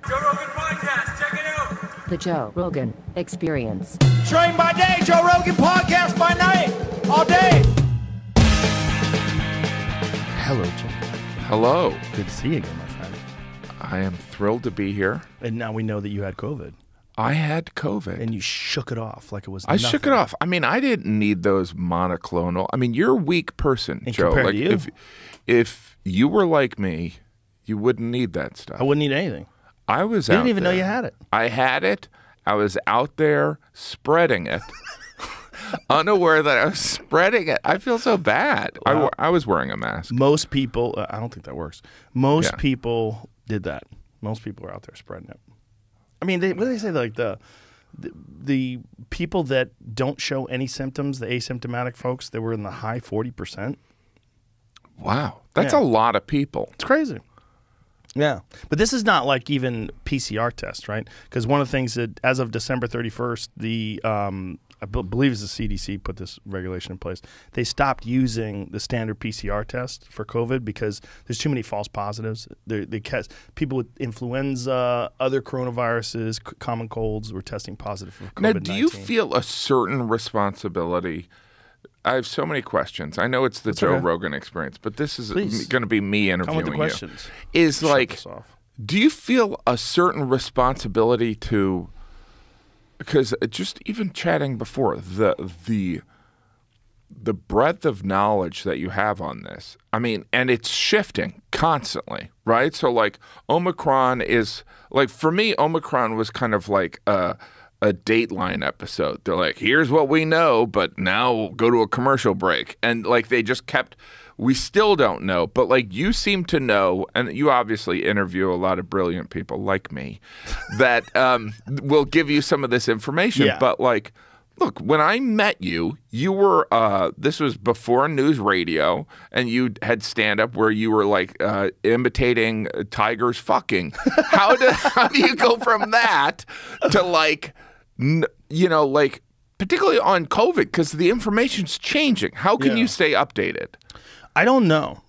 Joe Rogan Podcast, check it out. The Joe Rogan Experience. Train by day, Joe Rogan Podcast by night, all day. Hello, Jim. Hello. Good to see you again, my friend. I am thrilled to be here. And now we know that you had COVID. I had COVID. And you shook it off like it was I nothing. shook it off. I mean, I didn't need those monoclonal. I mean, you're a weak person, And Joe. compared to you? If you were like me, you wouldn't need that stuff. I wouldn't need anything. I was You out didn't even know there. you had it. I had it. I was out there spreading it. Unaware that I was spreading it. I feel so bad. Wow. I was wearing a mask. Most people, I don't think that works. Most Yeah. people did that. Most people are out there spreading it. I mean, what do they say? Like the people that don't show any symptoms, the asymptomatic folks, they were in the high 40%. Wow. That's Yeah. a lot of people. It's crazy. Yeah. But this is not like even PCR test, right? Because one of the things that, as of December 31st, I believe it's the CDC put this regulation in place. They stopped using the standard PCR test for COVID because there's too many false positives. They catch people with influenza, other coronaviruses, common colds were testing positive for COVID-19. Now, do you feel a certain responsibility? I have so many questions. I know it's the Joe okay. Rogan Experience, but this is Please. going to be me Come interviewing with the questions. you. Is Shut like, this off. do you feel a certain responsibility to? Because just even chatting before, the breadth of knowledge that you have on this, I mean, and it's shifting constantly, right? So like Omicron is like, for me, Omicron was kind of like a Dateline episode. They're like, here's what we know, but now we'll go to a commercial break. And like they just kept, we still don't know, but like you seem to know, and you obviously interview a lot of brilliant people like me that will give you some of this information. Yeah. But like, look, when I met you, you were, this was before news radio, and you had stand-up where you were like imitating tigers fucking. How do you go from that to like, you know, like, particularly on COVID, because the information's changing. How can Yeah. you stay updated? I don't know.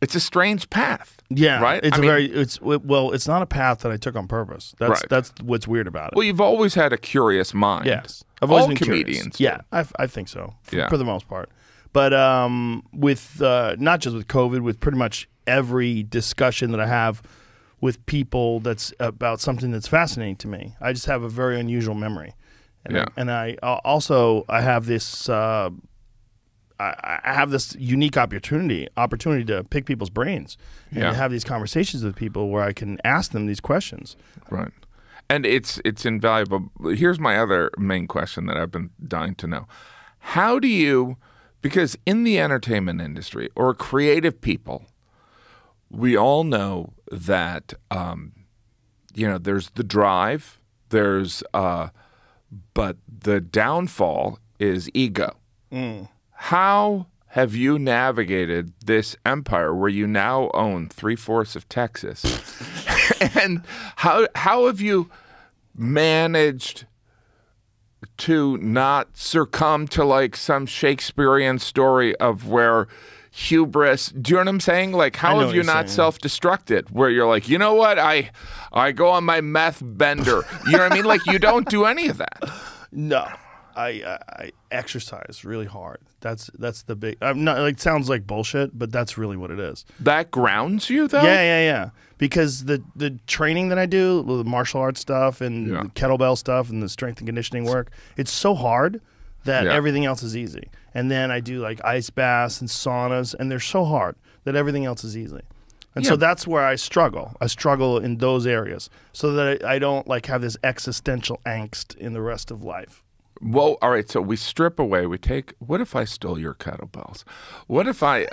It's a strange path. Yeah, right. It's I mean, it's not a path that I took on purpose. That's Right. that's what's weird about it. well, you've always had a curious mind. Yes, I've always All been comedians. curious. Yeah, I think so. Yeah. For the most part. But with not just with COVID, with pretty much every discussion that I have with people that's about something that's fascinating to me, I just have a very unusual memory. And Yeah. I also I have this. I have this unique opportunity to pick people's brains and Yeah. to have these conversations with people where I can ask them these questions. Right. And it's invaluable. Here's my other main question that I've been dying to know. How do you, because in the entertainment industry or creative people, we all know that, you know, there's the drive, but the downfall is ego. How have you navigated this empire where you now own 3/4 of Texas? And how have you managed to not succumb to like some Shakespearean story of where hubris, do you know what I'm saying? Like, I how know have what you you're not saying. self-destructed where you're like, you know what? I go on my meth bender. You know what I mean? Like, you don't do any of that. No, I exercise really hard. That's the big. I'm not like sounds like bullshit, but that's really what it is. That grounds you, though? Yeah. Because the training that I do, the martial arts stuff and Yeah. the kettlebell stuff and the strength and conditioning work, it's so hard that Yeah. everything else is easy. And then I do like ice baths and saunas, and they're so hard that everything else is easy. And so Yeah. that's where I struggle. I struggle in those areas so that I don't like have this existential angst in the rest of life. Well, all right. So we strip away. We take. What if I stole your kettlebells? What if I?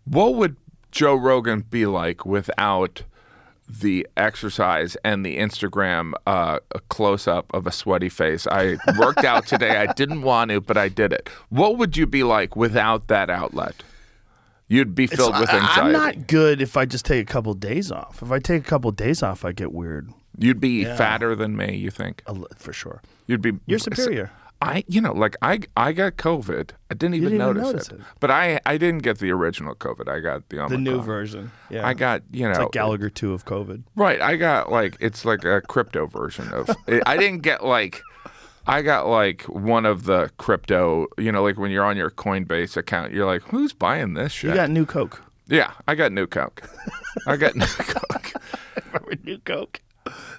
What would Joe Rogan be like without the exercise and the Instagram a close up of a sweaty face? I worked out today. I didn't want to, but I did it. What would you be like without that outlet? You'd be filled with anxiety. I'm not good if I just take a couple of days off. If I take a couple of days off, I get weird. You'd be fatter than me, you think? For sure. You'd be. You're superior. I got COVID. I didn't even notice it. But I didn't get the original COVID. I got the Omicron. The new version. Yeah. I got, It's like Gallagher 2 of COVID. Right. I got it's like a crypto version of it. I didn't get I got one of the crypto, like when you're on your Coinbase account, you're like, who's buying this shit? You got New Coke. Yeah, I got New Coke. I got New Coke. Remember New Coke?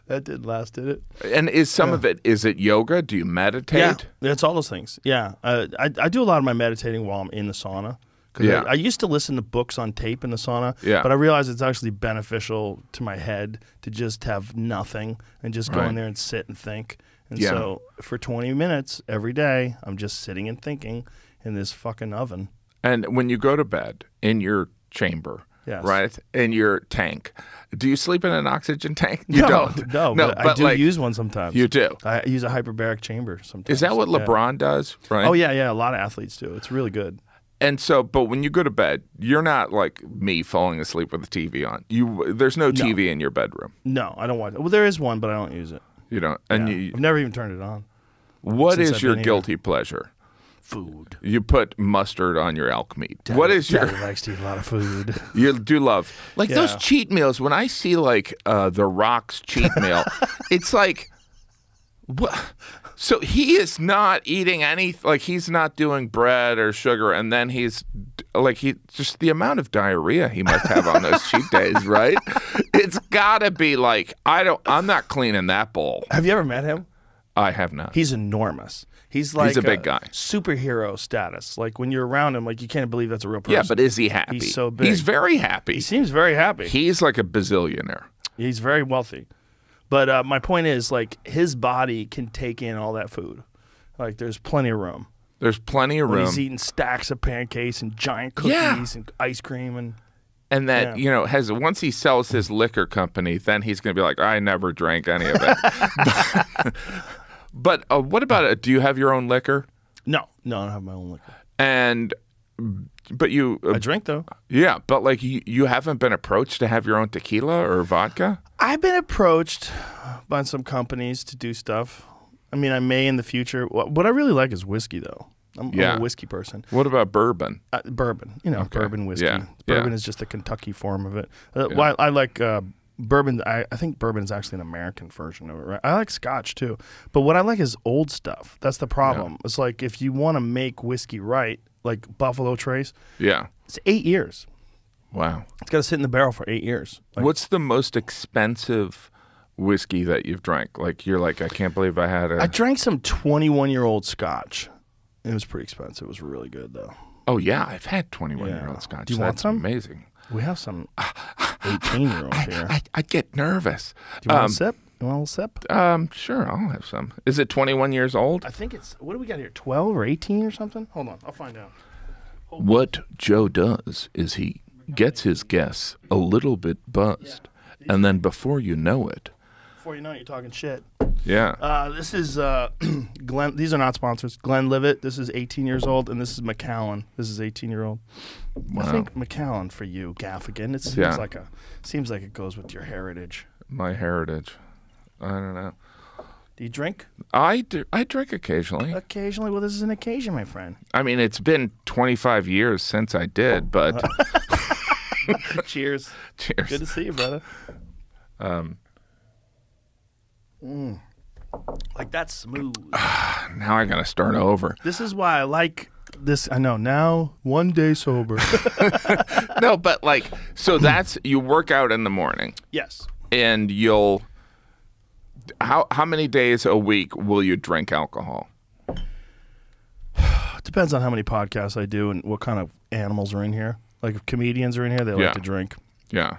That didn't last, did it? And is some of it, is it yoga? Do you meditate? Yeah, it's all those things. Yeah. I do a lot of my meditating while I'm in the sauna. Yeah. I used to listen to books on tape in the sauna, Yeah. but I realized it's actually beneficial to my head to just have nothing and just go in Right. there and sit and think. And Yeah. so for 20 minutes every day, I'm just sitting and thinking in this fucking oven. And when you go to bed in your chamber, Yes. right, in your tank, do you sleep in an oxygen tank? You no, don't. No, but I do use one sometimes. You do. I use a hyperbaric chamber sometimes. Is that what Yeah. LeBron does? Right. Oh, yeah. A lot of athletes do. It's really good. And so, but when you go to bed, you're not like me falling asleep with the TV on. There's no TV in your bedroom. No, I don't watch it. Well, there is one, but I don't use it. You don't. And Yeah. I've never even turned it on. what since is I've your been here. guilty pleasure? Food. You put mustard on your elk meat. What is your? Daddy likes to eat a lot of food. You do love those Yeah. cheat meals. When I see The Rock's cheat meal, it's like, what? So he is not eating any. He's not doing bread or sugar, and then he's just the amount of diarrhea he must have on those cheat days, right? It's gotta be I'm not cleaning that bowl. Have you ever met him? I have not. He's enormous. He's like a big guy. Superhero status. Like when you're around him, you can't believe that's a real person. Yeah, but is he happy? He's so big. He's very happy. He seems very happy. He's like a bazillionaire. He's very wealthy. But my point is, his body can take in all that food. There's plenty of room. There's plenty of When room. he's eating stacks of pancakes and giant cookies and ice cream And that, once he sells his liquor company, then he's going to be like, I never drank any of it. But what about it? Do you have your own liquor? No, I don't have my own liquor. But you... I drink, though. Yeah, but you haven't been approached to have your own tequila or vodka? I've been approached by some companies to do stuff. I mean, I may in the future. What I really like is whiskey, though. I'm a whiskey person. What about bourbon? Bourbon. Bourbon whiskey. Yeah. Bourbon is just the Kentucky form of it. Well, I like bourbon. I think bourbon is actually an American version of it, right? I like Scotch, too. But what I like is old stuff. That's the problem. Yeah. It's like if you want to make whiskey right, like Buffalo Trace, it's 8 years. Wow. It's got to sit in the barrel for 8 years. What's the most expensive whiskey that you've drank? You're like, I can't believe I had I drank some 21-year-old Scotch. It was pretty expensive. It was really good, though. Oh, yeah. I've had 21-year-old Scotch. Do you want some? Amazing. We have some 18-year-olds here. I get nervous. Do you want a sip? You want a sip? Sure, I'll have some. Is it 21 years old? I think it's, what do we got here, 12 or 18 or something? Hold on, I'll find out. What Joe does is he gets his guests a little bit buzzed, and then before you know it... Before you know it, you're talking shit. Yeah. This is Glenn. These are not sponsors. Glenlivet. This is 18 years old, and this is Macallan. This is 18-year-old. Wow. I think Macallan for you, Gaffigan. It seems like it goes with your heritage. My heritage. I don't know. Do you drink? I drink occasionally. Occasionally? Well, this is an occasion, my friend. I mean, it's been 25 years since I did, but... Cheers. Cheers. Good to see you, brother. Like that's smooth. Now I got to start over. This is why I like this. I know now, one day sober. No, but so that's, you work out in the morning. Yes. And you'll... How many days a week will you drink alcohol? It depends on how many podcasts I do and what kind of animals are in here. Like if comedians are in here, they like to drink. Yeah.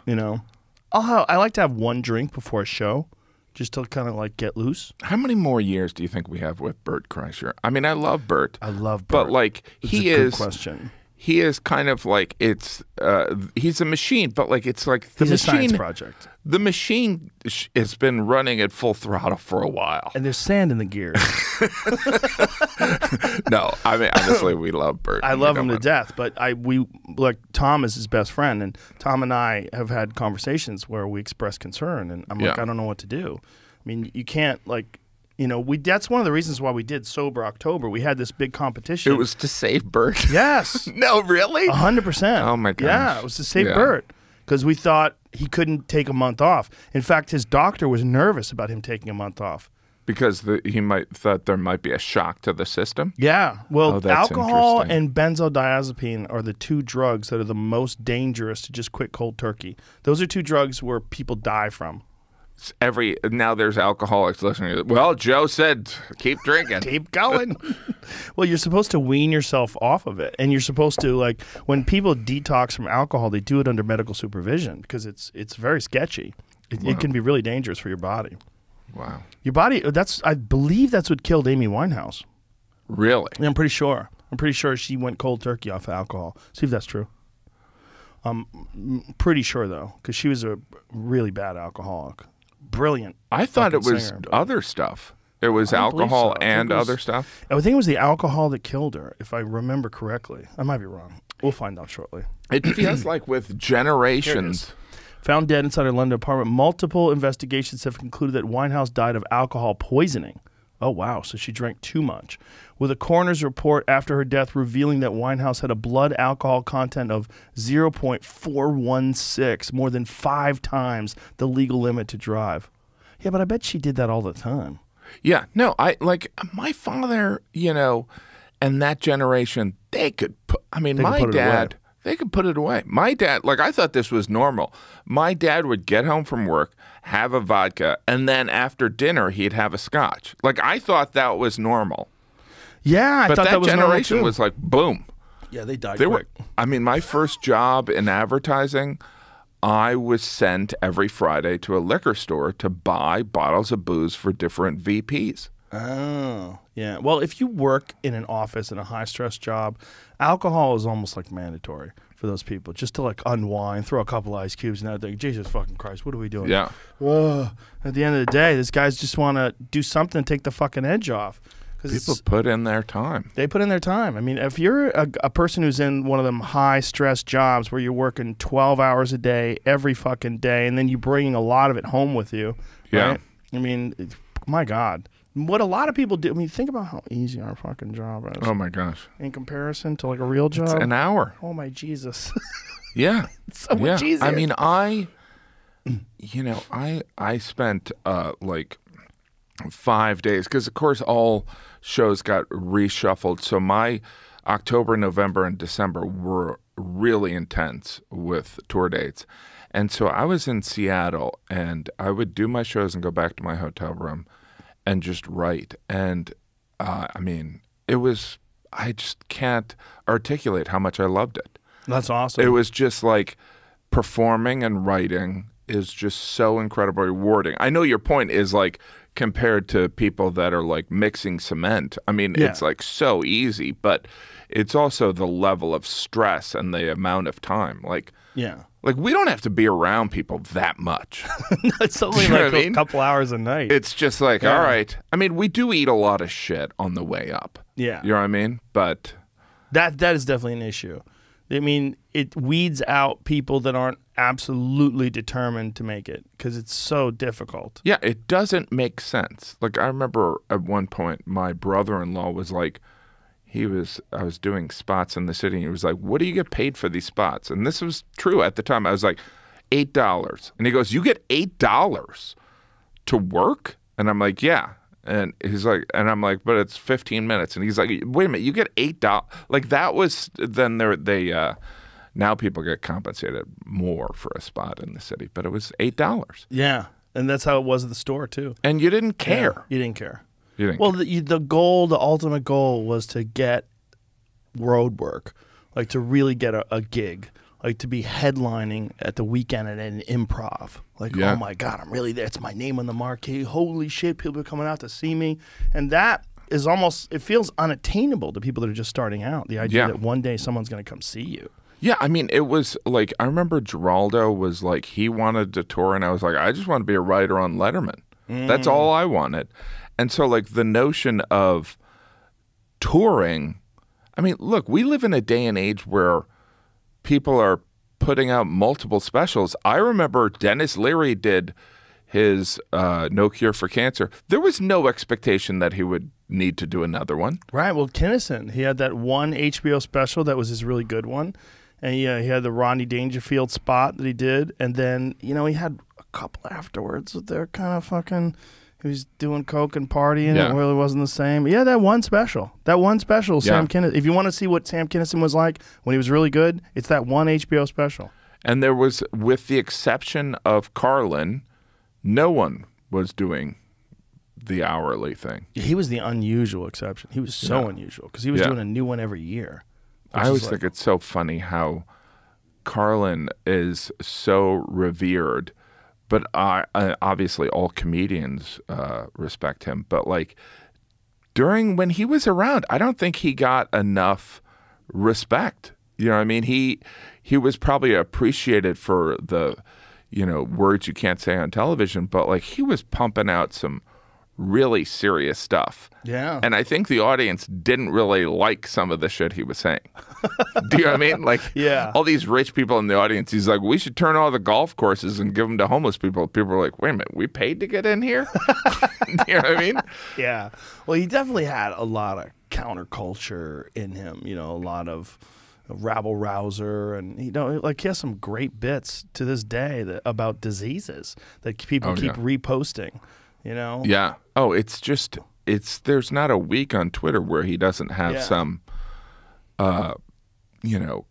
I like to have one drink before a show, just to kind of get loose. How many more years do you think we have with Bert Kreischer? I mean, I love Bert. I love Bert. But it's a good question. He is kind of he's a machine, but it's the He's machine. a science project. The machine has been running at full throttle for a while. And there's sand in the gears. No, I mean, honestly, we love Bert. I love him to death, but Tom is his best friend, and Tom and I have had conversations where we express concern, and I'm like, I don't know what to do. I mean, you can't That's one of the reasons why we did Sober October. We had this big competition. It was to save Bert. Yes. No, really? 100%. Oh, my gosh. Yeah, it was to save Bert because we thought he couldn't take a month off. In fact, his doctor was nervous about him taking a month off. Because he thought there might be a shock to the system? Yeah. Well, that's alcohol interesting. and benzodiazepine are the two drugs that are the most dangerous to just quit cold turkey. Those are two drugs where people die from. Now there's alcoholics listening. Well, Joe said, keep drinking. Keep going. Well, you're supposed to wean yourself off of it. And you're supposed to, when people detox from alcohol, they do it under medical supervision because it's very sketchy. It can be really dangerous for your body. Wow. Your body, I believe that's what killed Amy Winehouse. Really? Yeah, I'm pretty sure. I'm pretty sure she went cold turkey off of alcohol. See if that's true. I'm pretty sure, though, because she was a really bad alcoholic. Brilliant. I thought it was singer, other stuff. It was alcohol and other stuff? I think it was the alcohol that killed her, if I remember correctly. I might be wrong. We'll find out shortly. It feels like with generations. Found dead inside her London apartment. Multiple investigations have concluded that Winehouse died of alcohol poisoning. Oh, wow. So she drank too much. With a coroner's report after her death revealing that Winehouse had a blood alcohol content of 0.416, more than 5 times the legal limit to drive. Yeah, but I bet she did that all the time. Yeah. No, my father, and that generation, they could put, my dad... They could put it away. My dad, I thought this was normal. My dad would get home from work, have a vodka, and then after dinner, he'd have a scotch. I thought that was normal. Yeah, I thought that was normal, too. But that generation was like, boom. Yeah, they died quick. My first job in advertising, I was sent every Friday to a liquor store to buy bottles of booze for different VPs. Oh, yeah. Well, if you work in an office in a high-stress job, alcohol is almost mandatory for those people, just to unwind, throw a couple ice cubes, and think, Jesus fucking Christ, what are we doing? Yeah. Whoa. At the end of the day, these guys just want to do something to take the fucking edge off. People put in their time. They put in their time. If you're a person who's in one of them high-stress jobs where you're working 12 hours a day, every fucking day, and then you're bringing a lot of it home with you, right? My God. What a lot of people do. Think about how easy our fucking job is. Oh my gosh! In comparison to a real job, it's an hour. Oh my Jesus! Yeah, it's so much easier. I spent 5 days because of course all shows got reshuffled. So my October, November, and December were really intense with tour dates, and so I was in Seattle, and I would do my shows and go back to my hotel room. And just write. And, it was, I just can't articulate how much I loved it. That's awesome. It was just performing and writing is just so incredibly rewarding. I know your point is compared to people that are mixing cement. It's so easy, but it's also the level of stress and the amount of time. Yeah. We don't have to be around people that much. It's only a couple hours a night. It's just all right. We do eat a lot of shit on the way up. Yeah. You know what I mean? But that is definitely an issue. It weeds out people that aren't absolutely determined to make it because it's so difficult. Yeah, it doesn't make sense. I remember at one point my brother-in-law was I was doing spots in the city, and he was like, what do you get paid for these spots? And this was true at the time. I was like, $8. And he goes, you get $8 to work? And I'm like, yeah. And he's like, and I'm like, but it's 15 minutes. And he's like, wait a minute, you get $8? That was, then now people get compensated more for a spot in the city, but it was $8. Yeah. And that's how it was at the store too. And you didn't care. Yeah, you didn't care. Well, the ultimate goal was to get road work, to really get a gig, to be headlining at the weekend at an improv. Oh my God, I'm really there. It's my name on the marquee. Holy shit, people are coming out to see me. And that is it feels unattainable to people that are just starting out. The idea that one day someone's going to come see you. Yeah, it was I remember Geraldo was he wanted to tour, and I was like, I just want to be a writer on Letterman. That's all I wanted. And so, the notion of touring, look, we live in a day and age where people are putting out multiple specials. I remember Dennis Leary did his No Cure for Cancer, there was no expectation that he would need to do another one. Right. Well, Kinnison, he had that one HBO special that was his really good one. And he had the Rodney Dangerfield spot that he did. And then, he had a couple afterwards that they're kind of fucking, he was doing coke and partying. Yeah. It really wasn't the same. Yeah, that one special. Sam Kinison. If you want to see what Sam Kinison was like when he was really good, it's that one HBO special. And there was, with the exception of Carlin, no one was doing the hourly thing. He was the unusual exception. He was so unusual because he was doing a new one every year. I always think it's so funny how Carlin is so revered, but obviously all comedians respect him. But like when he was around, I don't think he got enough respect. You know what I mean? He was probably appreciated for the, words you can't say on television, but like he was pumping out some really serious stuff. Yeah. And I think the audience didn't really like some of the shit he was saying. Do you know what I mean? Like, all these rich people in the audience, he's like, we should turn all the golf courses and give them to homeless people. People are like, wait a minute, we paid to get in here? You know what I mean? Yeah. Well, he definitely had a lot of counterculture in him, a lot of rabble rouser, and he has some great bits to this day about diseases that people keep reposting. Yeah. Oh, there's not a week on Twitter where he doesn't have some,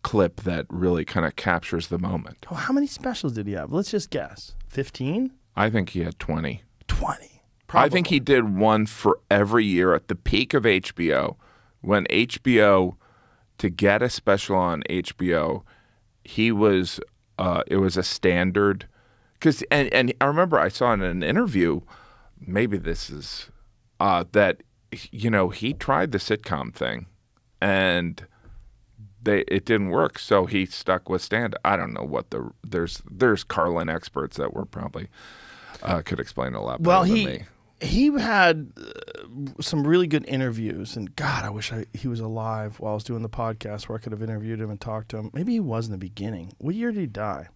clip that really kind of captures the moment. Oh, how many specials did he have? Let's just guess. 15? I think he had 20. 20. Probably. I think he did one for every year at the peak of HBO. When HBO, to get a special on HBO, it was a standard. And I remember I saw in an interview, maybe this is that he tried the sitcom thing and it didn't work, so he stuck with stand-up. I don't know what there's Carlin experts that were probably could explain a lot better than me. He had some really good interviews, and God, I wish he was alive while I was doing the podcast where I could have interviewed him and talked to him. Maybe he was in the beginning. What year did he die?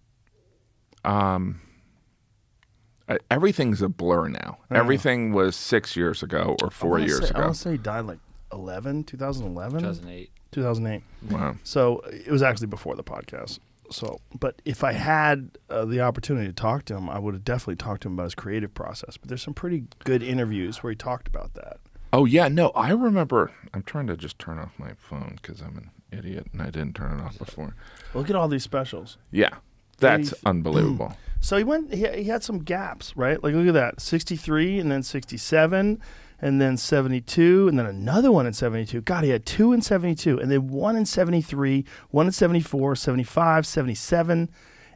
Everything's a blur now. Everything was 6 years ago or 4 years ago. I want to say he died like 2011? 2008. 2008. Wow. So it was actually before the podcast. So, but if I had the opportunity to talk to him, I would have definitely talked to him about his creative process. But there's some pretty good interviews where he talked about that. Oh, yeah. No, I remember. I'm trying to just turn off my phone because I'm an idiot and I didn't turn it off before. Look at all these specials. Yeah. That's unbelievable. So he had some gaps, right? Like, look at that. 63 and then 67 and then 72 and then another one in 72. God, he had 2 in 72 and then 1 in 73, 1 in 74, 75, 77,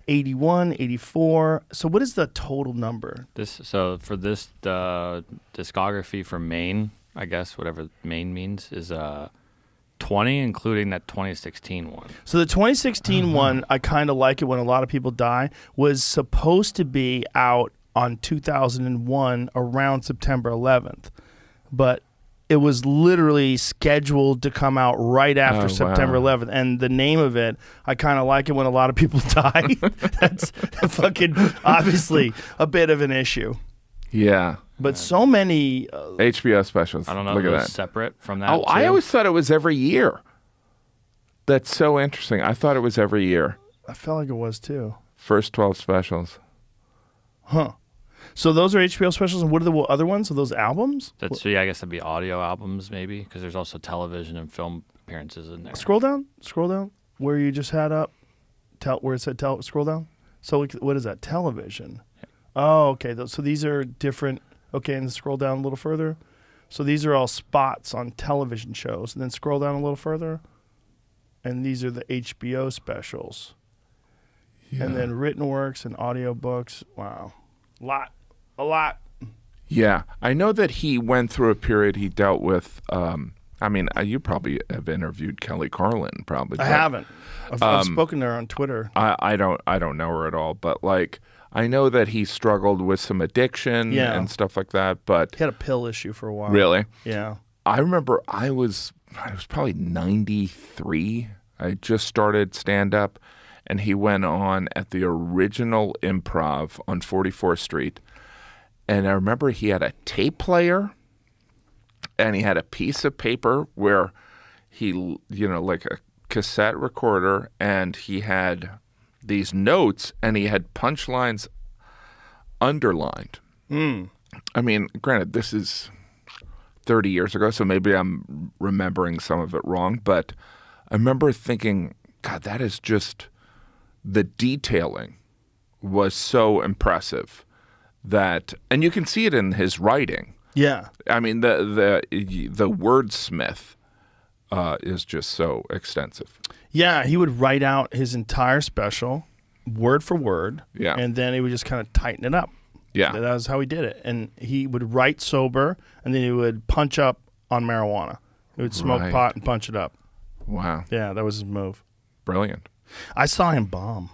81, 84. So what is the total number? So for this discography for Maine, I guess, whatever Maine means, is 20, including that 2016 one. So the 2016 one, I kind of like it when a lot of people die, was supposed to be out on 2001 around September 11th. But it was literally scheduled to come out right after September 11th. And the name of it, I kind of like it when a lot of people die. That's fucking obviously a bit of an issue. Yeah. But so many HBO specials. I don't know Look if at it was that. separate from that. Oh, too. I always thought it was every year. That's so interesting. I thought it was every year. I felt like it was too. First 12 specials. Huh. So those are HBO specials, and what are the other ones? Are those albums? So yeah, I guess that'd be audio albums maybe, because there's also television and film appearances in there. Scroll down, where you just had up, where it said scroll down. So what is that? Television. Yeah. Oh, okay. So these are different. Okay, and then scroll down a little further. So these are all spots on television shows, and then scroll down a little further, and these are the HBO specials. Yeah. And then written works and audiobooks. Wow. A lot. Yeah. I know that he went through a period he dealt with, you probably have interviewed Kelly Carlin, probably. I haven't. I've spoken to her on Twitter. I don't know her at all, but like I know that he struggled with some addiction and stuff like that, but he had a pill issue for a while. Really? Yeah. I remember I was probably 93. I just started stand up, and he went on at the original Improv on 44th Street. And I remember he had a tape player, and he had a piece of paper where he, like a cassette recorder, and he had these notes, and he had punchlines underlined. I mean, granted, this is 30 years ago, so maybe I'm remembering some of it wrong, but I remember thinking, God, that is just, the detailing was so impressive that, and you can see it in his writing. Yeah. I mean, the wordsmith is just so extensive. Yeah, he would write out his entire special, word for word, and then he would just kind of tighten it up. Yeah. That was how he did it. And he would write sober, and then he would punch up on marijuana. He would smoke pot and punch it up. Wow. Yeah, that was his move. Brilliant. I saw him bomb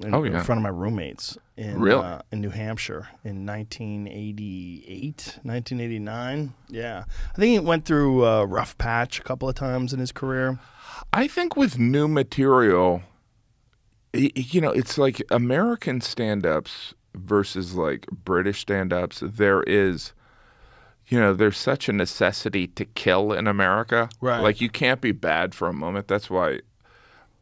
in front of my roommates in New Hampshire in 1988, 1989. Yeah. I think he went through a rough patch a couple of times in his career. I think with new material, it's like American stand-ups versus like British stand-ups. There's such a necessity to kill in America. Right. Like, you can't be bad for a moment. That's why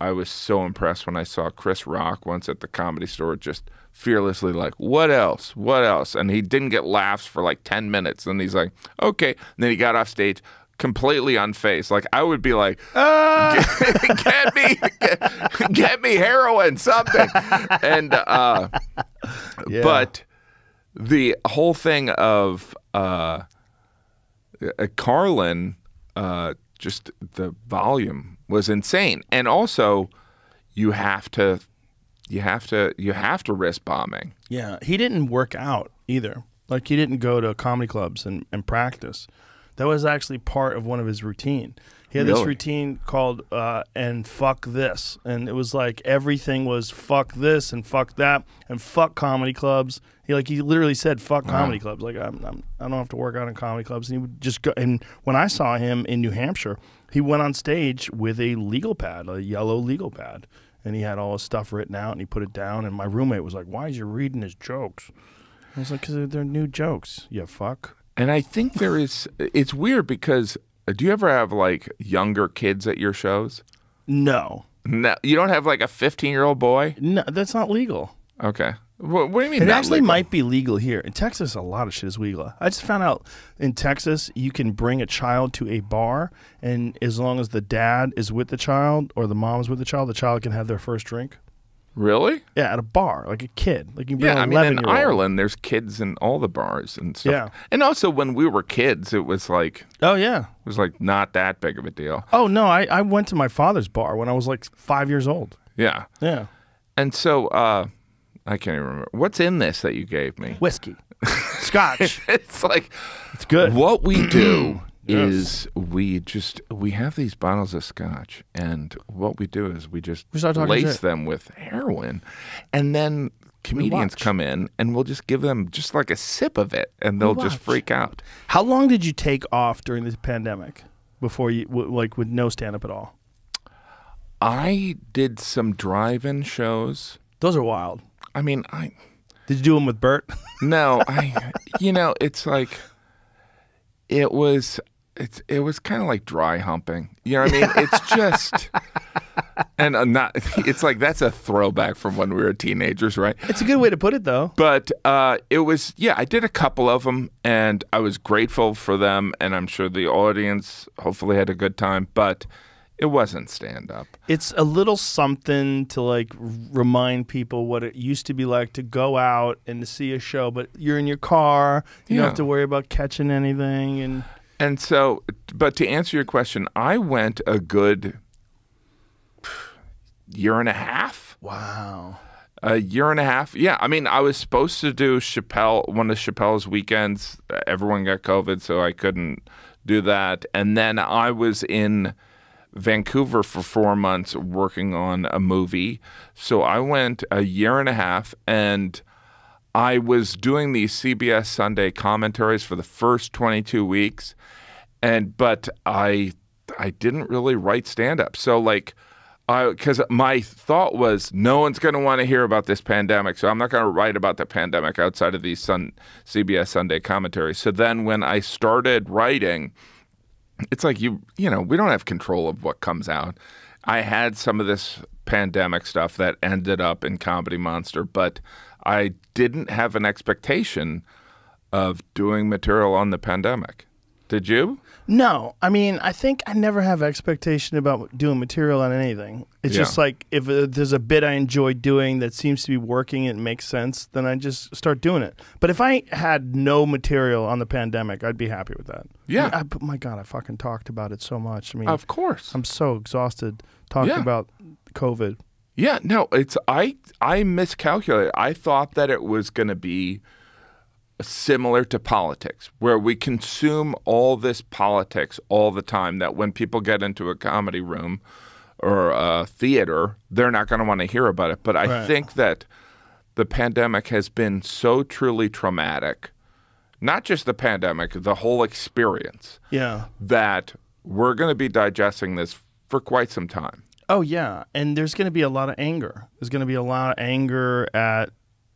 I was so impressed when I saw Chris Rock once at the Comedy Store, just fearlessly like, what else? What else? And he didn't get laughs for like 10 minutes. And he's like, okay. And then he got off stage completely unfazed. Like, I would be like, get me heroin, something. And but the whole thing of Carlin, just the volume was insane. And also, you have to risk bombing. Yeah, he didn't work out either. Like, he didn't go to comedy clubs and practice. That was actually part of one of his routine. He had this routine called and fuck this. And it was like everything was fuck this and fuck that and fuck comedy clubs. He literally said fuck comedy clubs. Like, I don't have to work out in comedy clubs. And he would just go. And when I saw him in New Hampshire, he went on stage with a legal pad, a yellow legal pad. And he had all his stuff written out and he put it down. And my roommate was like, why is you reading his jokes? I was like, because they're new jokes, you fuck. And I think it's weird because do you ever have like younger kids at your shows? No. No, you don't have like a 15-year-old boy? No, that's not legal. Okay. What do you mean? It not actually legal? might be legal here. In Texas, a lot of shit is legal. I just found out in Texas, you can bring a child to a bar, and as long as the dad is with the child or the mom is with the child can have their first drink. Really? Yeah, at a bar, like a kid. Like, you bring yeah, an I mean, in 11-year-old. Ireland, there's kids in all the bars and stuff. Yeah. And also, when we were kids, it was like, Oh, yeah. it was like not that big of a deal. Oh, no, I went to my father's bar when I was like 5 years old. Yeah. Yeah. And so, I can't even remember. What's in this that you gave me? Whiskey. Scotch. It's like, It's good. what we do Yes. is we have these bottles of scotch, and what we do is we just start talking lace shit. them with heroin, and then comedians watch. come in, and we'll just give them just like a sip of it, and they'll just watch. freak out. How long did you take off during this pandemic before you, like, with no stand-up at all? I did some drive-in shows. Those are wild. I mean, Did you do them with Bert? no, it's like it was kind of like dry humping. You know what I mean? It's just, and it's like, that's a throwback from when we were teenagers, right? It's a good way to put it, though. But it was, I did a couple of them, and I was grateful for them, and I'm sure the audience hopefully had a good time, but it wasn't stand-up. It's a little something to, like, remind people what it used to be like to go out and to see a show, but you're in your car, you don't have to worry about catching anything. And so, but to answer your question, I went a good year and a half. Wow. A year and a half. Yeah, I mean, I was supposed to do one of Chappelle's weekends. Everyone got COVID, so I couldn't do that. And then I was in Vancouver for 4 months working on a movie. So I went a year and a half, and I was doing these CBS Sunday commentaries for the first 22 weeks. But I didn't really write stand-up. So, like, Because my thought was no one's going to want to hear about this pandemic, so I'm not going to write about the pandemic outside of these CBS Sunday commentaries. So then when I started writing, it's like, we don't have control of what comes out. I had some of this pandemic stuff that ended up in Comedy Monster, but I didn't have an expectation of doing material on the pandemic. Did you? No, I mean, I think I never have expectation about doing material on anything. It's just like if there's a bit I enjoy doing that seems to be working and makes sense, then I just start doing it. But if I had no material on the pandemic, I'd be happy with that. Yeah. But my God, I fucking talked about it so much. I mean, of course. I'm so exhausted talking about COVID. Yeah, no, I miscalculated. I thought that it was going to be similar to politics, where we consume all this politics all the time, that when people get into a comedy room or a theater, they're not going to want to hear about it. But I think that the pandemic has been so truly traumatic, not just the pandemic, the whole experience, that we're going to be digesting this for quite some time. Oh, yeah. And there's going to be a lot of anger. There's going to be a lot of anger at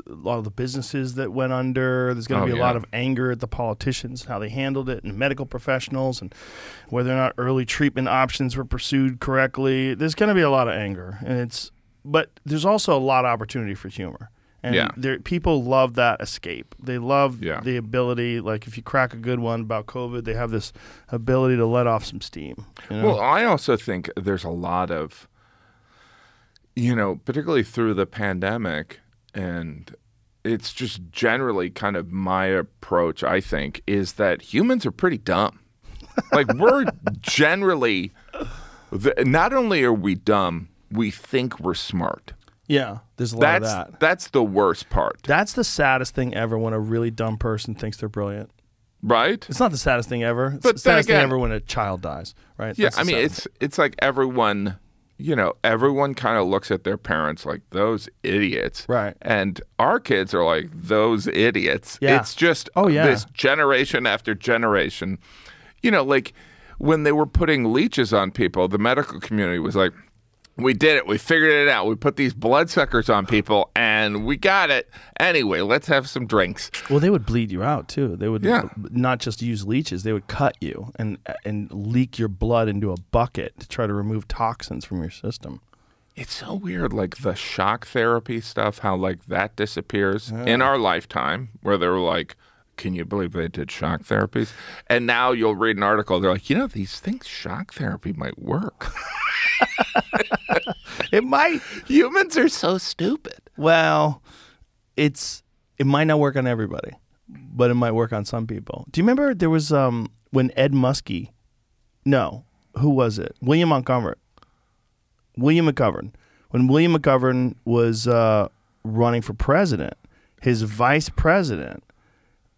a lot of the businesses that went under. There's going to be a lot of anger at the politicians, how they handled it, and medical professionals, and whether or not early treatment options were pursued correctly. There's going to be a lot of anger, but there's also a lot of opportunity for humor. And people love that escape. They love the ability, like if you crack a good one about COVID, they have this ability to let off some steam. Well, I also think there's a lot of, particularly through the pandemic, and it's just generally kind of my approach, I think, is that humans are pretty dumb. Like, we're generally, not only are we dumb, we think we're smart. Yeah, there's a lot of that. That's the worst part. That's the saddest thing ever, when a really dumb person thinks they're brilliant. Right? It's not the saddest thing ever. It's the saddest thing ever when a child dies, right? Yeah, I mean, it's like everyone... everyone kind of looks at their parents like those idiots. Right. And our kids are like those idiots. Yeah. It's just this generation after generation. Like when they were putting leeches on people, the medical community was like, we did it. We figured it out. We put these bloodsuckers on people, and we got it. Anyway, let's have some drinks. Well, they would bleed you out, too. They would not just use leeches. They would cut you and leak your blood into a bucket to try to remove toxins from your system. It's so weird, like the shock therapy stuff, how like that disappears in our lifetime, where they were like, can you believe they did shock therapies? And now you'll read an article, they're like, these things, shock therapy might work. It might. Humans are so stupid. Well, it might not work on everybody, but it might work on some people. Do you remember there was when Ed Muskie? No, who was it? William McGovern. When William McGovern was running for president, his vice president.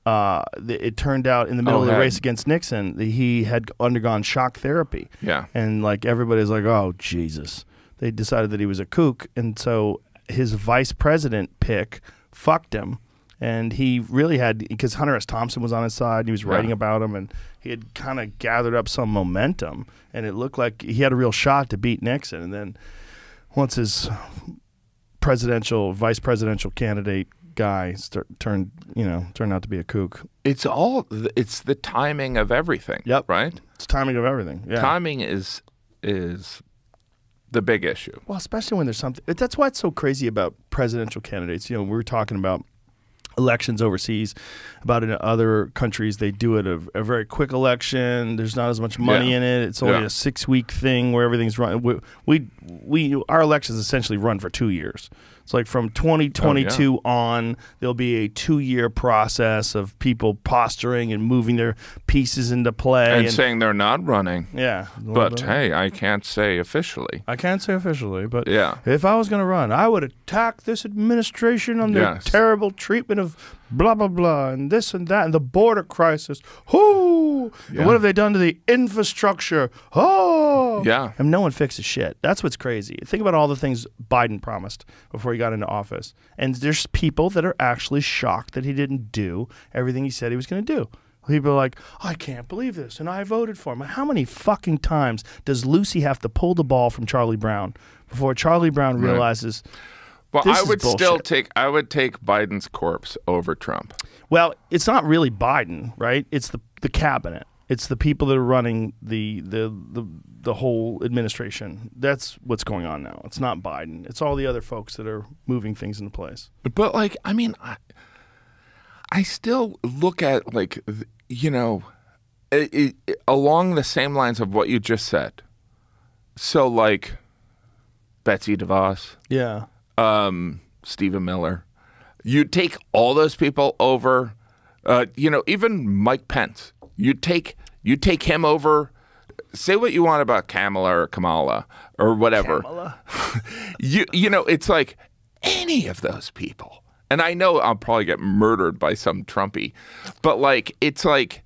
It turned out in the middle of the race against Nixon that he had undergone shock therapy. Yeah. And like everybody's like, oh, Jesus. They decided that he was a kook. And so his vice president pick fucked him. And he really had, because Hunter S. Thompson was on his side, and he was writing about him, and he had kind of gathered up some momentum. And it looked like he had a real shot to beat Nixon. And then once his vice presidential candidate guy turned out to be a kook. It's the timing of everything. Yep. Right? It's timing of everything. Yeah. Timing is the big issue. Well, especially when there's something. That's why it's so crazy about presidential candidates. We were talking about elections overseas, about in other countries they do it a very quick election. There's not as much money in it. It's only a 6-week thing where everything's run. Our elections essentially run for 2 years. It's like from 2022 on, there'll be a 2-year process of people posturing and moving their pieces into play. And saying they're not running. Yeah. But, hey, I can't say officially. I can't say officially, but if I was going to run, I would attack this administration on their terrible treatment of blah, blah, blah, and this and that, and the border crisis. And what have they done to the infrastructure? Yeah. And no one fixes shit. That's what's crazy. Think about all the things Biden promised before he got into office. And there's people that are actually shocked that he didn't do everything he said he was going to do. People are like, I can't believe this, and I voted for him. How many fucking times does Lucy have to pull the ball from Charlie Brown before Charlie Brown realizes? Well, this I is would bullshit? still take Biden's corpse over Trump. Well, it's not really Biden, right? It's the cabinet. It's the people that are running the whole administration. That's what's going on now. It's not Biden. It's all the other folks that are moving things into place. But like, I mean, I still look at like, you know, along the same lines of what you just said. So like, Betsy DeVos, Yeah. Stephen Miller, you take all those people over. You know, even Mike Pence. You take him over. Say what you want about Kamala or whatever. Kamala. You know, it's like any of those people. And I know I'll probably get murdered by some Trumpy, but like it's like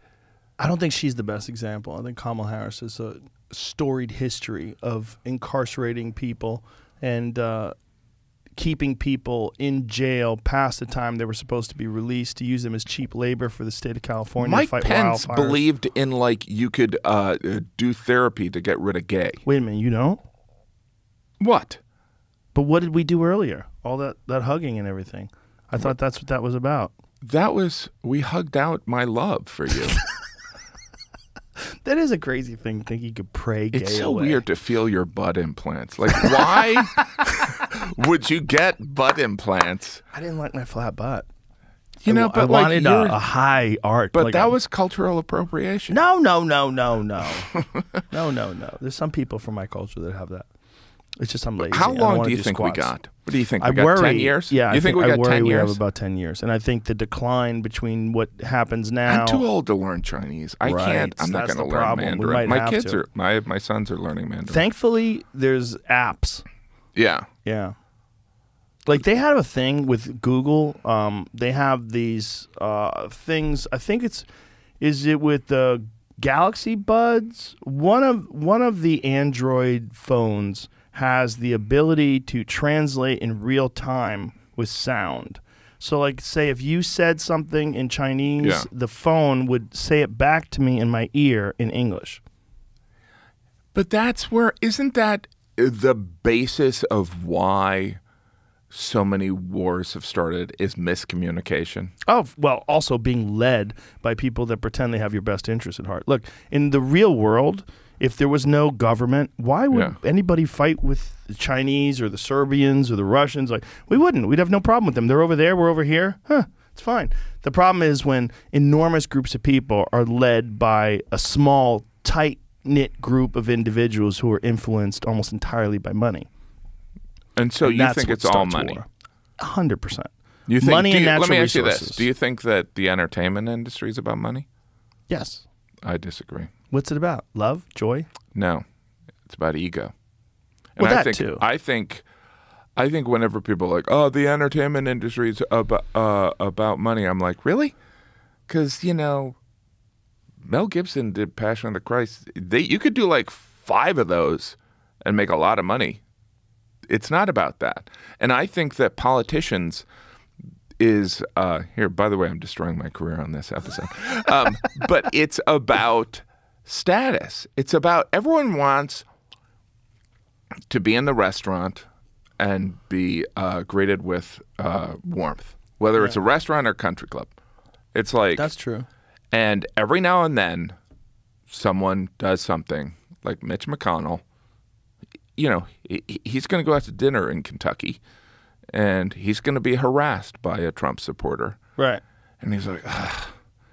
I don't think she's the best example. I think Kamala Harris has a storied history of incarcerating people and keeping people in jail past the time they were supposed to be released to use them as cheap labor for the state of California Mike to fight Pence wildfires. believed in like you could do therapy to get rid of gay. Wait a minute, you don't? What? But what did we do earlier? All that hugging and everything. I thought that's what that was about. That was we hugged out my love for you. That is a crazy thing to think you could pray gay It's so away. weird to feel your butt implants. Like, why would you get butt implants? I didn't like my flat butt. You know, I but like wanted a high art. but like that a- was cultural appropriation. No. No. There's some people from my culture that have that. It's just I'm lazy. How I don't long wanna do you think squats. we got? What do you think? I We got worry. 10 years? Yeah, You think we I got worry 10 we years? have about 10 years, and I think the decline between what happens now. I'm too old to learn Chinese. I Right, can't. I'm not that's going to the learn problem. We Mandarin. might My have kids to. are. My sons are learning Mandarin. Thankfully, there's apps. Yeah. Yeah. Like they have a thing with Google. They have these things. I think is it with the Galaxy Buds? One of the Android phones has the ability to translate in real time with sound. So like say if you said something in Chinese, Yeah. the phone would say it back to me in my ear in English. But that's where isn't that the basis of why so many wars have started is miscommunication. Oh, well, also being led by people that pretend they have your best interest at heart. Look, in the real world, if there was no government, why would anybody fight with the Chinese or the Serbians or the Russians? Like, we wouldn't. We'd have no problem with them. They're over there. We're over here. Huh, it's fine. The problem is when enormous groups of people are led by a small, tight-knit group of individuals who are influenced almost entirely by money. And so And you that's think what it's all starts money? war. 100%. You think, money and natural let me ask resources. you this. Do you think that the entertainment industry is about money? Yes. I disagree. What's it about? Love? Joy? No. It's about ego. Well, I that think, too. I think whenever people are like, oh, the entertainment industry is about money, I'm like, really? Because, you know, Mel Gibson did Passion of the Christ. You could do like 5 of those and make a lot of money. It's not about that. And I think that politicians is here, by the way, I'm destroying my career on this episode. But it's about status. It's about everyone wants to be in the restaurant and be greeted with warmth, whether it's a restaurant or country club. It's like That's true. and every now and then, someone does something like Mitch McConnell. You know, he's going to go out to dinner in Kentucky, and he's going to be harassed by a Trump supporter. Right. And he's like, ugh.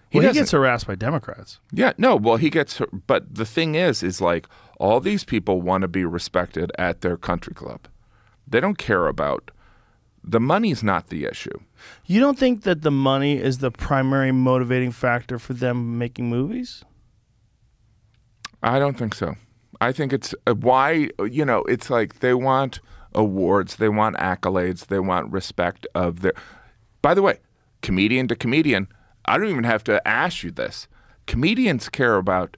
He doesn't- gets harassed by Democrats. Yeah, no, well, he gets, but the thing is like all these people want to be respected at their country club. They don't care about, the money's not the issue. You don't think that the money is the primary motivating factor for them making movies? I don't think so. I think it's why, you know, it's like they want awards, they want accolades, they want respect of their, by the way, comedian to comedian, I don't even have to ask you this. Comedians care about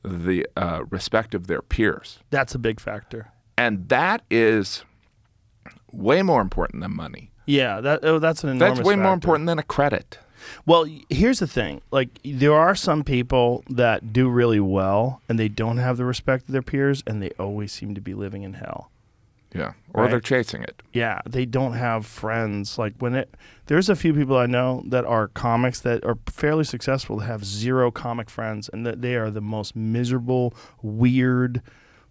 the respect of their peers. That's a big factor. And that is way more important than money. Yeah, that's an enormous That's way more factor. important than a credit. Well, here's the thing. Like, there are some people that do really well, and they don't have the respect of their peers, and they always seem to be living in hell. Yeah, or Right. they're chasing it. Yeah, they don't have friends. Like, there's a few people I know that are comics that are fairly successful that have zero comic friends, and that they are the most miserable, weird,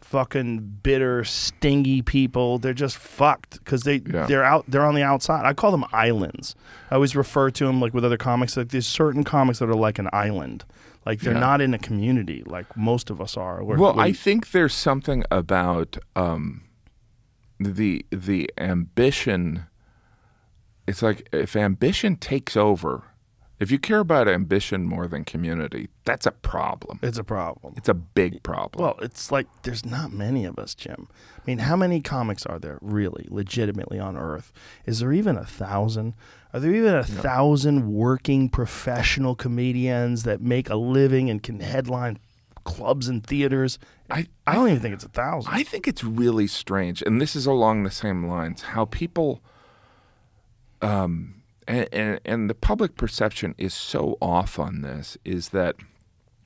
fucking bitter, stingy people. They're just fucked because they're on the outside. I call them islands. I always refer to them like with other comics. Like, there's certain comics that are like an island. Like, they're not in a community like most of us are. I think there's something about the ambition. It's like if ambition takes over, if you care about ambition more than community, that's a problem. It's a problem. It's a big problem. Well, it's like there's not many of us, Jim. I mean, how many comics are there really, legitimately on Earth? Is there even 1,000? Are there even 1,000 working professional comedians that make a living and can headline clubs and theaters? I don't even think it's 1,000. I think it's really strange, and this is along the same lines, how people and the public perception is so off on this, is that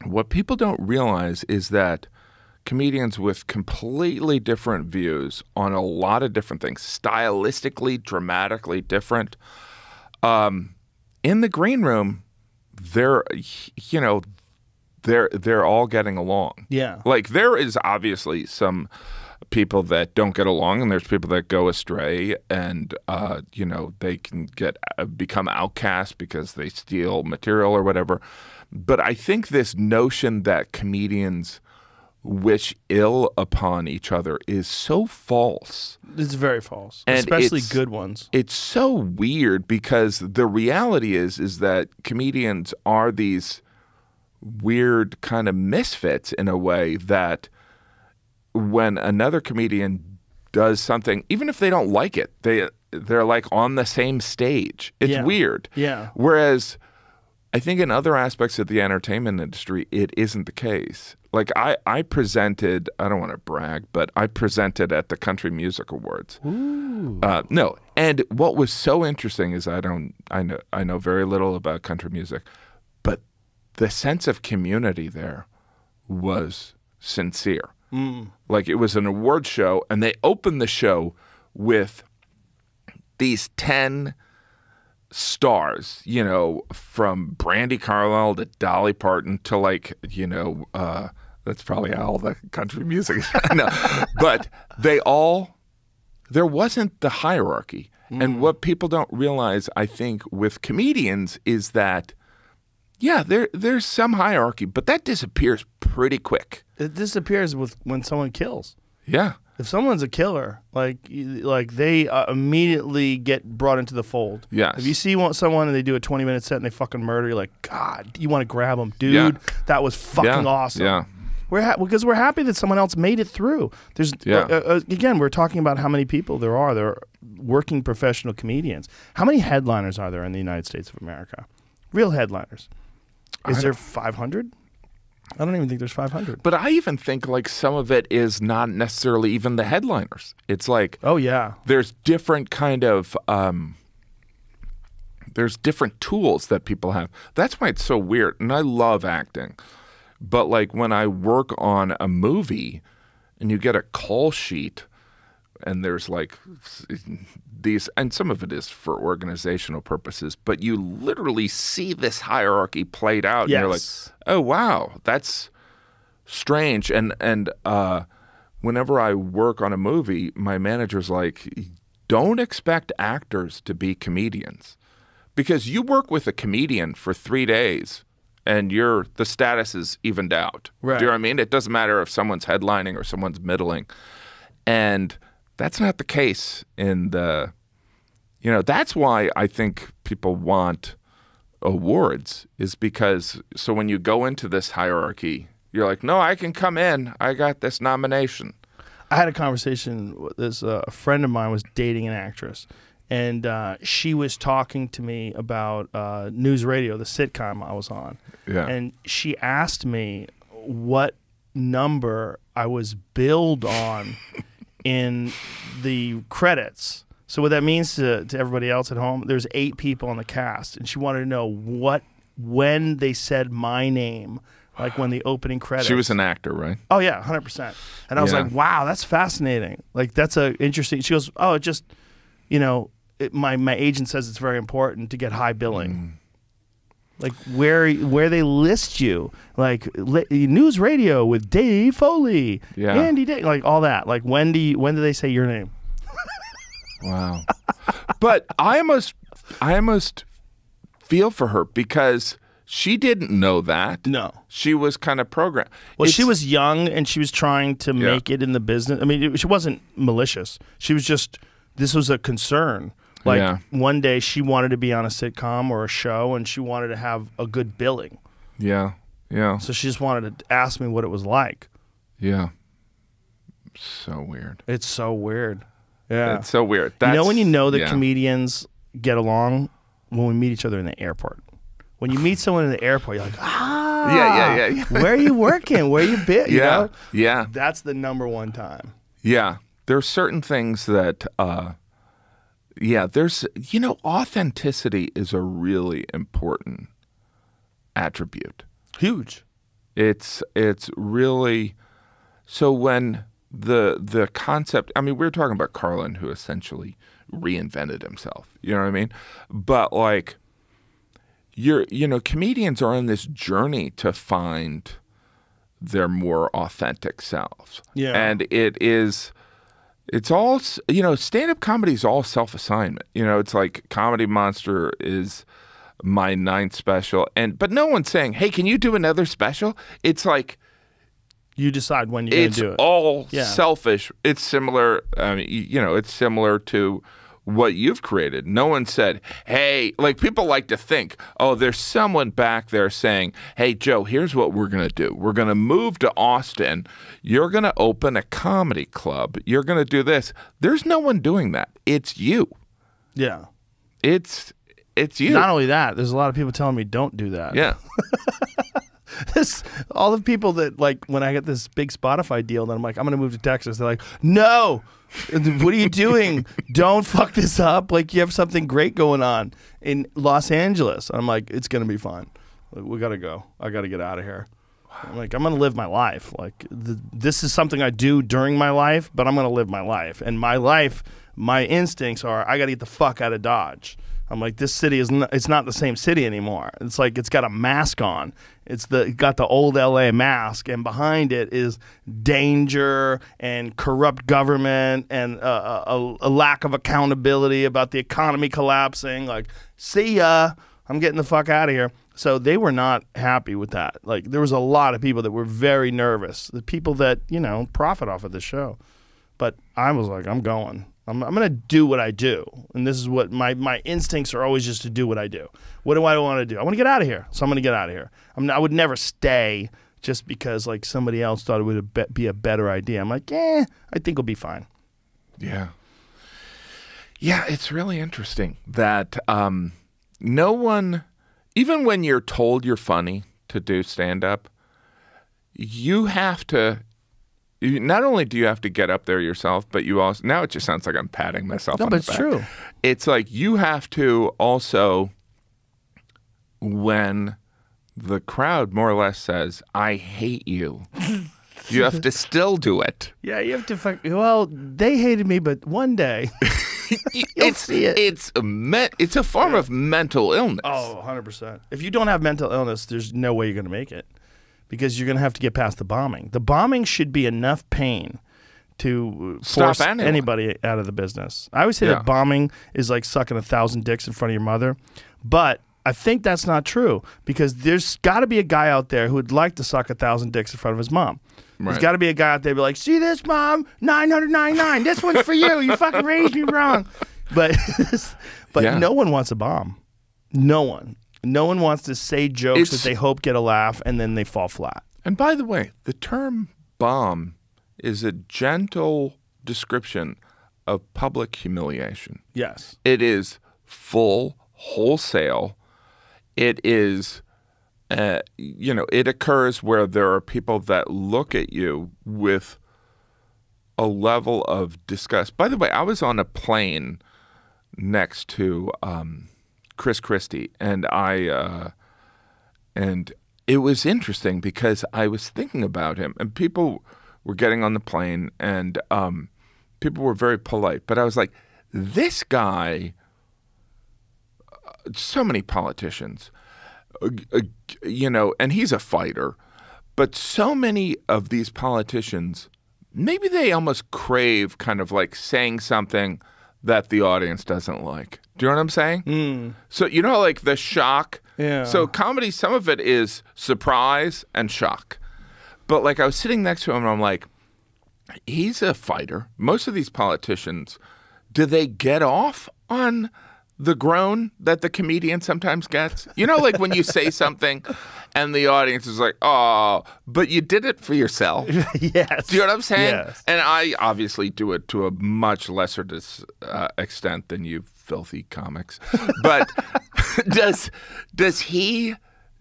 what people don't realize is that comedians with completely different views on a lot of different things, stylistically, dramatically different, in the green room, they're all getting along. Yeah. Like, there is obviously some people that don't get along, and there's people that go astray, and they can become outcasts because they steal material or whatever. But I think this notion that comedians wish ill upon each other is so false. It's very false, And especially good ones. It's so weird because the reality is that comedians are these weird kind of misfits in a way that when another comedian does something, even if they don't like it, they're like on the same stage. It's weird. Yeah. Whereas I think in other aspects of the entertainment industry, it isn't the case. Like I presented, I don't want to brag, but I presented at the Country Music Awards. Ooh. No, and what was so interesting is I know very little about country music, but the sense of community there was sincere. Like, it was an award show, and they opened the show with these 10 stars, from Brandi Carlile to Dolly Parton to that's probably all the country music. No, but there wasn't the hierarchy. And what people don't realize, I think, with comedians is that, there's some hierarchy, but that disappears pretty quick. It disappears when someone kills. Yeah. If someone's a killer, like they immediately get brought into the fold. Yes. If you see someone and they do a 20-minute set and they fucking murder, you're like, God, you want to grab them, dude. That was fucking awesome. Yeah. Because we're happy that someone else made it through. There's again, we're talking about how many people there are. There are working professional comedians. How many headliners are there in the United States of America? Real headliners. Is there 500? I don't even think there's 500. But I even think like some of it is not necessarily even the headliners. It's like, oh yeah, there's different kind of there's different tools that people have. That's why it's so weird. And I love acting, but like when I work on a movie and you get a call sheet and there's like these, and some of it is for organizational purposes, but you literally see this hierarchy played out. Yes. And you're like, oh, wow, that's strange. And whenever I work on a movie, my manager's like, don't expect actors to be comedians because you work with a comedian for 3 days and the status is evened out. Right. Do you know what I mean? It doesn't matter if someone's headlining or someone's middling. And that's not the case in that's why I think people want awards, is because so when you go into this hierarchy, you're like, no, I can come in. I got this nomination. I had a conversation with this, a friend of mine was dating an actress, and she was talking to me about News Radio, the sitcom I was on. Yeah. And she asked me what number I was billed on in the credits. So what that means to everybody else at home, there's 8 people on the cast, and she wanted to know when they said my name, like when the opening credits. She was an actor, right? Oh yeah, 100%. And I was like, wow, that's fascinating. Like that's a interesting. She goes, oh, it just, my agent says it's very important to get high billing. Like where they list you, like news radio with Dave Foley, Andy Day, like all that. Like when do they say your name? Wow. But I almost feel for her because she didn't know that. No. She was kind of programmed. Well, she was young and she was trying to make it in the business. I mean, she wasn't malicious. She was just, this was a concern. Like one day she wanted to be on a sitcom or a show and she wanted to have a good billing. Yeah. Yeah. So she just wanted to ask me what it was like. Yeah. So weird. It's so weird. Yeah. It's so weird. That's, when you know that comedians get along? When we meet each other in the airport. When you meet someone in the airport, you're like, yeah. Where are you working? Where you been? You know? Yeah. That's the #1 time. Yeah. There are certain things that, there's, authenticity is a really important attribute. Huge. It's really, so when the concept, I mean, we were talking about Carlin, who essentially reinvented himself. You know what I mean? But like, comedians are on this journey to find their more authentic selves. Yeah. And it's all, stand-up comedy is all self-assignment. It's like Comedy Monster is my 9th special. But no one's saying, hey, can you do another special? It's like, you decide when you're going to do it. It's all selfish. It's similar, it's similar to what you've created. No one said, hey, like people like to think, oh, there's someone back there saying, hey, Joe, here's what we're going to do. We're going to move to Austin. You're going to open a comedy club. You're going to do this. There's no one doing that. It's you. Yeah. It's you. Not only that, there's a lot of people telling me don't do that. Yeah. All the people that, like, when I get this big Spotify deal, then I'm like, I'm going to move to Texas. They're like, no, what are you doing? Don't fuck this up. Like, you have something great going on in Los Angeles. I'm like, it's going to be fine. Like, we got to go. I got to get out of here. I'm like, I'm going to live my life. Like, this is something I do during my life, but I'm going to live my life. And my life, my instincts are, I got to get the fuck out of Dodge. I'm like, this city it's not the same city anymore. It's like it's got a mask on. It got the old LA mask, and behind it is danger and corrupt government and a lack of accountability about the economy collapsing. Like, see ya, I'm getting the fuck out of here. So they were not happy with that. Like, there was a lot of people that were very nervous. The people that, profit off of the show. But I was like, I'm going. I'm going to do what I do. And this is what my instincts are always, just to do what I do. What do I want to do? I want to get out of here. So I'm going to get out of here. I would never stay just because like somebody else thought it would be a better idea. I'm like, I think we'll be fine. Yeah. Yeah, it's really interesting that no one, even when you're told you're funny to do stand-up, you have to, not only do you have to get up there yourself, but you also, now it just sounds like I'm patting myself on the back. No, but it's true. It's like you have to also, when the crowd more or less says, I hate you, you have to still do it. Yeah, you have to, well, they hated me, but one day you'll see it. It's a form of mental illness. Oh, 100%. If you don't have mental illness, there's no way you're going to make it. Because you're going to have to get past the bombing. The bombing should be enough pain to force anybody out of the business. I always say that bombing is like sucking 1,000 dicks in front of your mother. But I think that's not true. Because there's got to be a guy out there who would like to suck 1,000 dicks in front of his mom. Right. There's got to be a guy out there who be like, see this, Mom? 999. This one's for you. You fucking raised me wrong. But no one wants a bomb. No one. No one wants to say jokes that they hope get a laugh and then they fall flat. And by the way, the term bomb is a gentle description of public humiliation. Yes. It is full, wholesale. It is, it occurs where there are people that look at you with a level of disgust. By the way, I was on a plane next to Chris Christie, and it was interesting because I was thinking about him, and people were getting on the plane, and people were very polite, but I was like, this guy, so many politicians, and he's a fighter, but so many of these politicians, maybe they almost crave kind of like saying something that the audience doesn't like. Do you know what I'm saying? So, like the shock. Yeah. So comedy, some of it is surprise and shock. But like I was sitting next to him and I'm like, he's a fighter. Most of these politicians, do they get off on the groan that the comedian sometimes gets? Like when you say something and the audience is like, oh, but you did it for yourself. Yes. Do you know what I'm saying? Yes. And I obviously do it to a much lesser extent than you filthy comics. But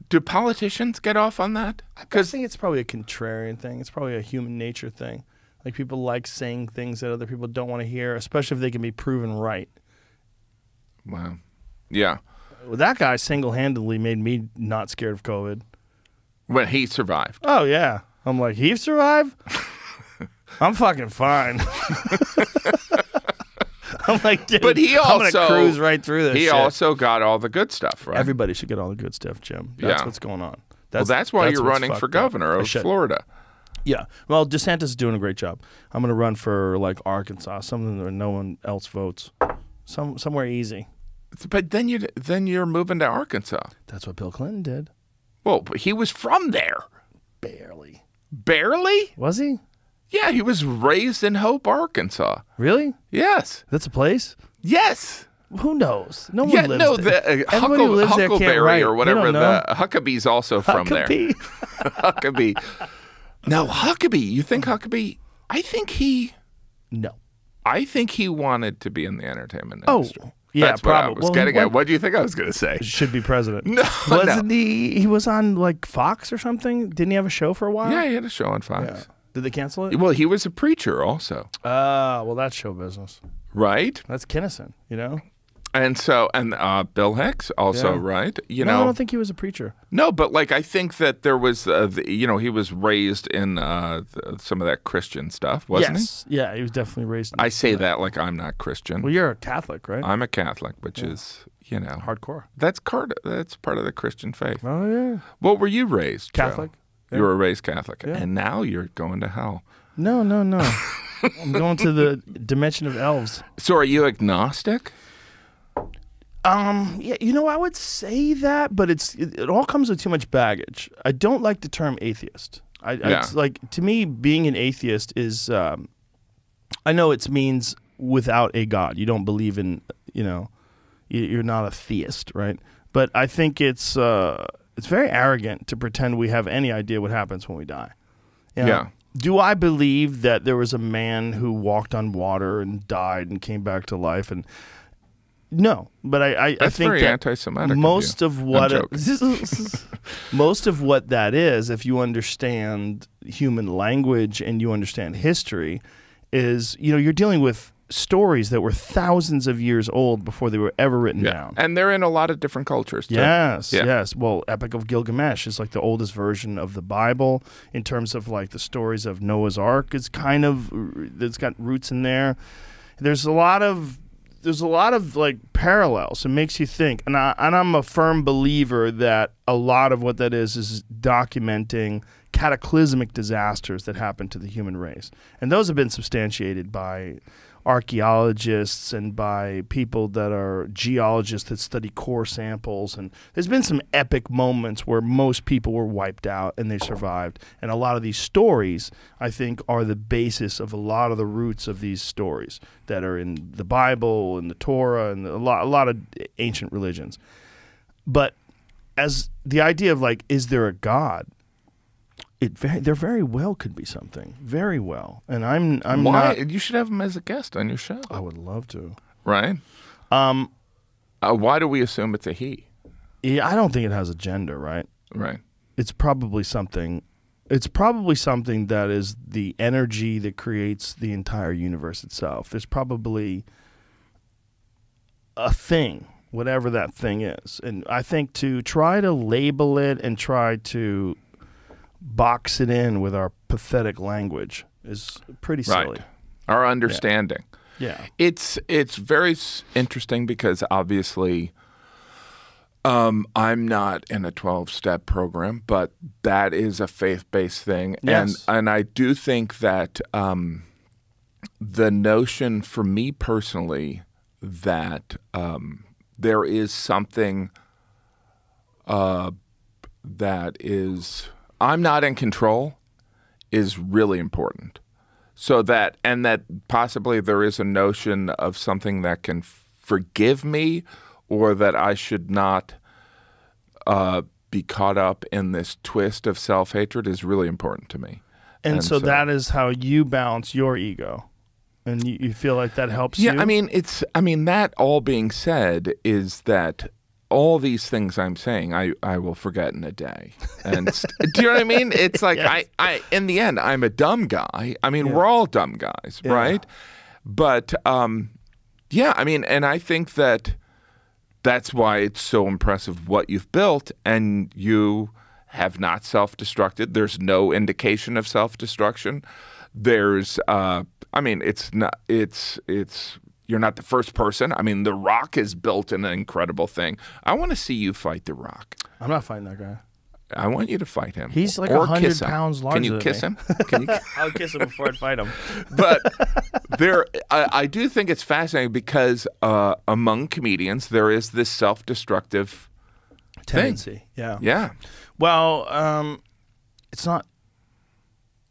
do politicians get off on that? I think it's probably a contrarian thing. It's probably a human nature thing. Like people like saying things that other people don't want to hear, especially if they can be proven right. Wow. Yeah. Well, that guy single-handedly made me not scared of COVID. When he survived. Oh, yeah. I'm like, he survived? I'm fucking fine. I'm like, dude, but I'm going to cruise right through this He shit. also got all the good stuff, right? Everybody should get all the good stuff, Jim. That's what's going on. That's why you're what's running for fucked up. governor of Florida. Yeah. Well, DeSantis is doing a great job. I'm going to run for, like, Arkansas, something where no one else votes. Somewhere easy. But then you're moving to Arkansas. That's what Bill Clinton did. Well, but he was from there. Barely. Barely? Was he? Yeah, he was raised in Hope, Arkansas. Really? Yes. That's a place? Yes. Who knows? No one lives there. The Everybody who lives there can't Huckleberry write. or They whatever. don't know. The Huckabee's also from there. Huckabee. Huckabee. Now, Huckabee, you think Huckabee? I think he wanted to be in the entertainment industry. Oh, yeah, That's what probably. I was getting at. What do you think I was going to say? Should be president. No, Wasn't he? He was on like Fox or something. Didn't he have a show for a while? Yeah, he had a show on Fox. Yeah. Did they cancel it? Well, he was a preacher also. Well, that's show business. Right? That's Kinnison, And Bill Hicks also, right? I don't think he was a preacher. No, but like I think that there was, he was raised in some of that Christian stuff, wasn't he? Yeah, he was definitely raised. I say that like I'm not Christian. Well, you're a Catholic, right? I'm a Catholic, which is, hardcore. That's part of the Christian faith. Oh yeah. What were you raised? Catholic. Joe? Yeah. You were raised Catholic, Yeah. and now you're going to hell. No. I'm going to the dimension of elves. So, are you agnostic? Yeah, I would say that, but it all comes with too much baggage. I don't like the term atheist. It's like, to me, being an atheist is, I know it means without a God. You don't believe in, you're not a theist, right? But I think it's very arrogant to pretend we have any idea what happens when we die. Yeah. Do I believe that there was a man who walked on water and died and came back to life? And no, but I That's think very that anti-Semitic. most of what I'm joking. most of what that is, if you understand human language and you understand history, is you're dealing with stories that were thousands of years old before they were ever written down. And they're in a lot of different cultures, too. Yes. Well, Epic of Gilgamesh is like the oldest version of the Bible in terms of like the stories of Noah's Ark. It's got roots in there. There's a lot of like parallels. It makes you think, and I'm a firm believer that a lot of what that is documenting cataclysmic disasters that happen to the human race, and those have been substantiated by archaeologists and by people that are geologists that study core samples. And there's been some epic moments where most people were wiped out and they survived. And a lot of these stories, I think, are the basis of a lot of the roots of these stories that are in the Bible and the Torah and a lot of ancient religions. But as the idea of like, is there a God? There very well could be something, very well, and I'm Why? not. You should have him as a guest on your show. I would love to. Right? Why do we assume it's a he? Yeah, I don't think it has a gender, right? Right. It's probably something. It's probably something that is the energy that creates the entire universe itself. There's probably a thing, whatever that thing is. And I think to try to label it and try to box it in with our pathetic language is pretty silly. Right. Our understanding. Yeah. It's very interesting because obviously I'm not in a 12-step program, but that is a faith-based thing. Yes. And I do think that the notion for me personally that there is something that is I'm not in control is really important. So that possibly there is a notion of something that can forgive me, or that I should not be caught up in this twist of self-hatred is really important to me. And so that is how you balance your ego. And you feel like that helps you? Yeah, I mean, that all being said is that all these things I'm saying, I will forget in a day. And do you know what I mean? It's like, yes. I in the end, I'm a dumb guy. I mean, we're all dumb guys, right? But, yeah, I mean, and I think that's why it's so impressive what you've built, and you have not self-destructed. There's no indication of self-destruction. There's, I mean, you're not the first person. I mean, The Rock has built an incredible thing. I want to see you fight The Rock. I'm not fighting that guy. I want you to fight him. He's like or 100 pounds larger. Can you kiss him? Can you? I'll kiss him before I'd fight him. But I do think it's fascinating because among comedians there is this self-destructive tendency. thing. Yeah. Yeah. Well, it's not.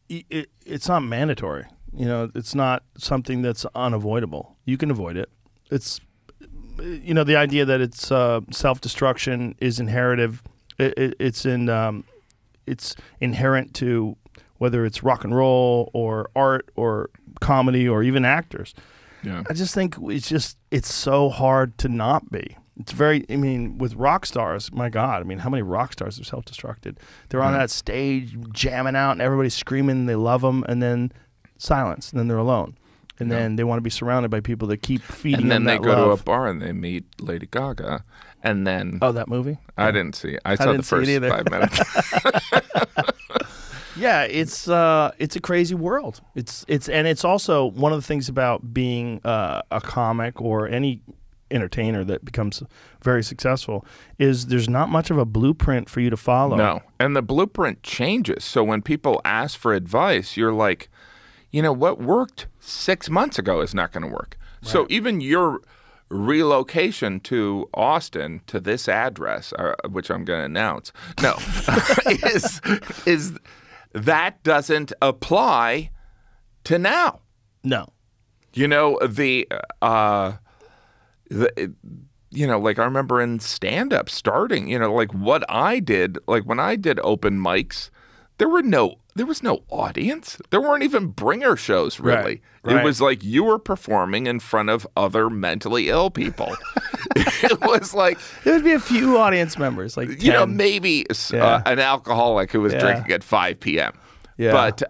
It's not mandatory. You know, it's not something that's unavoidable. You can avoid it. It's, you know, the idea that it's self-destruction is inheritive. It's inherent to whether it's rock and roll or art or comedy or even actors. Yeah. I just think it's so hard to not be. It's very, I mean, with rock stars, my God, I mean, how many rock stars have self-destructed? They're on that stage jamming out and everybody's screaming they love them, and then silence, and then they're alone. And then they want to be surrounded by people that keep feeding them that love. And then they go to a bar and they meet Lady Gaga, and then... Oh, that movie? I didn't see it. I saw the first 5 minutes. Yeah, it's a crazy world. It's also one of the things about being a comic or any entertainer that becomes very successful is there's not much of a blueprint for you to follow. No, and the blueprint changes. So when people ask for advice, you're like, you know, what worked 6 months ago is not going to work. Right. So even your relocation to Austin to this address, which I'm going to announce, no, is that doesn't apply to now. No. You know, you know, like I remember in stand-up starting, you know, like what I did, like when I did open mics, there was no audience. There weren't even bringer shows, really. Right. It was like you were performing in front of other mentally ill people. It was like... There would be a few audience members, like 10. You know, maybe an alcoholic who was drinking at 5 p.m. Yeah. But,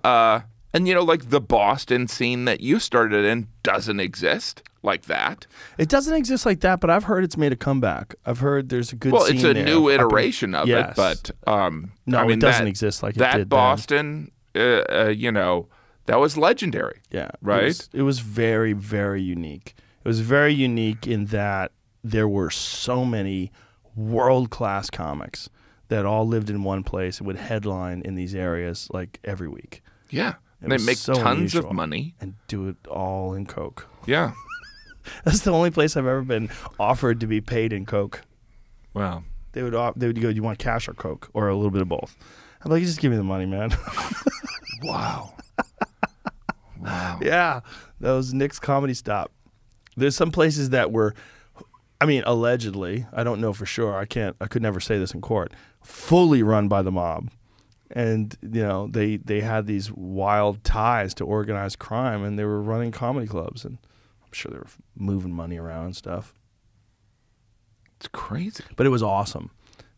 and you know, like the Boston scene that you started in doesn't exist like that. It doesn't exist like that, but I've heard it's made a comeback. I've heard there's a good scene it's a there. new iteration of yes. it, but no, I mean, it doesn't exist like it that did Boston, you know, that was legendary. Yeah, right. It was very, very unique. It was very unique in that there were so many world-class comics that all lived in one place and would headline in these areas like every week. Yeah, and they make so tons unusual. of money And do it all in Coke. Yeah. That's the only place I've ever been offered to be paid in Coke. Wow. They would go, do you want cash or Coke? Or a little bit of both. I'm like, just give me the money, man. Wow. Wow. Yeah. That was Nick's Comedy Stop. There's some places that were, I mean, allegedly, I don't know for sure. I could never say this in court. Fully run by the mob. And, you know, they had these wild ties to organized crime, and they were running comedy clubs, and I'm sure they were moving money around and stuff. It's crazy. But it was awesome.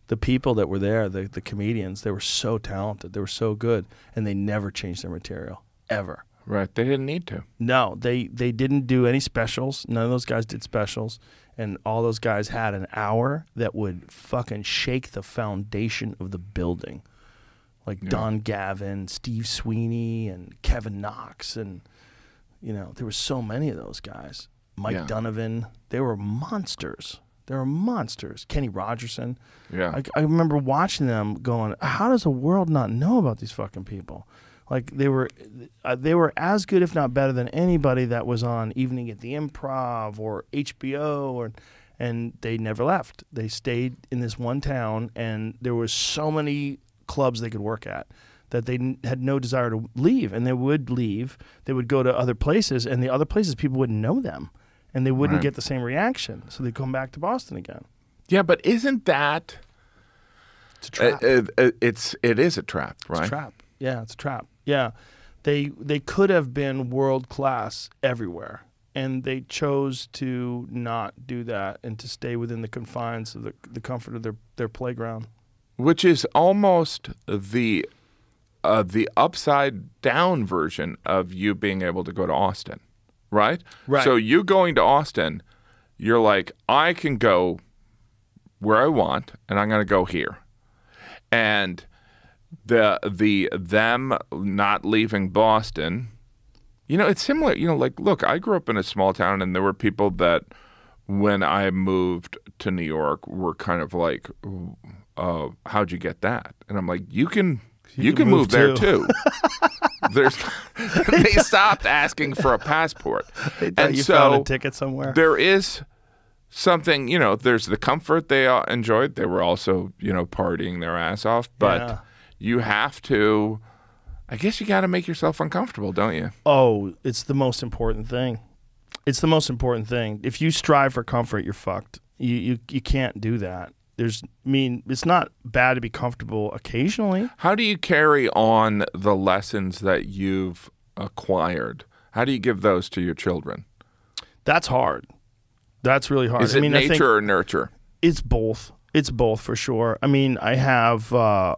The people that were there, the comedians, they were so talented. They were so good, and they never changed their material, ever. Right. They didn't need to. No, they didn't do any specials. None of those guys did specials. and all those guys had an hour that would fucking shake the foundation of the building. Like Don Gavin, Steve Sweeney, and Kevin Knox, and there were so many of those guys. Mike Donovan, they were monsters. They were monsters. Kenny Rogerson. Yeah. I remember watching them going, how does the world not know about these fucking people? Like they were as good, if not better, than anybody that was on Evening at the Improv or HBO, and they never left. They stayed in this one town, and there was so many clubs they could work at that they had no desire to leave, and they would leave. They would go to other places, and the other places people wouldn't know them, and they wouldn't get the same reaction. So they'd come back to Boston again. Yeah, but isn't that? It's a trap. It is a trap, right? It's a trap. Yeah, it's a trap. Yeah, they could have been world class everywhere, and they chose to not do that and to stay within the confines of the comfort of their playground. Which is almost the upside down version of you being able to go to Austin, right? Right. So you going to Austin, you're like, I can go where I want, and I'm going to go here, and them not leaving Boston, it's similar. Like, look, I grew up in a small town, and there were people that, when I moved to New York, were kind of like, how'd you get that? And I'm like, you can move there too. They stopped asking for a passport. They thought you found a ticket somewhere. There is something, there's the comfort they enjoyed. They were also, partying their ass off, but you have to, I guess you got to make yourself uncomfortable, don't you? Oh, it's the most important thing. It's the most important thing. If you strive for comfort, you're fucked. You can't do that. It's not bad to be comfortable occasionally. How do you carry on the lessons that you've acquired? How do you give those to your children? That's hard. That's really hard. Is it nature or nurture? It's both. It's both for sure. I have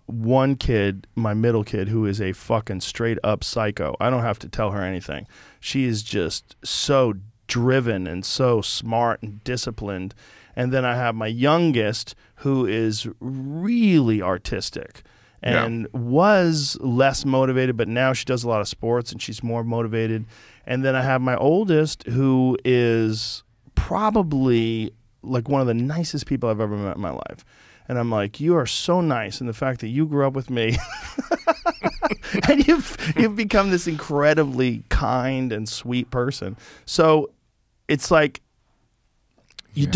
one kid, my middle kid, who is a fucking straight up psycho. I don't have to tell her anything. She is just so driven and so smart and disciplined. And then I have my youngest, who is really artistic and was less motivated, but now she does a lot of sports and she's more motivated. And then I have my oldest, who is probably like one of the nicest people I've ever met in my life. And I'm like, you are so nice. And the fact that you grew up with me and you've become this incredibly kind and sweet person. So it's like, you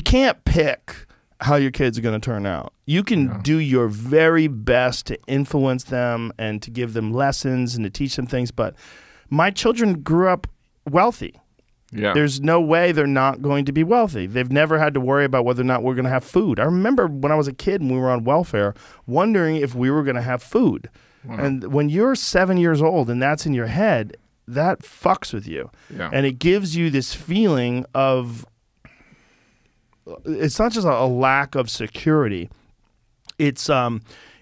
can't pick how your kids are going to turn out. You can do your very best to influence them and to give them lessons and to teach them things. But my children grew up wealthy. Yeah. There's no way they're not going to be wealthy. They've never had to worry about whether or not we're going to have food. I remember when I was a kid and we were on welfare, wondering if we were going to have food. Wow. And when you're 7 years old and that's in your head, that fucks with you. Yeah. And it gives you this feeling of, it's not just a lack of security. It's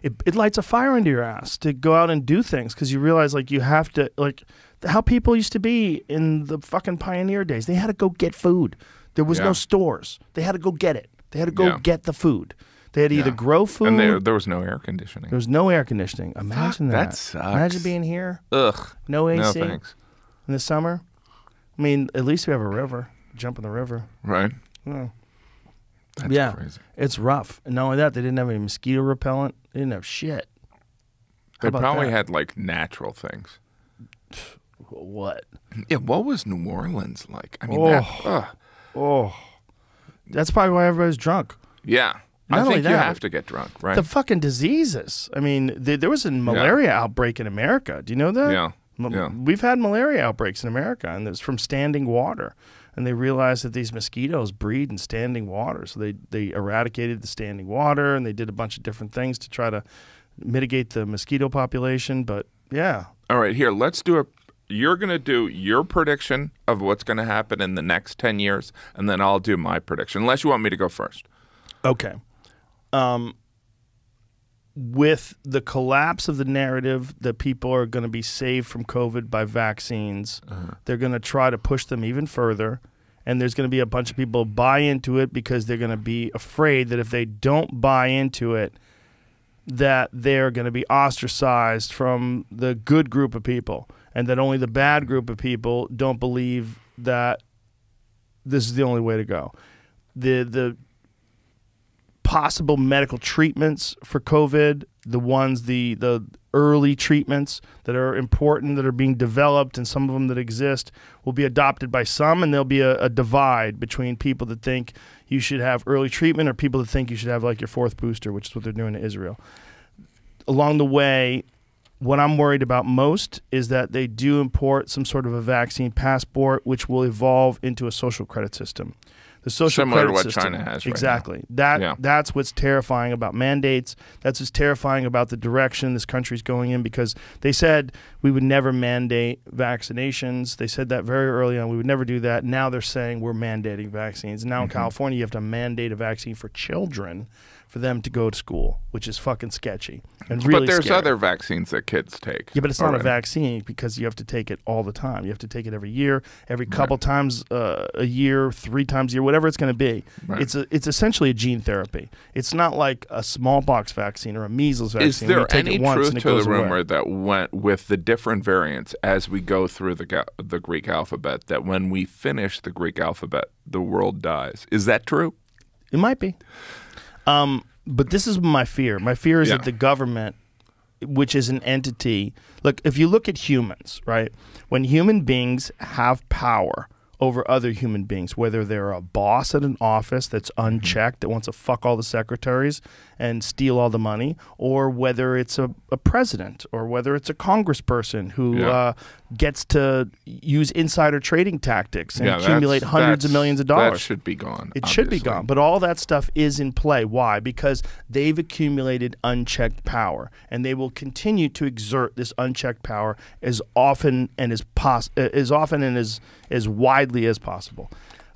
it lights a fire into your ass to go out and do things, because you realize, like, you have to, like, how people used to be in the fucking pioneer days. They had to go get food. There was no stores. They had to go get it. They had to go get the food. They had to either grow food. And there was no air conditioning. There was no air conditioning. Imagine that. That sucks. Imagine being here. Ugh. No AC. No thanks. In the summer. At least we have a river. Jump in the river. Right. Yeah. That's crazy. It's rough. And not only that, they didn't have any mosquito repellent. They didn't have shit. They probably had, like, natural things. What? Yeah, what was New Orleans like? That's probably why everybody's drunk. Yeah. I think you have to get drunk, right? The fucking diseases. There was a malaria outbreak in America. Do you know that? Yeah. We've had malaria outbreaks in America, and it's from standing water. And they realized that these mosquitoes breed in standing water. So they eradicated the standing water, and they did a bunch of different things to try to mitigate the mosquito population. But, yeah. All right, here, let's do you're going to do your prediction of what's going to happen in the next 10 years, and then I'll do my prediction, unless you want me to go first. Okay. With the collapse of the narrative that people are going to be saved from COVID by vaccines, they're going to try to push them even further. and there's going to be a bunch of people buy into it because they're going to be afraid that if they don't buy into it, that they're going to be ostracized from the good group of people, and that only the bad group of people don't believe that this is the only way to go. The possible medical treatments for COVID, the early treatments that are important, that are being developed, and some of them that exist, will be adopted by some, and there'll be a divide between people that think you should have early treatment or people that think you should have like your 4th booster, which is what they're doing to Israel. Along the way, what I'm worried about most is that they do import some sort of a vaccine passport, which will evolve into a social credit system. The social Similar credit to what system. China has right exactly. now. That's what's terrifying about mandates. That's what's terrifying about the direction this country's going in, because they said we would never mandate vaccinations. They said that very early on. We would never do that. Now they're saying we're mandating vaccines. Now in California, you have to mandate a vaccine for children for them to go to school, which is fucking sketchy and really But there's scary. other vaccines that kids take. Yeah, but it's not a already. vaccine because you have to take it all the time. You have to take it every year, every couple times a year, 3 times a year, whatever it's going to be. Right. It's essentially a gene therapy. It's not like a smallpox vaccine or a measles vaccine. Is there you take any it once truth and it to goes the rumor away. that went with the different variants as we go through the Greek alphabet, that when we finish the Greek alphabet, the world dies? Is that true? It might be. But this is my fear. My fear is that the government, which is an entity, look, if you look at humans, right, when human beings have power over other human beings, whether they're a boss at an office that's unchecked, that wants to fuck all the secretaries and steal all the money, or whether it's a president, or whether it's a congressperson who gets to use insider trading tactics and accumulate hundreds of millions of dollars. That should be gone. It should be gone. But all that stuff is in play. Why? Because they've accumulated unchecked power, and they will continue to exert this unchecked power as often and as widely as possible.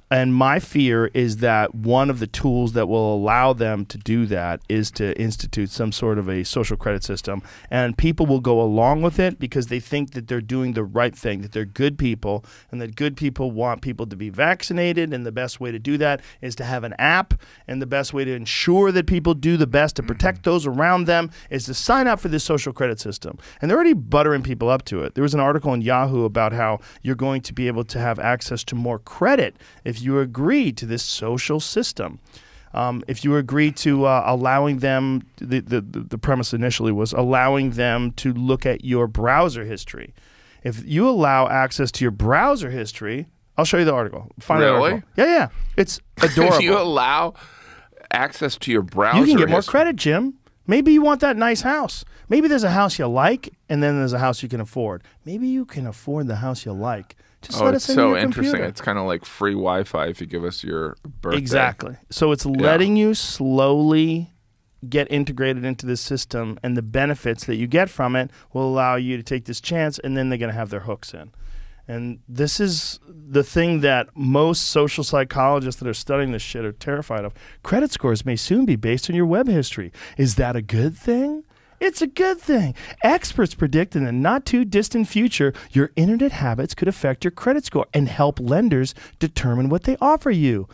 And my fear is that one of the tools that will allow them to do that is to institute some sort of a social credit system. And people will go along with it because they think that they're doing the right thing, that they're good people, and that good people want people to be vaccinated. And the best way to do that is to have an app. And the best way to ensure that people do the best to protect those around them is to sign up for this social credit system. And they're already buttering people up to it. There was an article in Yahoo about how you're going to be able to have access to more credit if you agree to this social system. If you agree to allowing them, the premise initially was allowing them to look at your browser history. If you allow access to your browser history, I'll show you the article. Find the Really? article. Yeah. It's adorable. If you allow access to your browser, You can get more history- credit, Jim. Maybe you want that nice house. Maybe there's a house you like, and then there's a house you can afford. Maybe you can afford the house you like. Just let it's us in so your interesting. computer. It's kind of like free Wi-Fi if you give us your birthday. Exactly. So it's letting you slowly get integrated into this system, and the benefits that you get from it will allow you to take this chance, and then they're going to have their hooks in. And this is the thing that most social psychologists that are studying this shit are terrified of. Credit scores may soon be based on your web history. Is that a good thing? It's a good thing. Experts predict in the not-too-distant future, your internet habits could affect your credit score and help lenders determine what they offer you.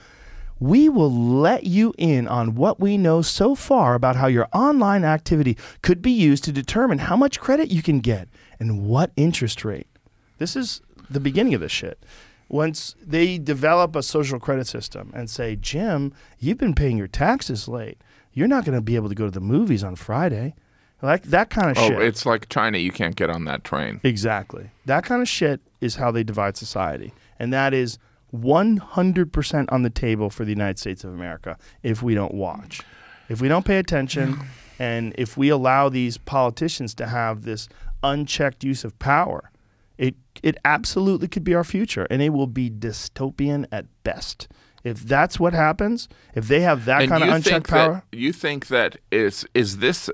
We will let you in on what we know so far about how your online activity could be used to determine how much credit you can get and what interest rate. This is the beginning of this shit. Once they develop a social credit system and say, Jim, you've been paying your taxes late. You're not going to be able to go to the movies on Friday. Like that kind of shit. Oh, it's like China. You can't get on that train. Exactly. That kind of shit is how they divide society. And that is 100% on the table for the United States of America if we don't watch. If we don't pay attention, and if we allow these politicians to have this unchecked use of power, it absolutely could be our future, and it will be dystopian at best. If that's what happens, if they have that kind of unchecked power. You think that is this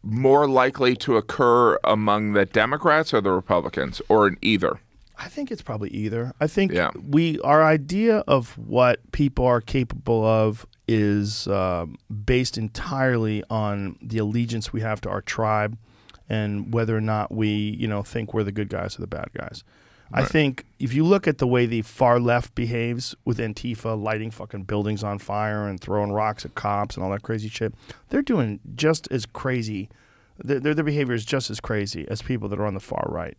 more likely to occur among the Democrats or the Republicans, or in either? I think it's probably either. I think Yeah. our idea of what people are capable of is based entirely on the allegiance we have to our tribe and whether or not we, think we're the good guys or the bad guys. I think if you look at the way the far left behaves with Antifa lighting fucking buildings on fire and throwing rocks at cops and all that crazy shit, they're doing just as crazy. Their behavior is just as crazy as people that are on the far right.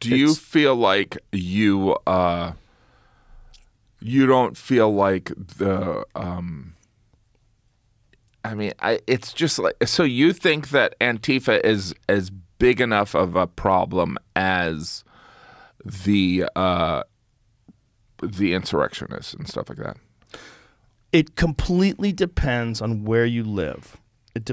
Do you feel like you don't feel like the it's just like, so you think that Antifa is as big enough of a problem as the insurrectionists and stuff like that? It completely depends on where you live. It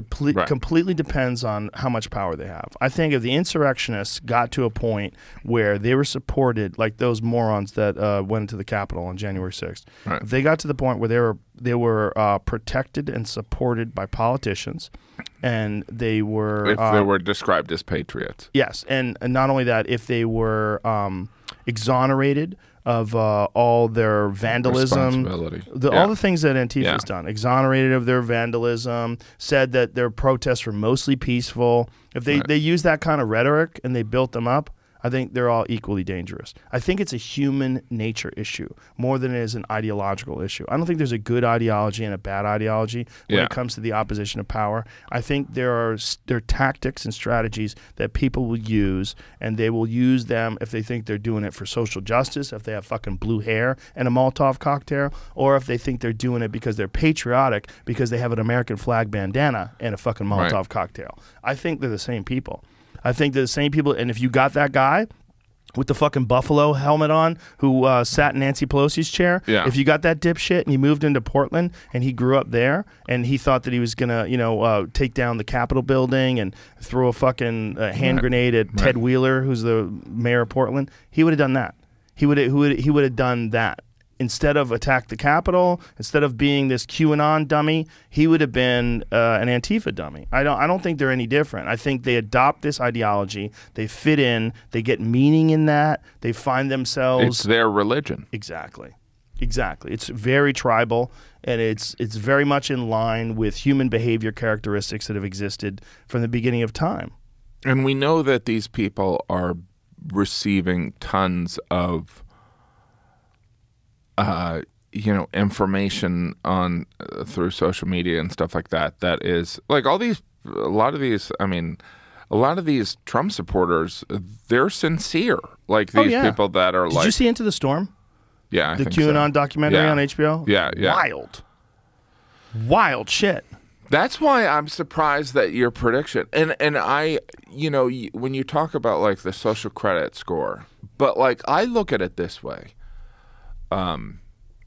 completely depends on how much power they have. I think if the insurrectionists got to a point where they were supported, like those morons that went into the Capitol on January 6th, right. If they got to the point where they were protected and supported by politicians, and they were if they were described as patriots, yes, and not only that, if they were exonerated of all their vandalism, all the things that Antifa's done, exonerated of their vandalism, said that their protests were mostly peaceful. If they use that kind of rhetoric and they built them up, I think they're all equally dangerous. I think it's a human nature issue more than it is an ideological issue. I don't think there's a good ideology and a bad ideology when it comes to the opposition of power. I think there are tactics and strategies that people will use, and they will use them if they think they're doing it for social justice, if they have fucking blue hair and a Molotov cocktail, or if they think they're doing it because they're patriotic because they have an American flag bandana and a fucking Molotov cocktail. I think they're the same people. I think they're the same people, and if you got that guy with the fucking buffalo helmet on who sat in Nancy Pelosi's chair, if you got that dipshit and you moved into Portland and he grew up there and he thought that he was going to, take down the Capitol building and throw a fucking hand grenade at Ted Wheeler, who's the mayor of Portland, he would have done that. He would have done that. Instead of attack the Capitol, instead of being this QAnon dummy, he would have been an Antifa dummy. I don't think they're any different. I think they adopt this ideology, they fit in, they get meaning in that, they find themselves. It's their religion. Exactly. It's very tribal, and it's very much in line with human behavior characteristics that have existed from the beginning of time. And we know that these people are receiving tons of information on through social media and stuff like that. That is like a lot of these Trump supporters, they're sincere. Like these people that are Did you see Into the Storm? Yeah, I the think QAnon so. documentary on HBO? Yeah. Wild shit. That's why I'm surprised that your prediction and I, when you talk about like the social credit score, but like I look at it this way.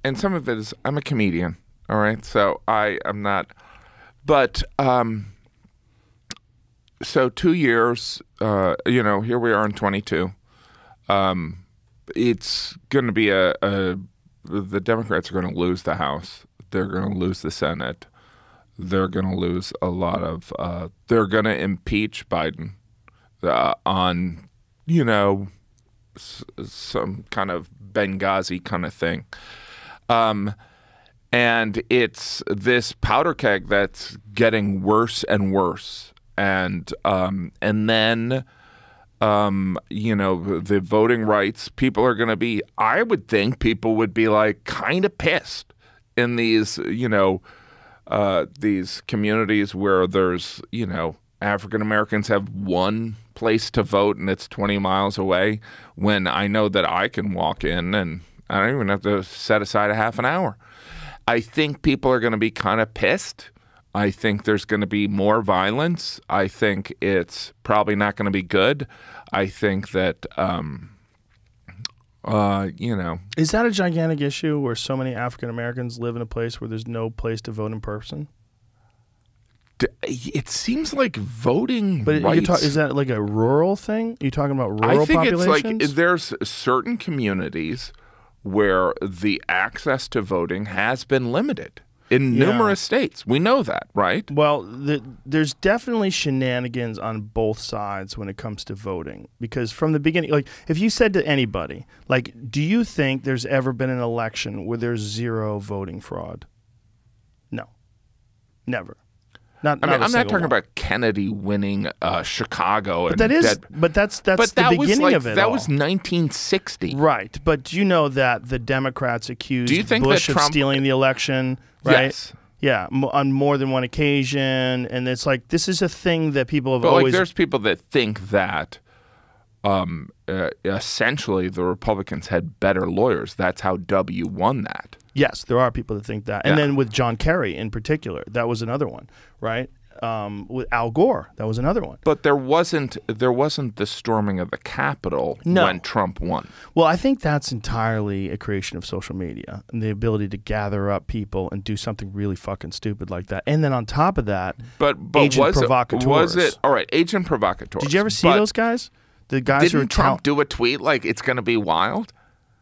And some of it is, I'm a comedian, all right? So I'm not, but, so 2 years, here we are in 22. It's going to be the Democrats are going to lose the House. They're going to lose the Senate. They're going to lose a lot of, they're going to impeach Biden on, some kind of Benghazi kind of thing. And it's this powder keg that's getting worse and worse. And then, the voting rights, people are going to be, I would think people would be like kind of pissed in these, these communities where there's, African Americans have one place to vote and it's 20 miles away, when I know that I can walk in and I don't even have to set aside a half an hour. I think people are going to be kind of pissed. I think there's going to be more violence. I think it's probably not going to be good. I think that, Is that a gigantic issue where so many African Americans live in a place where there's no place to vote in person? It seems like voting but rights. Is that like a rural thing? Are you talking about rural populations? I think it's like there's certain communities where the access to voting has been limited in numerous states. We know that, right? Well, there's definitely shenanigans on both sides when it comes to voting. Because from the beginning, like if you said to anybody, like, do you think there's ever been an election where there's zero voting fraud? No. Never. Not, I mean, not a I'm not single talking one. about Kennedy winning Chicago. But that is, but that's the beginning of it. That all. was 1960. Right, but you know that the Democrats accused Do you think Bush that of Trump- stealing the election, right? Yes. Yeah, on more than one occasion, and it's like this is a thing that people have But always. like, there's people that think that essentially the Republicans had better lawyers. That's how W won that. Yes, there are people that think that, and Yeah. then with John Kerry in particular, that was another one, right? With Al Gore, that was another one. But there wasn't the storming of the Capitol No. when Trump won. Well, I think that's entirely a creation of social media and the ability to gather up people and do something really fucking stupid like that. And then on top of that, But agent was provocateurs. it all right? Agent provocateurs. Did you ever see But those guys? The guys who were Didn't Trump do a tweet like it's going to be wild?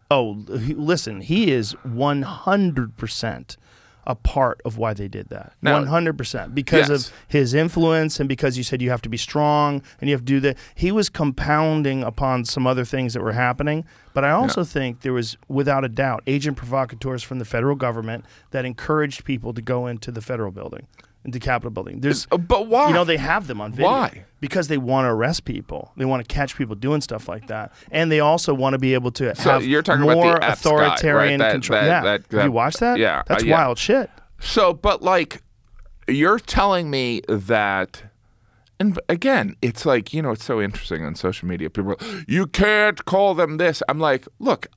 listen, he is 100% a part of why they did that. Now- 100% because Yes. of his influence and because you said you have to be strong and you have to do that. He was compounding upon some other things that were happening. But I also think there was, without a doubt, agent provocateurs from the federal government that encouraged people to go into the federal building, into Capitol building. There's, But why? you know, they have them on video. Why? Because they want to arrest people. They want to catch people doing stuff like that. And they also want to be able to So have you're talking more about the Epps guy, right? authoritarian That- control. that- yeah. that- Have you watched that? yeah, That's yeah. wild shit. So, but like, you're telling me that, and again, it's like, you know, it's so interesting on social media. People are, you can't call them this. I'm like, look,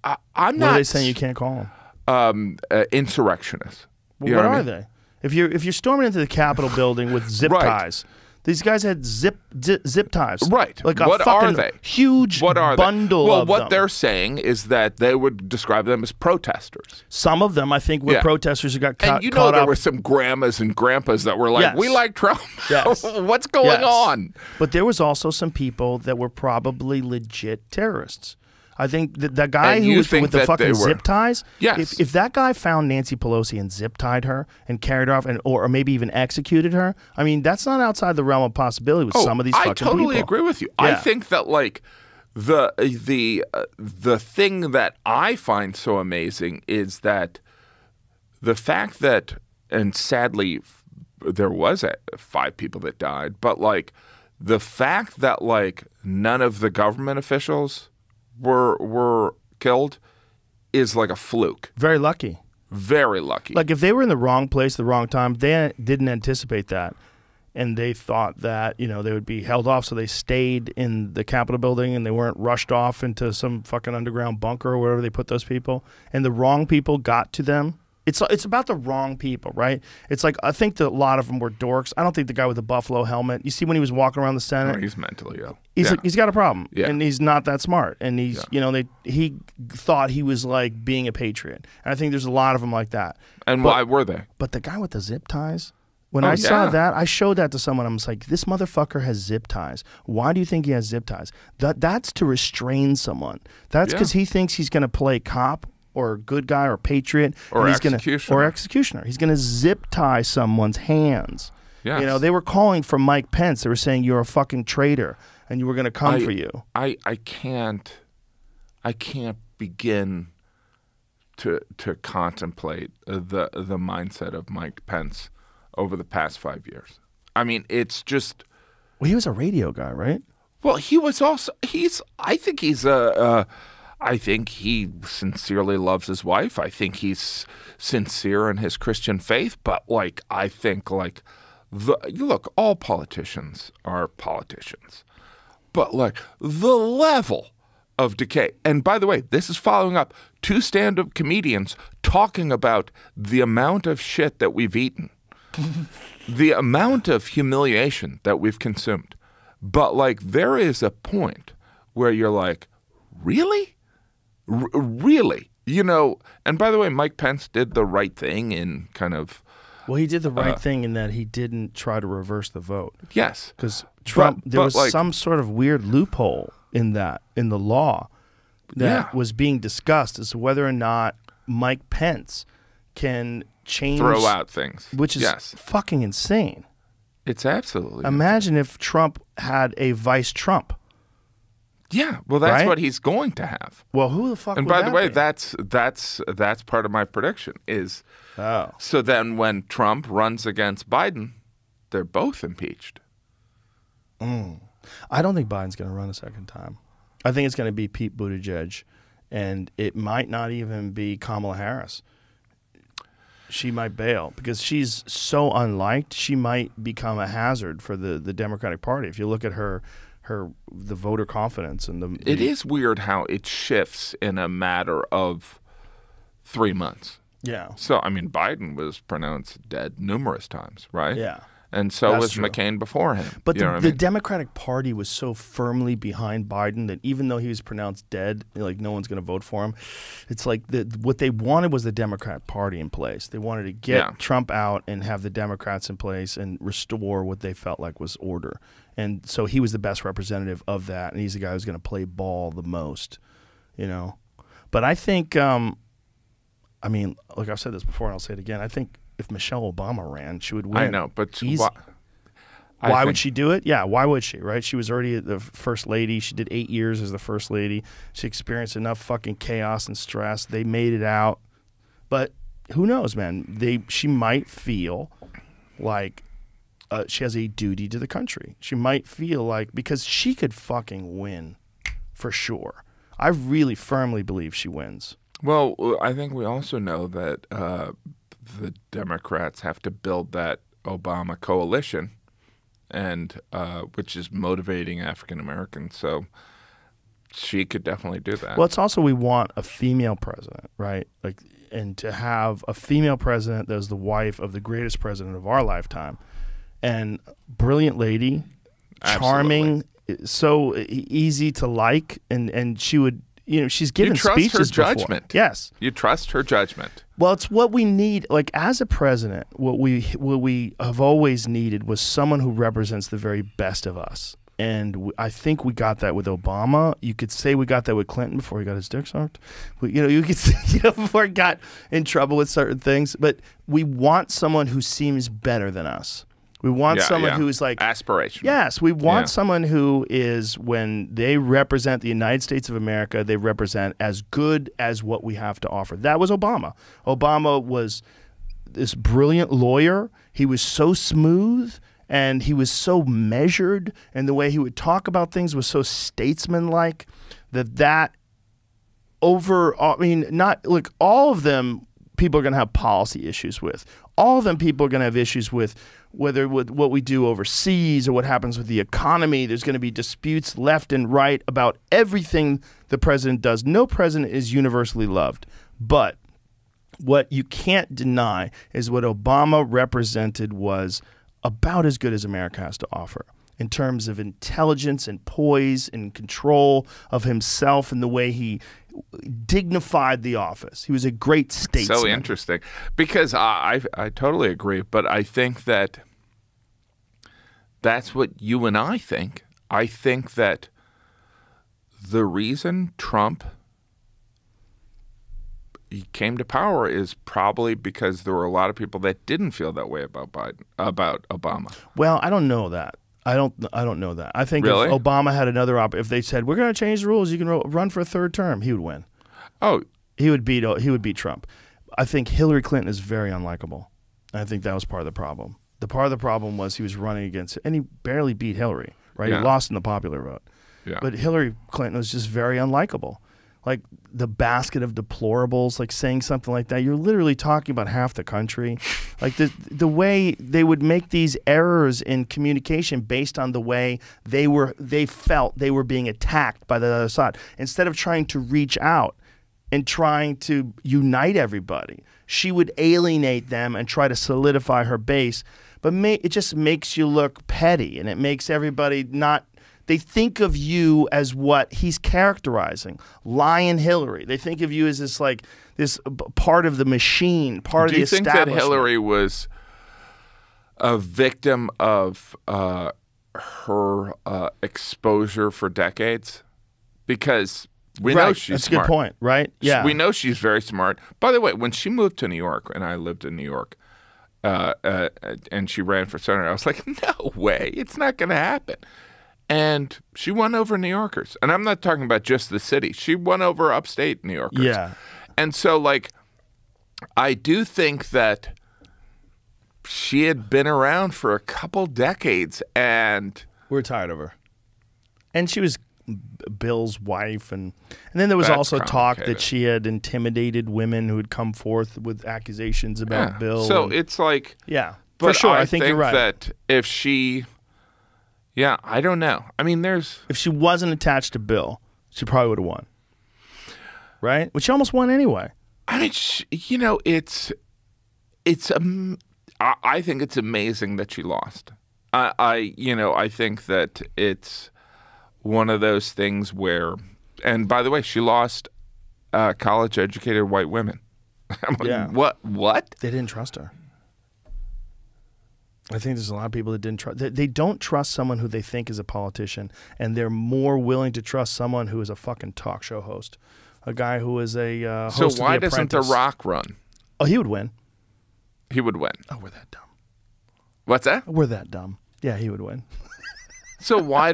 I'm What not are they saying you can't call them? insurrectionists. Well, You know what I are mean? they? If you're storming into the Capitol building with zip Right. ties, these guys had zip ties. Right. Like a What fucking are they? huge What are bundle they? Well, of what them. they're saying is that they would describe them as protesters. Some of them, I think, were Yeah. protesters who got And you know caught there up. were some grandmas and grandpas that were like, Yes. we like Trump. Yes. What's going Yes. on? But there was also some people that were probably legit terrorists. I think that guy And who you was think with the that fucking they were- zip ties. Yes. If that guy found Nancy Pelosi and zip tied her and carried her off, or maybe even executed her, I mean, that's not outside the realm of possibility with some of these fucking people. I totally agree with you. I Yeah. think that like the thing that I find so amazing is that the fact that, and sadly there was 5 people that died, but like the fact that like none of the government officials were killed is like a fluke. Very lucky. Very lucky. Like if they were in the wrong place, the wrong time, they didn't anticipate that, and they thought that they would be held off, so they stayed in the Capitol building and they weren't rushed off into some fucking underground bunker or wherever they put those people. And the wrong people got to them. It's about the wrong people, right? It's like I think that a lot of them were dorks. I don't think the guy with the buffalo helmet. You see when he was walking around the Senate, he's mentally ill. he's got a problem, Yeah. and he's not that smart, and he's he thought he was like being a patriot, and I think there's a lot of them like that. And why were they? But the guy with the zip ties, when Oh, I saw yeah. that, I showed that to someone. I was like, this motherfucker has zip ties. Why do you think he has zip ties? That's to restrain someone. That's Yeah. because he thinks he's going to play cop or good guy or patriot. Or and he's executioner. executioner. He's going to zip tie someone's hands. Yes. They were calling for Mike Pence. They were saying you're a fucking traitor and you were going to come for you. I can't begin to contemplate the mindset of Mike Pence over the past 5 years. I mean, it's just. Well, he was a radio guy, right? Well, he was also. I think he sincerely loves his wife. I think he's sincere in his Christian faith. But like, I think like, look, all politicians are politicians. But like the level of decay. And by the way, this is following up 2 stand-up comedians talking about the amount of shit that we've eaten, the amount of humiliation that we've consumed. But like, there is a point where you're like, really? Really? And by the way, Mike Pence did the right thing in kind of. Well, he did the right thing in that he didn't try to reverse the vote. Yes. Because Trump, there was like, some sort of weird loophole in the law that was being discussed as to whether or not Mike Pence can change. Throw out things. Which is fucking insane. It's absolutely. Imagine if Trump had a vice Trump. Yeah, well, that's Right? what he's going to have. Well, who the fuck And would by the that way, be? that's part of my prediction is. Oh. So then when Trump runs against Biden, they're both impeached. I don't think Biden's going to run a second time. I think it's going to be Pete Buttigieg, and it might not even be Kamala Harris. She might bail because she's so unliked. She might become a hazard for the Democratic Party. If you look at the voter confidence and it is weird how it shifts in a matter of 3 months. Yeah. So I mean, Biden was pronounced dead numerous times, right? Yeah. And so That's was true. McCain before him. But You know what I the mean? Democratic Party was so firmly behind Biden that even though he was pronounced dead, like no one's going to vote for him. It's like what they wanted was the Democrat Party in place. They wanted to get Trump out and have the Democrats in place and restore what they felt like was order. And so he was the best representative of that, and he's the guy who's going to play ball the most, you know. But I think, I mean, like I've said this before, and I'll say it again. I think if Michelle Obama ran, she would win. I know, but easy. Why would she do it? Yeah, why would she, right? She was already the first lady. She did 8 years as the first lady. She experienced enough fucking chaos and stress. They made it out. But who knows, man? She might feel like she has a duty to the country. She might feel like, because she could fucking win for sure. I really firmly believe she wins. Well, I think we also know that the Democrats have to build that Obama coalition, and which is motivating African Americans. So she could definitely do that. Well, it's also we want a female president, right? Like, and to have a female president that is the wife of the greatest president of our lifetime, and brilliant lady, charming, so easy to like, and she would. You know, she's given speeches her judgment. Before. Yes, you trust her judgment. Well, it's what we need. Like as a president, what we have always needed was someone who represents the very best of us, and I think we got that with Obama. You could say we got that with Clinton before he got his dick sucked. You could say, before he got in trouble with certain things. But we want someone who seems better than us. We want someone who is like aspirational. Yes, we want someone who is, when they represent the United States of America, they represent as good as what we have to offer. That was Obama. Obama was this brilliant lawyer. He was so smooth and he was so measured, and the way he would talk about things was so statesmanlike that I mean, not like all of them people are going to have policy issues with. All of them people are going to have issues with, whether with what we do overseas or what happens with the economy. There's going to be disputes left and right about everything the president does. No president is universally loved. But what you can't deny is what Obama represented was about as good as America has to offer in terms of intelligence and poise and control of himself and the way he dignified the office. He was a great statesman. So interesting, because I totally agree, but I think that that's what you and I think. I think that the reason Trump came to power is probably because there were a lot of people that didn't feel that way about Obama. Well, I don't know that. I don't know that. I think Really? if Obama had another if they said we're going to change the rules, you can run for a third term, he would win. Oh, he would beat Trump. I think Hillary Clinton is very unlikable. I think that was part of the problem. The part of the problem was he was running against, and he barely beat Hillary, right? Yeah. He lost in the popular vote. Yeah. But Hillary Clinton was just very unlikable. Like the basket of deplorables, like saying something like that, you're literally talking about half the country. Like the way they would make these errors in communication based on the way they felt they were being attacked by the other side, instead of trying to reach out and trying to unite everybody, she would alienate them and try to solidify her base. But it just makes you look petty, and it makes everybody not. They think of you as what he's characterizing, Lion Hillary. They think of you as this part of the machine, part of the establishment. Do you think that Hillary was a victim of her exposure for decades? Because we know she's That's smart. a good point, right? Yeah. We know she's very smart. By the way, when she moved to New York, and I lived in New York, and she ran for senator, I was like, no way, it's not going to happen. And she won over New Yorkers. And I'm not talking about just the city. She won over upstate New Yorkers. Yeah. And so, like, I do think that she had been around for a couple decades, and we're tired of her. And she was Bill's wife, and then there was That's also talk that complicated. she had intimidated women who had come forth with accusations about Bill. So and- it's like, yeah, but for sure. I think you're right. that if she, yeah, I don't know. I mean, If she wasn't attached to Bill, she probably would have won. Right? But she almost won anyway. I mean, I think it's amazing that she lost. I think that it's one of those things where, and by the way, she lost college-educated white women. I'm like, Yeah. What? They didn't trust her. I think there's a lot of people that didn't trust. They don't trust someone who they think is a politician, and they're more willing to trust someone who is a fucking talk show host, a guy who is a host So of why The doesn't The Apprentice. Rock run? Oh, he would win. He would win. Oh, we're that dumb. What's that? We're that dumb. Yeah, he would win. So why I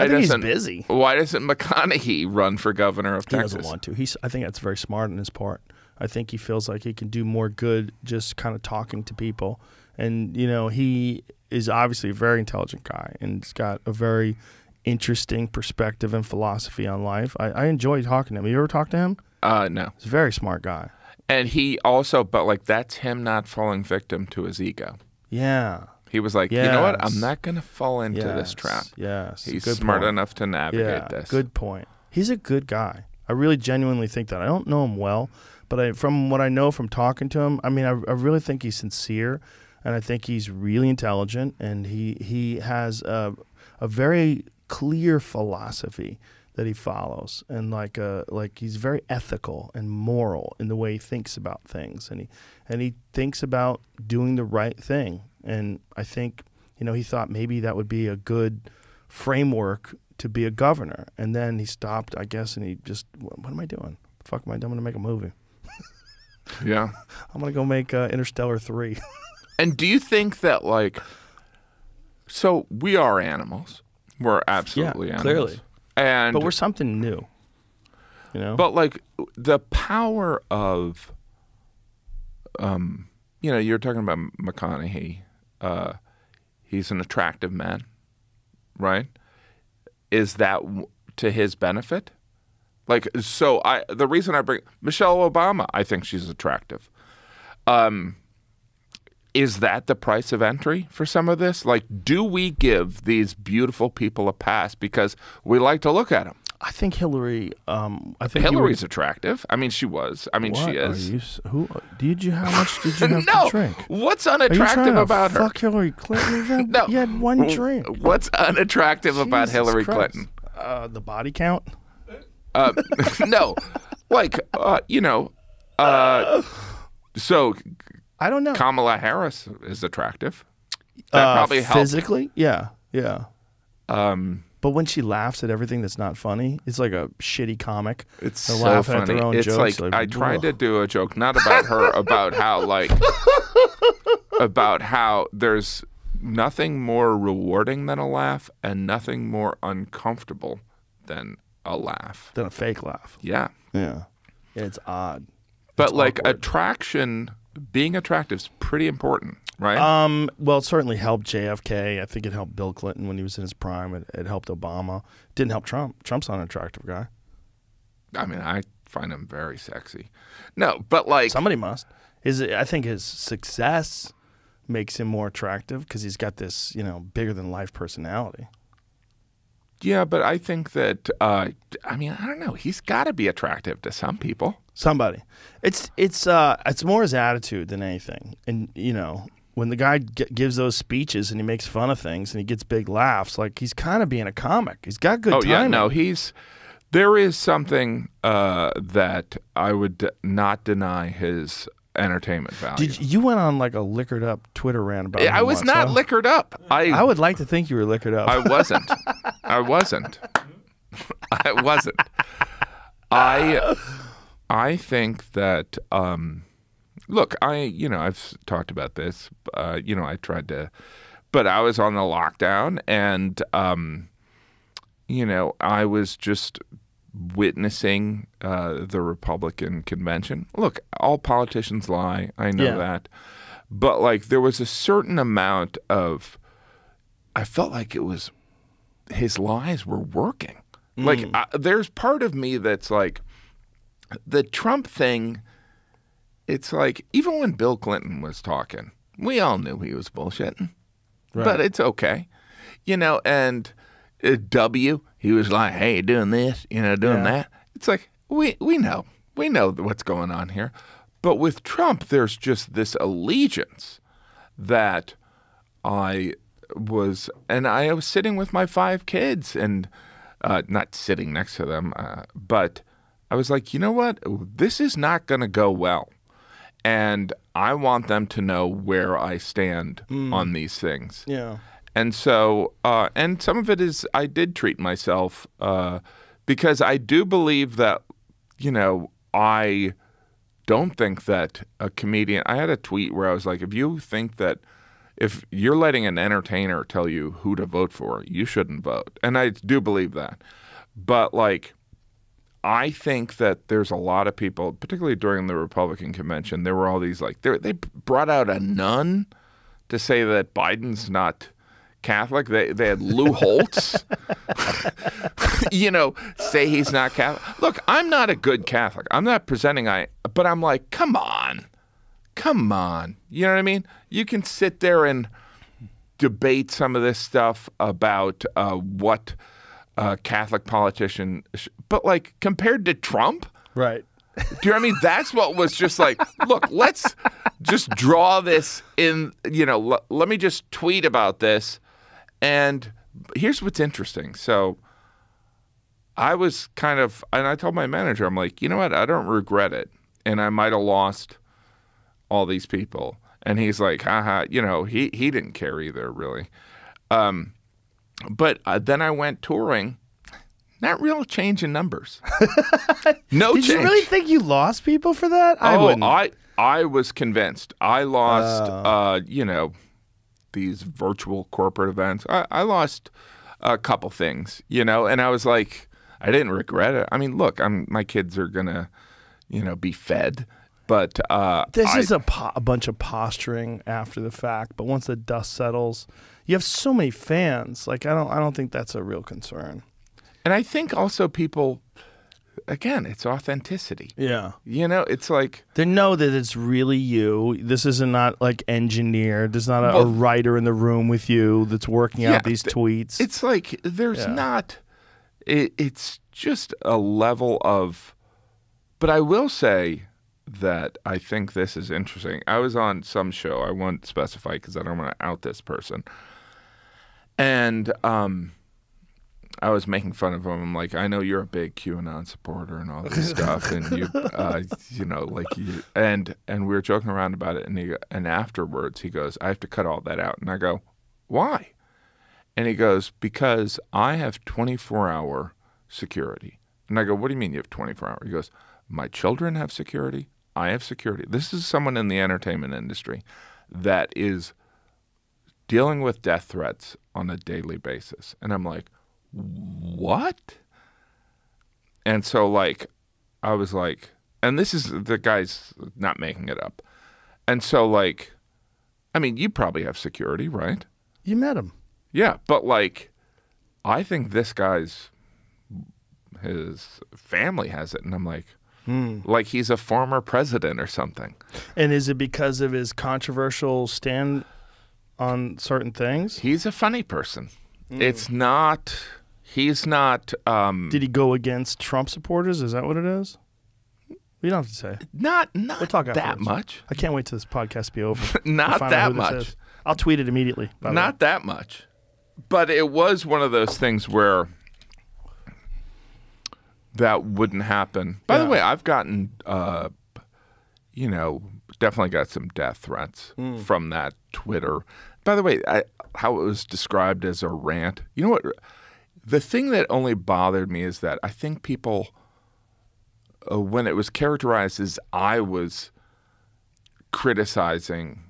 think he's doesn't busy. Why doesn't McConaughey run for governor of He Texas? doesn't want to. I think that's very smart on his part. I think he feels like he can do more good just kind of talking to people. And, he is obviously a very intelligent guy, and he's got a very interesting perspective and philosophy on life. I enjoy talking to him. You ever talked to him? No. He's a very smart guy. And he also, but like that's him not falling victim to his ego. Yeah. He was like, you know what? Yes. I'm not going to fall into this Yes. trap. Yes. He's Good smart point. enough to navigate Yeah, this. good point. He's a good guy. I really genuinely think that. I don't know him well, but from what I know from talking to him, I mean, I really think he's sincere, and I think he's really intelligent, and he has a very clear philosophy that he follows, and like he's very ethical and moral in the way he thinks about things, and he thinks about doing the right thing. And I think, he thought maybe that would be a good framework to be a governor. And then he stopped, I guess, and he just, what am I doing? The fuck am I doing to make a movie? Yeah. I'm going to go make Interstellar 3. And do you think that so we are animals. We're absolutely animals. clearly. And But we're something new, But the power of, you're talking about McConaughey. He's an attractive man, right? Is that to his benefit? The reason I bring Michelle Obama, I think she's attractive. Is that the price of entry for some of this? Do we give these beautiful people a pass because we like to look at them? I think Hillary. Hillary's attractive. I mean, she was. I mean, she is. How much did you have No. to drink? What's Are you trying unattractive to about her? fuck Hillary Clinton? No. You had one drink. What's unattractive about Jesus Hillary Christ. Clinton? The body count. No, so I don't know. Kamala Harris is attractive. That probably helps. Physically, yeah. But when she laughs at everything that's not funny, it's like a shitty comic. It's They're so laughing funny. at their own It's jokes. I tried to do a joke, not about her, about how there's nothing more rewarding than a laugh and nothing more uncomfortable than a laugh. Than a fake laugh. Yeah. Yeah. It's odd. But awkward. attraction, being attractive is pretty important, right? Well, it certainly helped JFK. I think it helped Bill Clinton when he was in his prime. It helped Obama. Didn't help Trump. Trump's not an attractive guy. I mean, I find him very sexy. No, but Somebody must. I think his success makes him more attractive because he's got this, bigger than life personality. Yeah, but I think that I don't know. He's got to be attractive to some people. Somebody. It's more his attitude than anything. And when the guy gives those speeches and he makes fun of things and he gets big laughs, he's kind of being a comic. He's got good timing. Yeah, no, there is something that I would not deny his entertainment value. You went on a liquored up Twitter rant about him I was once, not huh? liquored up. I would like to think you were liquored up. I wasn't. I wasn't. I think that look, I've talked about this. I tried to, but I was on the lockdown, and I was just witnessing the Republican convention. Look, all politicians lie. I know that. But, like, there was a certain amount of – I felt like it was – his lies were working. Like, there's part of me that's like the Trump thing, it's like even when Bill Clinton was talking, we all knew he was bullshitting. Right. But it's okay. You know, and he was like, hey, doing this, you know, doing that. It's like, we know. We know what's going on here. But with Trump, there's just this allegiance that I was sitting with my 5 kids and not sitting next to them, but I was like, you know what? This is not going to go well. And I want them to know where I stand on these things. Yeah. And so, and some of it is I did treat myself because I do believe that, you know, I don't think that a comedian – I had a tweet where I was like, if you think that if you're letting an entertainer tell you who to vote for, you shouldn't vote. And I do believe that. But, like, I think that there's a lot of people, particularly during the Republican convention, there were all these, like, they brought out a nun to say that Biden's not Catholic. They had Lou Holtz, you know, say he's not Catholic. Look, I'm not a good Catholic. I'm not presenting but I'm like, come on. Come on. You know what I mean? You can sit there and debate some of this stuff about what Catholic politician, but like compared to Trump, right? Do you know what I mean? That's what was just like, look, let's just draw this in, you know, let me just tweet about this. And here's what's interesting. So I was and I told my manager, I'm like, you know what? I don't regret it. And I might have lost all these people. And he's like, haha, you know, he didn't care either, really. But then I went touring. Not real change in numbers. No change. Did you really think you lost people for that? I was convinced. I lost, you know, these virtual corporate events. I lost a couple things, you know, and I was like, I didn't regret it. I mean, look, my kids are going to, you know, be fed. But this is a bunch of posturing after the fact. But once the dust settles, you have so many fans. Like I don't think that's a real concern. And I think also people, again, it's authenticity. Yeah, you know, it's like they know that it's really you. This is not like engineered. There's not a writer in the room with you that's working out these tweets. It's like there's not. It's just a level of. But I will say that I think this is interesting. I was on some show. I won't specify because I don't want to out this person. And I was making fun of him. I'm like, I know you're a big QAnon supporter and all this stuff, and you, you know, like you. And we were joking around about it. And afterwards, he goes, I have to cut all that out. And I go, why? And he goes, because I have 24-hour security. And I go, what do you mean you have 24 hours? He goes, my children have security. I have security. This is someone in the entertainment industry that is dealing with death threats on a daily basis. And I'm like, what? And so, like, I was like, and this is, the guy's not making it up. And so, like, I mean, you probably have security, right? You met him. Yeah, but, like, I think this guy's, his family has it. And I'm like, like he's a former president or something. And is it because of his controversial stand on certain things? He's a funny person. It's not, he's not. Did he go against Trump supporters? Is that what it is? You don't have to say. Not we'll talk that afterwards. much. I can't wait till this podcast to be over. Not that much. I'll tweet it immediately. Not that much. But it was one of those things where that wouldn't happen. By the way, I've gotten, you know, definitely got some death threats from that Twitter. By the way, how it was described as a rant. You know what? The thing that only bothered me is that I think people, when it was characterized as I was criticizing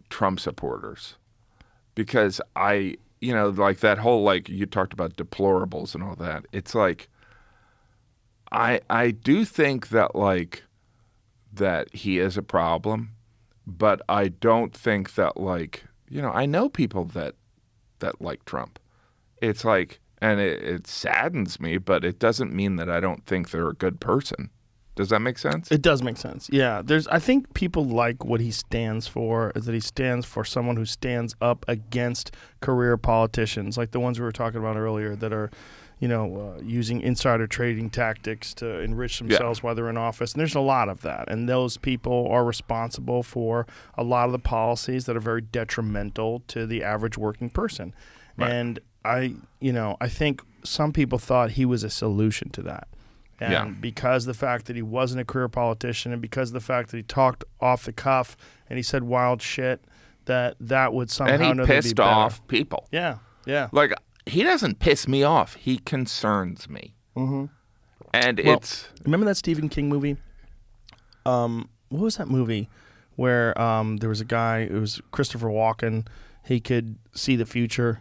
Trump supporters, because I you know, like that whole, like you talked about deplorables and all that. It's like, I do think that like that he is a problem, but I don't think that like, you know, I know people that like Trump. It's like, and it saddens me, but it doesn't mean that I don't think they're a good person. Does that make sense? It does make sense. Yeah. I think people like what he stands for, is that he stands for someone who stands up against career politicians, like the ones we were talking about earlier that are, you know, using insider trading tactics to enrich themselves while they're in office. And there's a lot of that. And those people are responsible for a lot of the policies that are very detrimental to the average working person. Right. And I think some people thought he was a solution to that. And because of the fact that he wasn't a career politician, and because of the fact that he talked off the cuff and he said wild shit, that would somehow and he be pissed better. off people. Yeah, yeah. Like, he doesn't piss me off. He concerns me. Mm-hmm. And it's... Remember that Stephen King movie? What was that movie where there was a guy, it was Christopher Walken, he could see the future,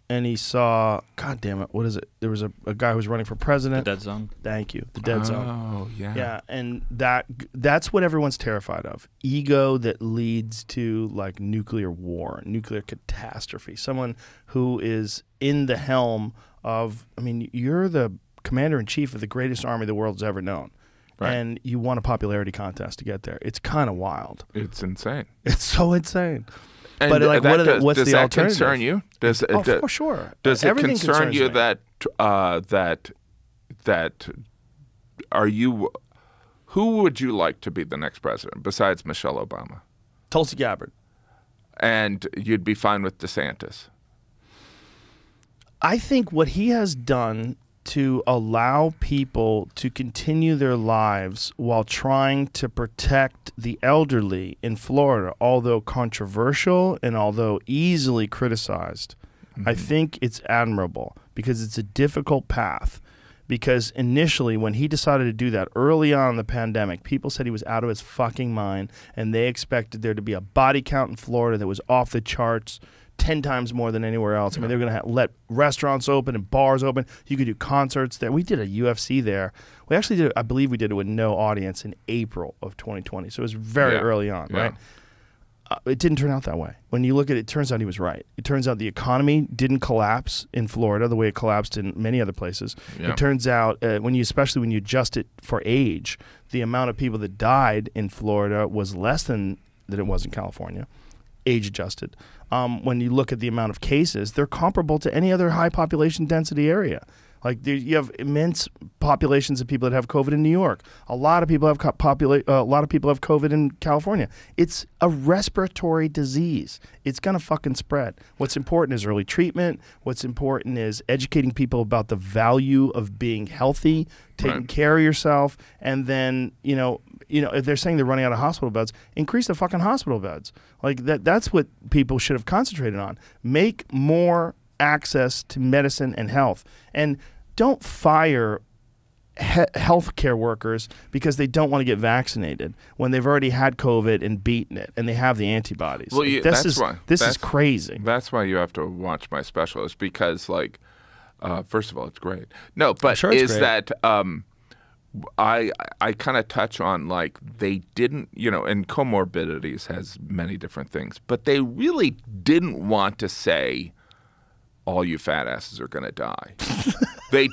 and he saw, God damn it, what is it? There was a guy who was running for president. The Dead Zone. Thank you. The Dead Zone. Oh, yeah. Yeah, and that's what everyone's terrified of. Ego that leads to like nuclear war, nuclear catastrophe. Someone who is in the helm of, I mean, you're the commander-in-chief of the greatest army the world's ever known. Right. And you won a popularity contest to get there. It's kind of wild. It's insane. It's so insane. And but like, what's does the that alternative? concern you? For sure. Does it Everything concern you me. that are you? Who would you like to be the next president besides Michelle Obama? Tulsi Gabbard. And you'd be fine with DeSantis. I think what he has done to allow people to continue their lives while trying to protect the elderly in Florida, although controversial and although easily criticized, I think it's admirable because it's a difficult path. Because initially, when he decided to do that early on in the pandemic, people said he was out of his fucking mind, and they expected there to be a body count in Florida that was off the charts, 10 times more than anywhere else. I mean, they were going to let restaurants open and bars open. You could do concerts there. We did a UFC there. We actually did, I believe we did it with no audience in April of 2020. So it was very early on, right? It didn't turn out that way. When you look at it, it turns out he was right. It turns out the economy didn't collapse in Florida the way it collapsed in many other places. Yeah. It turns out, especially when you adjust it for age, the amount of people that died in Florida was less than it was in California, age adjusted. When you look at the amount of cases, they're comparable to any other high population density area. Like you have immense populations of people that have COVID in New York. A lot of people have COVID in California. It's a respiratory disease. It's gonna fucking spread. What's important is early treatment. What's important is educating people about the value of being healthy, taking care of yourself, and then if they're saying they're running out of hospital beds, increase the fucking hospital beds. Like that's what people should have concentrated on. Make more access to medicine and health, and don't fire healthcare workers because they don't want to get vaccinated when they've already had COVID and beaten it and they have the antibodies. Well, this is crazy. That's why you have to watch my specials because, like, first of all, it's great. No, but sure it's great. That I kind of touch on, like, they didn't, and comorbidities has many different things, but they really didn't want to say all you fat asses are going to die. They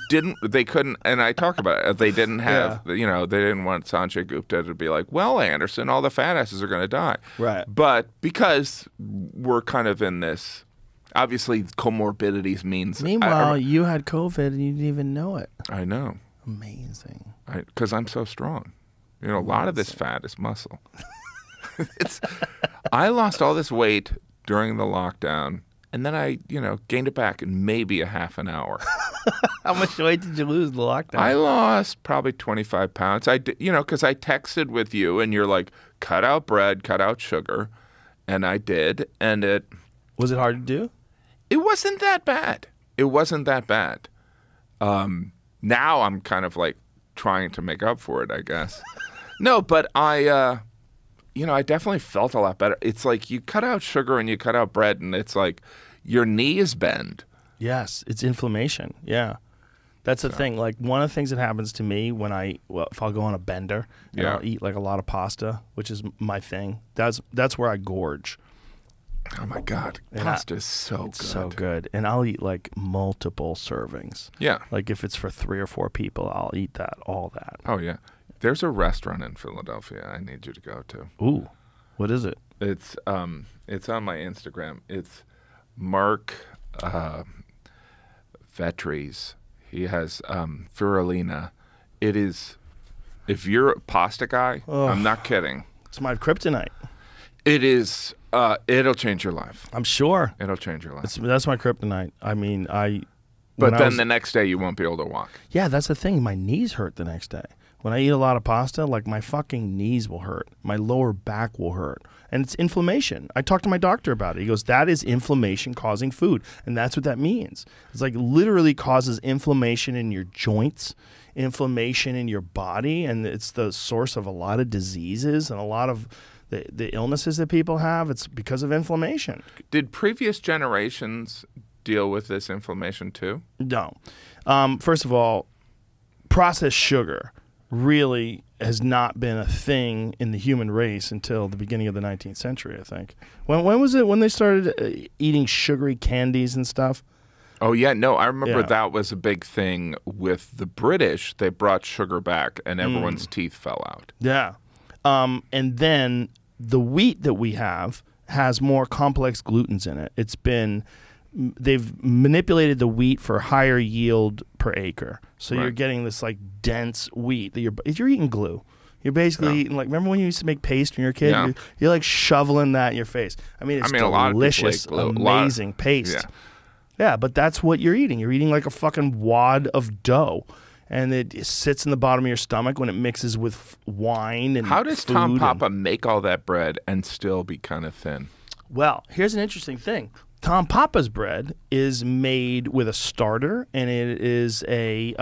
couldn't, and I talk about it, they didn't have, they didn't want Sanjay Gupta to be like, well, Anderson, all the fat asses are going to die. Right. But because we're kind of in this, obviously comorbidities means. Meanwhile, you had COVID and you didn't even know it. I know. Amazing. Because I'm so strong. A lot of this fat is muscle. I lost all this weight during the lockdown. And then I, gained it back in maybe a half an hour. How much weight did you lose in the lockdown? I lost probably 25 pounds. I did, because I texted with you and you're like, cut out bread, cut out sugar. And I did. And Was it hard to do? It wasn't that bad. It wasn't that bad. Now I'm kind of like trying to make up for it, I guess. No, but I definitely felt a lot better. It's like you cut out sugar and you cut out bread, and it's like your knees bend. Yes, it's inflammation. Yeah. That's the thing. Like, one of the things that happens to me when if I'll go on a bender and I'll eat like a lot of pasta, which is my thing, that's where I gorge. Oh my God, pasta is so good. So good. And I'll eat like multiple servings. Yeah. Like if it's for 3 or 4 people, I'll eat all that. Oh yeah. There's a restaurant in Philadelphia I need you to go to. Ooh, what is it? It's on my Instagram. It's Mark Vettri's. He has Furalina. It is, if you're a pasta guy, I'm not kidding. It's my kryptonite. It is. It'll change your life. I'm sure. It'll change your life. That's my kryptonite. I mean, But then the next day you won't be able to walk. Yeah, that's the thing. My knees hurt the next day. When I eat a lot of pasta, like my fucking knees will hurt. My lower back will hurt. And it's inflammation. I talked to my doctor about it. He goes, that is inflammation causing food. And that's what that means. It's like literally causes inflammation in your joints, inflammation in your body. And it's the source of a lot of diseases and a lot of the illnesses that people have. It's because of inflammation. Did previous generations deal with this inflammation too? No. First of all, processed sugar really has not been a thing in the human race until the beginning of the 19th century, I think. When was it when they started eating sugary candies and stuff? Oh, yeah. No, I remember that was a big thing with the British. They brought sugar back and everyone's teeth fell out. Yeah. And then the wheat that we have has more complex glutens in it. They've manipulated the wheat for higher yield per acre. So you're getting this like dense wheat that you're eating glue. You're basically eating like, remember when you used to make paste when you were a kid? Yeah. You're like shoveling that in your face. I mean, it's a lot of people delicious, eat glue. amazing paste. Yeah, but that's what you're eating. You're eating like a fucking wad of dough. And it sits in the bottom of your stomach when it mixes with wine and How does Tom Papa make all that bread and still be kind of thin? Well, here's an interesting thing. Tom Papa's bread is made with a starter, and it is a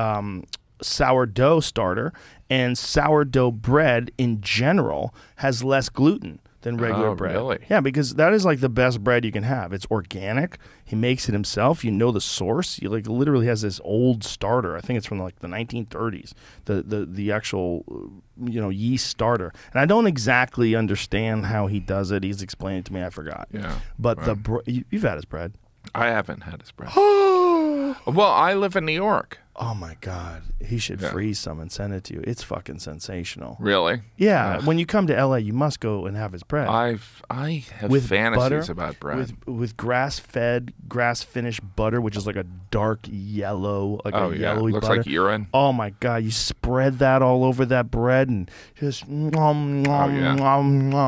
sourdough starter. And sourdough bread in general has less gluten than regular bread. Really? Yeah, because that is like the best bread you can have. It's organic. He makes it himself. You know the source. He like literally has this old starter. I think it's from like the 1930s. The actual yeast starter. And I don't exactly understand how he does it. He's explained it to me. I forgot. Yeah. But you've had his bread. I haven't had his bread. Well, I live in New York. Oh my God. He should freeze some and send it to you. It's fucking sensational. Really? Yeah. When you come to LA, you must go and have his bread. I have with fantasies butter, about bread. With grass-fed, grass-finished butter, which is like a dark yellow, like a yellowy looks butter. like urine. Oh my God. You spread that all over that bread and just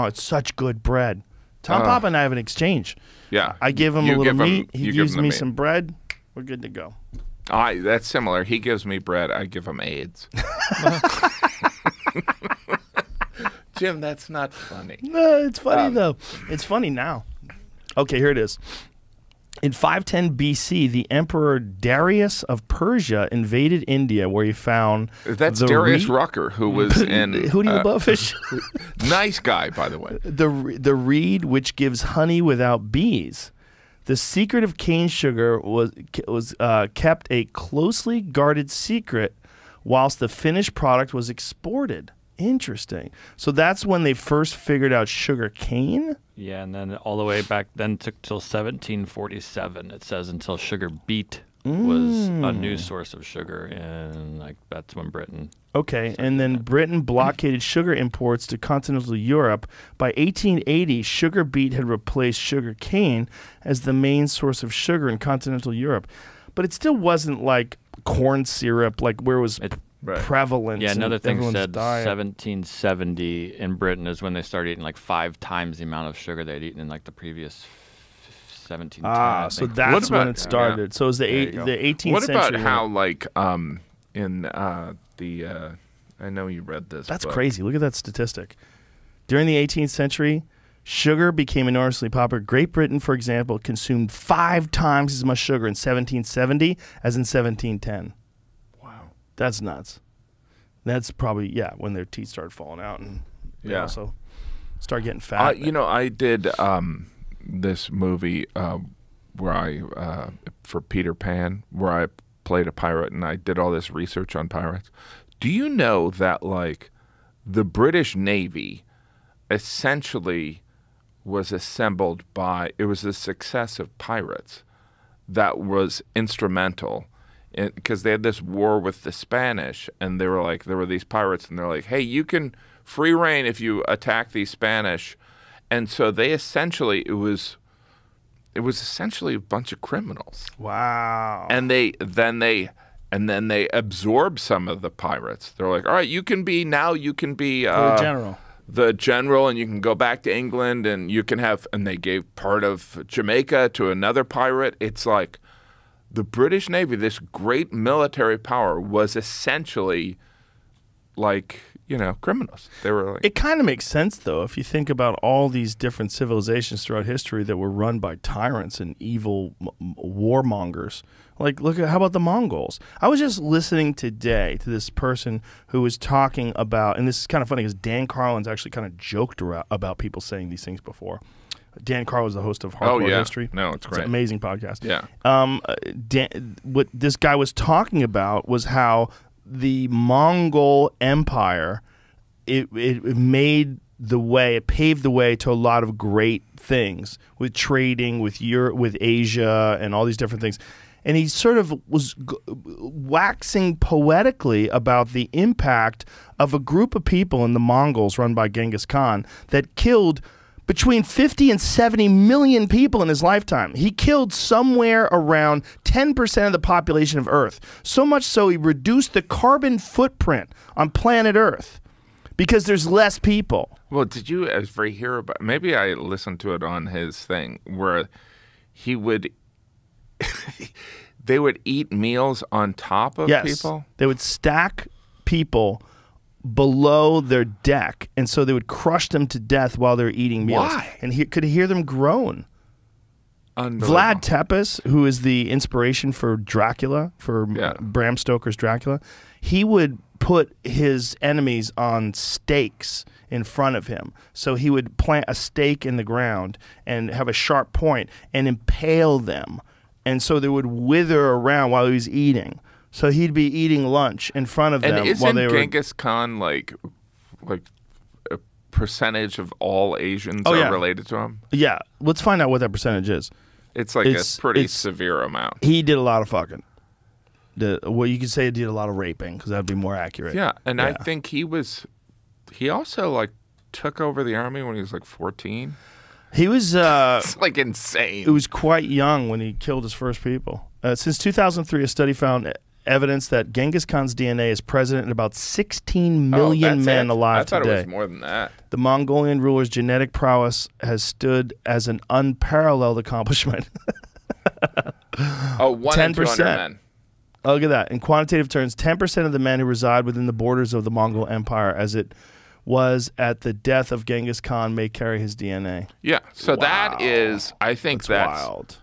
it's such good bread. Tom Papa and I have an exchange. Yeah. I give him a little meat. He gives me some bread. We're good to go. That's similar. He gives me bread. I give him AIDS. Jim, that's not funny. No, it's funny though. It's funny now. Okay, here it is. In 510 BC, the Emperor Darius of Persia invaded India, where he found that's Darius Rucker, who was in Hootie the Blowfish. Nice guy, by the way. The reed which gives honey without bees. The secret of cane sugar was kept a closely guarded secret, whilst the finished product was exported. Interesting. So that's when they first figured out sugar cane? Yeah, and then all the way back then took till 1747, it says, until sugar beet was a new source of sugar, and like that's when Britain. Okay, and then Britain blockaded sugar imports to continental Europe. By 1880, sugar beet had replaced sugar cane as the main source of sugar in continental Europe. But it still wasn't like corn syrup, like where it was prevalent. Yeah, another thing said diet. 1770 in Britain is when they started eating like 5 times the amount of sugar they'd eaten in like the previous 1710. So that's when it started. So it was the 18th century. What about how like in I know you read this. That's book. crazy. Look at that statistic. During the 18th century, sugar became enormously popular. Great Britain, for example, consumed 5 times as much sugar in 1770 as in 1710. Wow. That's nuts. That's probably, when their teeth started falling out and they also start getting fat. I did this movie for Peter Pan, where I played a pirate and I did all this research on pirates. Do you know that like the British Navy essentially was assembled by, it was the success of pirates that was instrumental, because they had this war with the Spanish, and they were like, there were these pirates, and they're like, hey, you can free reign if you attack these Spanish. And so they essentially, it was essentially a bunch of criminals. Wow. And then they absorbed some of the pirates. They're like, all right, you can be general. The general, and you can go back to England, and you can have, and they gave part of Jamaica to another pirate. It's like the British Navy, this great military power, was essentially like, you know, criminals. They were like, it kind of makes sense, though, if you think about all these different civilizations throughout history that were run by tyrants and evil warmongers. Like, look at, how about the Mongols? I was just listening today to this person who was talking about, and this is kind of funny because Dan Carlin's actually kind of joked about people saying these things before. Dan Carlin is the host of Hardcore History. No, it's great. It's an amazing podcast. Yeah. What this guy was talking about was how the Mongol Empire, it made the way, it paved the way to a lot of great things with trading with Europe, with Asia, and all these different things. And he sort of was waxing poetically about the impact of a group of people in the Mongols run by Genghis Khan that killed between 50 and 70 million people in his lifetime. He killed somewhere around 10% of the population of Earth. So much so he reduced the carbon footprint on planet Earth because there's less people. Well, did you ever hear about, maybe I listened to it on his thing, where he would, they would eat meals on top of people? They would stack people below their deck, and so they would crush them to death while they're eating meals. Why? And he could hear them groan. Vlad Tepes, who is the inspiration for Dracula, for Bram Stoker's Dracula, he would put his enemies on stakes in front of him. So he would plant a stake in the ground and have a sharp point and impale them. And so they would wither around while he was eating. So he'd be eating lunch in front of them while they were. And isn't Genghis Khan like a percentage of all Asians are related to him? Yeah. Let's find out what that percentage is. It's like a pretty severe amount. He did a lot of fucking. Well, you could say he did a lot of raping, because that would be more accurate. Yeah, and I think he also like took over the army when he was like 14. He was it's like insane. It was quite young when he killed his first people. Since 2003, a study found evidence that Genghis Khan's DNA is present in about 16 million men alive today. I thought it was more than that. The Mongolian ruler's genetic prowess has stood as an unparalleled accomplishment. 1 in 200 men. Oh, look at that. In quantitative terms, 10% of the men who reside within the borders of the Mongol Empire, as it was at the death of Genghis Khan, may carry his DNA. Yeah. So that is, I think that's wild.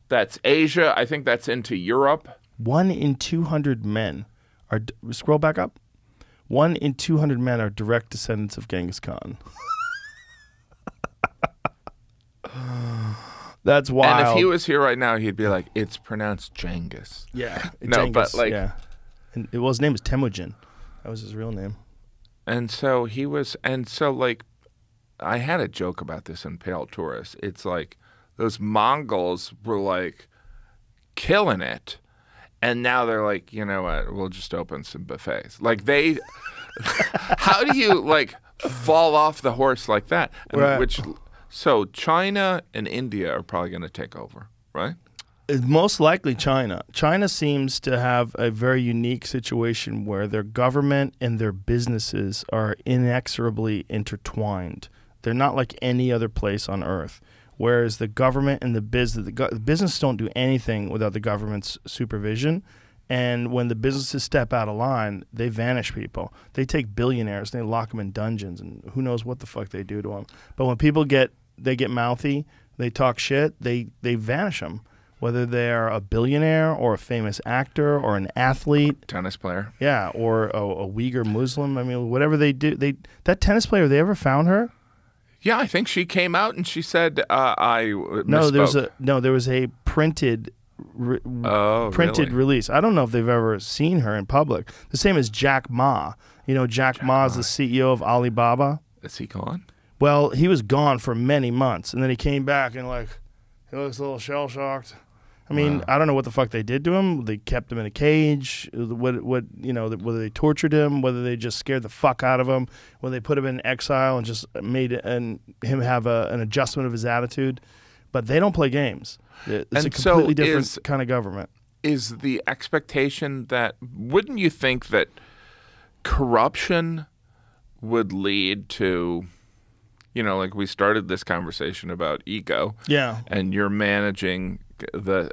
That's Asia. I think that's into Europe. 1 in 200 men are, scroll back up, 1 in 200 men are direct descendants of Genghis Khan. That's wild. And if he was here right now, he'd be like, it's pronounced Genghis. Yeah. No, but like, yeah. And his name was Temujin. That was his real name. And so he was, and so like, I had a joke about this in Pale Tourist. It's like, those Mongols were like killing it. And now they're like, you know what, we'll just open some buffets. Like they, how do you like fall off the horse like that? And right. So China and India are probably going to take over, right? Most likely China. China seems to have a very unique situation where their government and their businesses are inexorably intertwined. They're not like any other place on earth. Whereas the government and the business don't do anything without the government's supervision. And when the businesses step out of line, they vanish people. They take billionaires and they lock them in dungeons, and who knows what the fuck they do to them. But when people get mouthy, they talk shit, they vanish them. Whether they're a billionaire or a famous actor or an athlete. Tennis player. Yeah, or a Uyghur Muslim. I mean, whatever they do. That tennis player, they ever found her? Yeah, I think she came out and she said, "I No, misspoke." there was a printed Really? release. I don't know if they've ever seen her in public. The same as Jack Ma. You know, Jack Ma is the CEO of Alibaba. Is he gone? Well, he was gone for many months, and then he came back and he looks a little shell shocked. I mean, I don't know what the fuck they did to him. They kept him in a cage. Whether they tortured him, whether they just scared the fuck out of him, whether they put him in exile and just made him have an adjustment of his attitude. But they don't play games. It's a completely different kind of government. Is the expectation that, wouldn't you think that corruption would lead to, like we started this conversation about ego. Yeah. And you're managing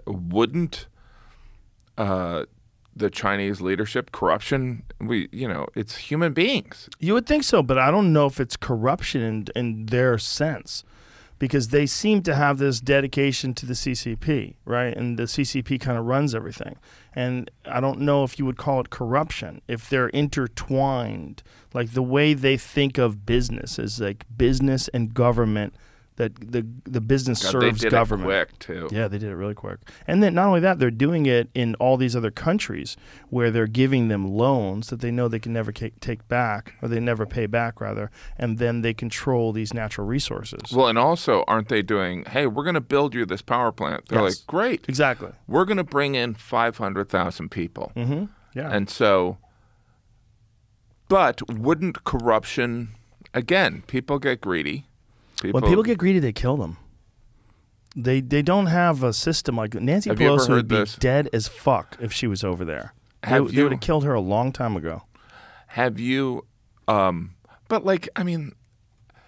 wouldn't the Chinese leadership corruption? It's human beings. You would think so, but I don't know if it's corruption in their sense, because they seem to have this dedication to the CCP, right? And the CCP kind of runs everything. And I don't know if you would call it corruption, if they're intertwined. Like the way they think of business is like business and government, that the business serves they did government. It quick too. Yeah, they did it really quick. And then not only that, they're doing it in all these other countries where they're giving them loans that they know they can never take back, or they never pay back rather, and then they control these natural resources. Well, and also, aren't they doing, hey, we're going to build you this power plant? They're Yes. like, great. Exactly. We're going to bring in 500,000 people. Mm-hmm. Yeah. And so, but wouldn't corruption, again, people get greedy. When people get greedy, they kill them. They don't have a system like Nancy Have you ever Pelosi heard would be this? dead as fuck if she was over there. They Have would you- have killed her a long time ago. Have you, but like, I mean,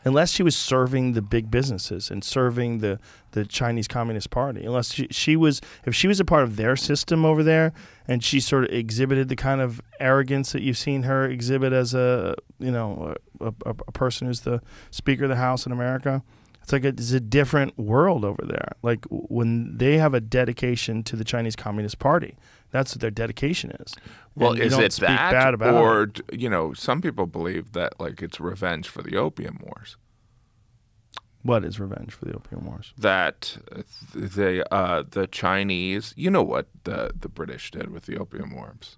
Unless she was serving the big businesses and serving the Chinese Communist Party. Unless she was, if she was a part of their system over there, and she sort of exhibited the kind of arrogance that you've seen her exhibit as a person who's the Speaker of the House in America. It's like it's a different world over there. Like when they have a dedication to the Chinese Communist Party, that's what their dedication is. well, And you is don't it speak that, bad about or it. some people believe that like it's revenge for the Opium Wars. What is revenge for the Opium Wars? That the Chinese, you know what the British did with the Opium Wars.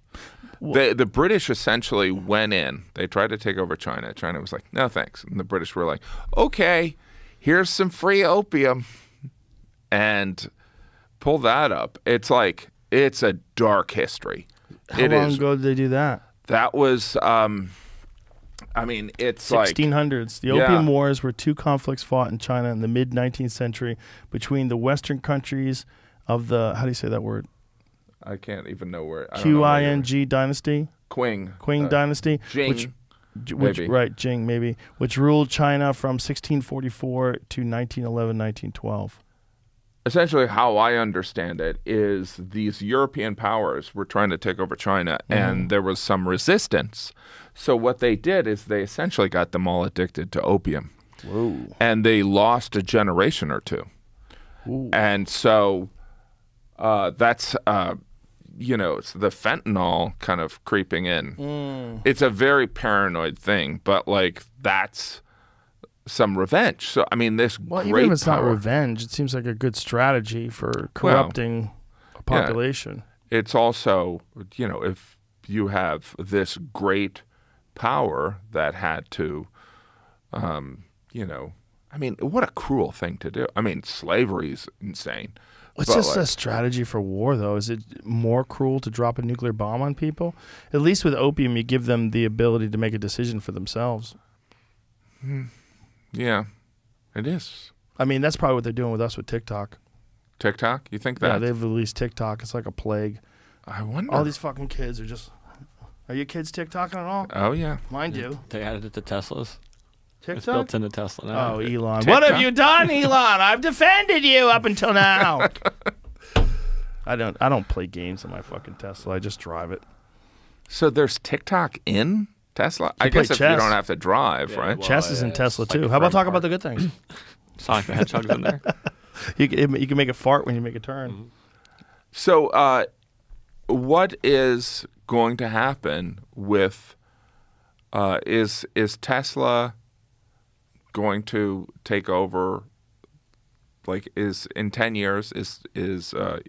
The British essentially went in. They tried to take over China. China was like, no thanks. And the British were like, okay, here's some free opium, and pull that up. It's like, it's a dark history. How long ago did they do that? That was, it's like 1600s. The Yeah. Opium Wars were two conflicts fought in China in the mid-19th century between the Western countries of the, how do you say that word? I can't even know where. I don't know where you're- Qing dynasty? Qing dynasty? Jing. Which, maybe. right, Jing, maybe. Which ruled China from 1644 to 1911, 1912. Essentially, how I understand it is these European powers were trying to take over China, and there was some resistance. So what they did is they essentially got them all addicted to opium. Whoa. And they lost a generation or two. Ooh. And so that's, it's the fentanyl kind of creeping in. It's a very paranoid thing, but like that's some revenge. So, I mean, this Well, great even if it's not power- revenge, it seems like a good strategy for corrupting a population. It's also, if you have this great power that had to, what a cruel thing to do. I mean, slavery's insane. It's but, just like, a strategy for war, though. Is it more cruel to drop a nuclear bomb on people? At least with opium, you give them the ability to make a decision for themselves. yeah, it is. I mean, that's probably what they're doing with us with TikTok. TikTok? You think Yeah, that? they've released TikTok. It's like a plague. I wonder. All these fucking kids are just... Are you kids TikToking at all? Oh, yeah. Mine do. They added it to Teslas. It's TikTok? built into Tesla now. Oh, Elon. TikTok? What have you done, Elon? I've defended you up until now. I don't play games on my fucking Tesla. I just drive it. So there's TikTok in Tesla? I play guess if you chess. don't have to drive, right? well, Chess is in it's Tesla, like too. a How about front talk about part. the good things? Sonic the Hedgehog's in there. You can make a fart when you make a turn. So what is going to happen with is Tesla going to take over? Like, is in 10 years is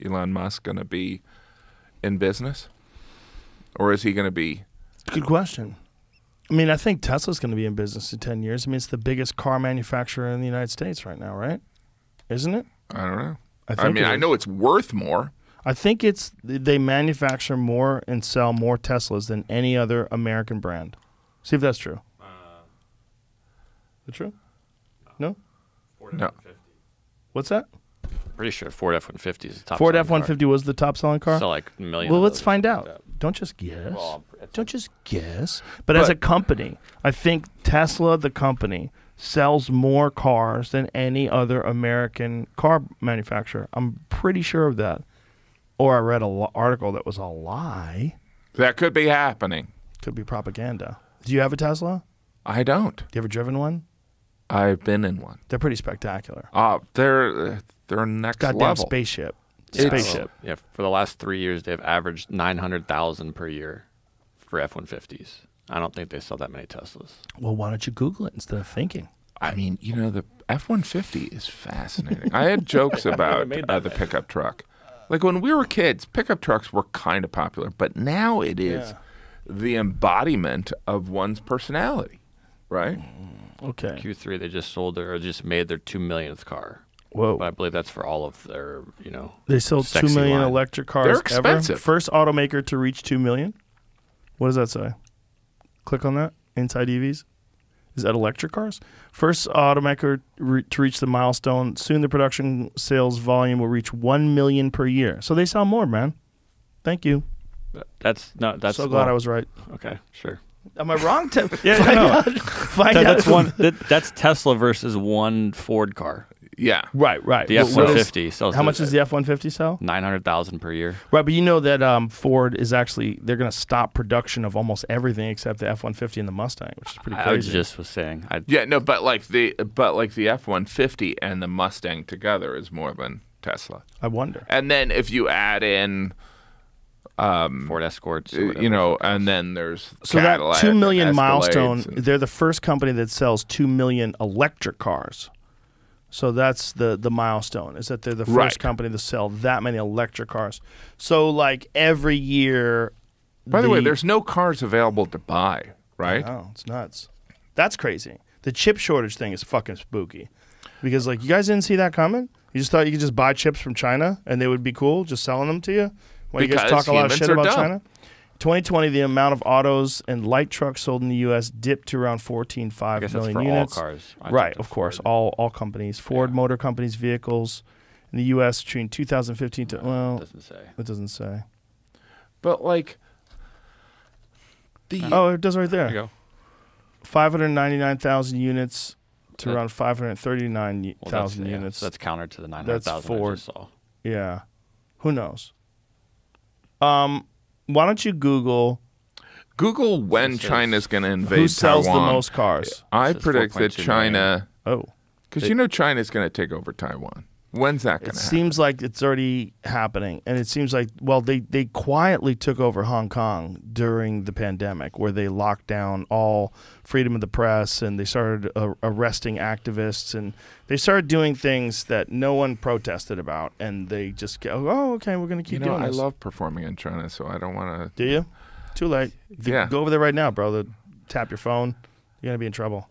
Elon Musk going to be in business, or is he going to be? Good question. I mean, I think Tesla's going to be in business in 10 years. I mean, it's the biggest car manufacturer in the United States right now, right? Isn't it? I don't know. I mean, I know it's worth more. I think they manufacture more and sell more Teslas than any other American brand. See if that's true. Is it true? No? No. What's that? Pretty sure Ford F-150 is the top. Ford selling car. F-150 was the top selling car? So like a million. Well, of let's those, find something out. like that. Don't just guess. Well, Don't just guess. But as a company, I think Tesla, the company, sells more cars than any other American car manufacturer. I'm pretty sure of that. Or I read an article that was a lie. That could be happening. Could be propaganda. Do you have a Tesla? I don't. You ever driven one? I've been in one. They're pretty spectacular. They're next Goddamn level. spaceship. It's- Spaceship. Yeah, for the last 3 years, they've averaged 900,000 per year for F-150s. I don't think they sell that many Teslas. Well, why don't you Google it instead of thinking? I mean, the F-150 is fascinating. I had jokes about made that the pickup truck. Like when we were kids, pickup trucks were kind of popular, but now it is the embodiment of one's personality, right? Okay. Q3, they just sold or just made their 2 millionth car. Whoa. But I believe that's for all of their, They sold 2 sexy million line. electric cars They're expensive. ever. First automaker to reach 2 million. What does that say? Click on that. Inside EVs. Is that electric cars? First automaker to reach the milestone. Soon the production sales volume will reach 1 million per year. So they sell more, man. Thank you. That's So glad I was right. Okay, sure. Am I wrong? Yeah, Find out. That's Tesla versus one Ford car. Yeah. Right. The F-150 sells. How much does the F-150 sell? 900,000 per year. Right, but you know that Ford is actually, they're going to stop production of almost everything except the F-150 and the Mustang, which is pretty crazy. I just was saying. Yeah, no, but like the F-150 and the Mustang together is more than Tesla. I wonder. And then if you add in Ford Escorts, or whatever. and then there's So Cadillac, that 2 million Escalades, milestone, and- they're the first company that sells 2 million electric cars. So that's the milestone, is that they're the first Right. company to sell that many electric cars. So like every year. By the way, there's no cars available to buy, right? Oh, it's nuts. That's crazy. The chip shortage thing is fucking spooky. Because like you guys didn't see that coming? You just thought you could just buy chips from China and they would be cool, just selling them to you? Why you guys Because talk a lot of humans shit are about dumb. China? 2020, the amount of autos and light trucks sold in the U.S. dipped to around 14.5 I guess that's million for units. all cars. I Right, think of that's course, Ford. all companies. Ford Motor Company's vehicles in the U.S. between 2015 to well, Doesn't say. it doesn't say. But like the Oh, it does right There there. you go. 599,000 units to That- around 539,000 Well, units. So that's counter to the 900,000 I Ford. just saw. Yeah. Who knows? Why don't you Google Google when It says- China's going to invade who sells Taiwan. the most cars? I It says predict that 4.2 China, Oh. because China's going to take over Taiwan. When's that going It to happen? seems like it's already happening. And it seems like, well, they quietly took over Hong Kong during the pandemic where they locked down all freedom of the press and they started arresting activists and they started doing things that no one protested about. And they just go, oh, okay, we're going to keep doing I this. love performing in China, so I don't want Do you? Too late. Yeah. Go over there right now, bro. Tap your phone. You're going to be in trouble.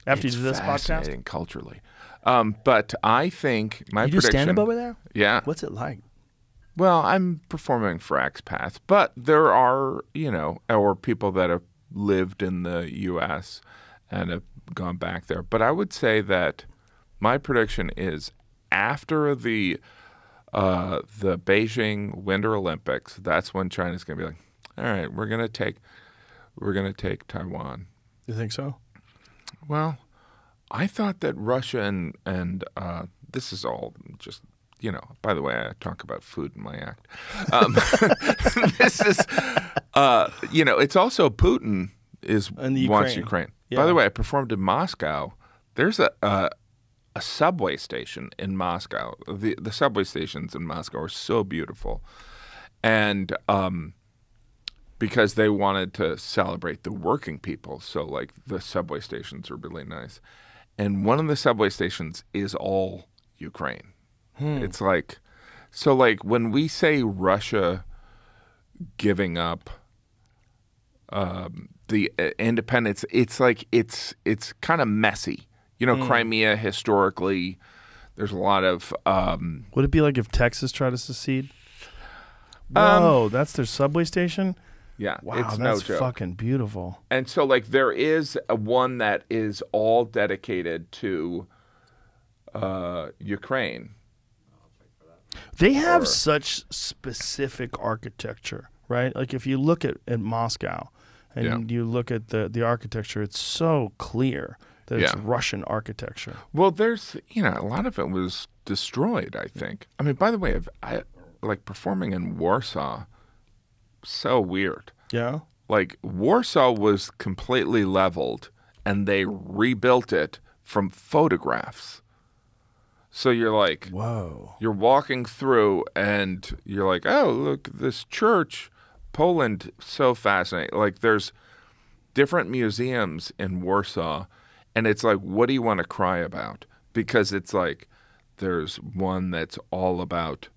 After It's you do this podcast. fascinating culturally. But I think my You do prediction. stand-up over there? Yeah. What's it like? Well, I'm performing for XPath, but there are, or people that have lived in the U.S. and have gone back there. But I would say that my prediction is after the Beijing Winter Olympics, that's when China's going to be like, all right, we're going to take Taiwan. You think so? Well, I thought that Russia and this is all just, by the way, I talk about food in my act. This is, it's also Putin And the wants Ukraine. Ukraine. Yeah. By the way, I performed in Moscow. There's a subway station in Moscow. The subway stations in Moscow are so beautiful. And because they wanted to celebrate the working people. So, like, the subway stations are really nice. and one of the subway stations is all Ukraine. It's like, so like when we say Russia giving up the independence, it's like it's kind of messy. You know, Crimea historically, there's a lot of. Would it be like if Texas tried to secede? Whoa, that's their subway station. Yeah, Wow, it's that's no joke. fucking beautiful. And so, like, there is one that is all dedicated to Ukraine. They have such specific architecture, right? Like if you look at Moscow and you look at the architecture, it's so clear that it's Russian architecture. Well, there's, you know, a lot of it was destroyed, I think. I mean, by the way, I like performing in Warsaw, so weird. Yeah? Like, Warsaw was completely leveled, and they rebuilt it from photographs. So you're like, whoa. You're walking through, and you're like, oh, look, this church, Poland, so fascinating. Like, there's different museums in Warsaw, and it's like, what do you want to cry about? Because it's like, there's one that's all about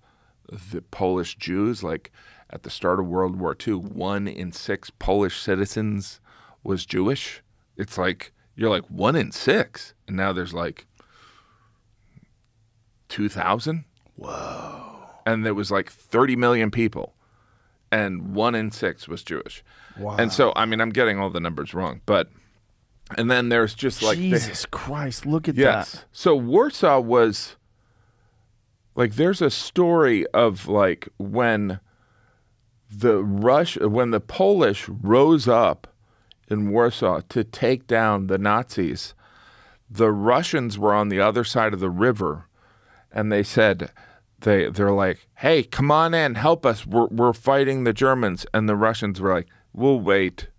the Polish Jews. Like, at the start of World War II, 1 in 6 Polish citizens was Jewish. It's like, you're like, 1 in 6? And now there's like 2,000? Whoa. And there was like 30 million people, and 1 in 6 was Jewish. Wow. And so, I mean, I'm getting all the numbers wrong, but, and then there's just like, Jesus Christ, look at yes. that. So Warsaw was, like, there's a story of like when the Polish rose up in Warsaw to take down the Nazis, the Russians were on the other side of the river, and they said, they're like, hey, come on in, help us, we're fighting the Germans. And the Russians were like, we'll wait.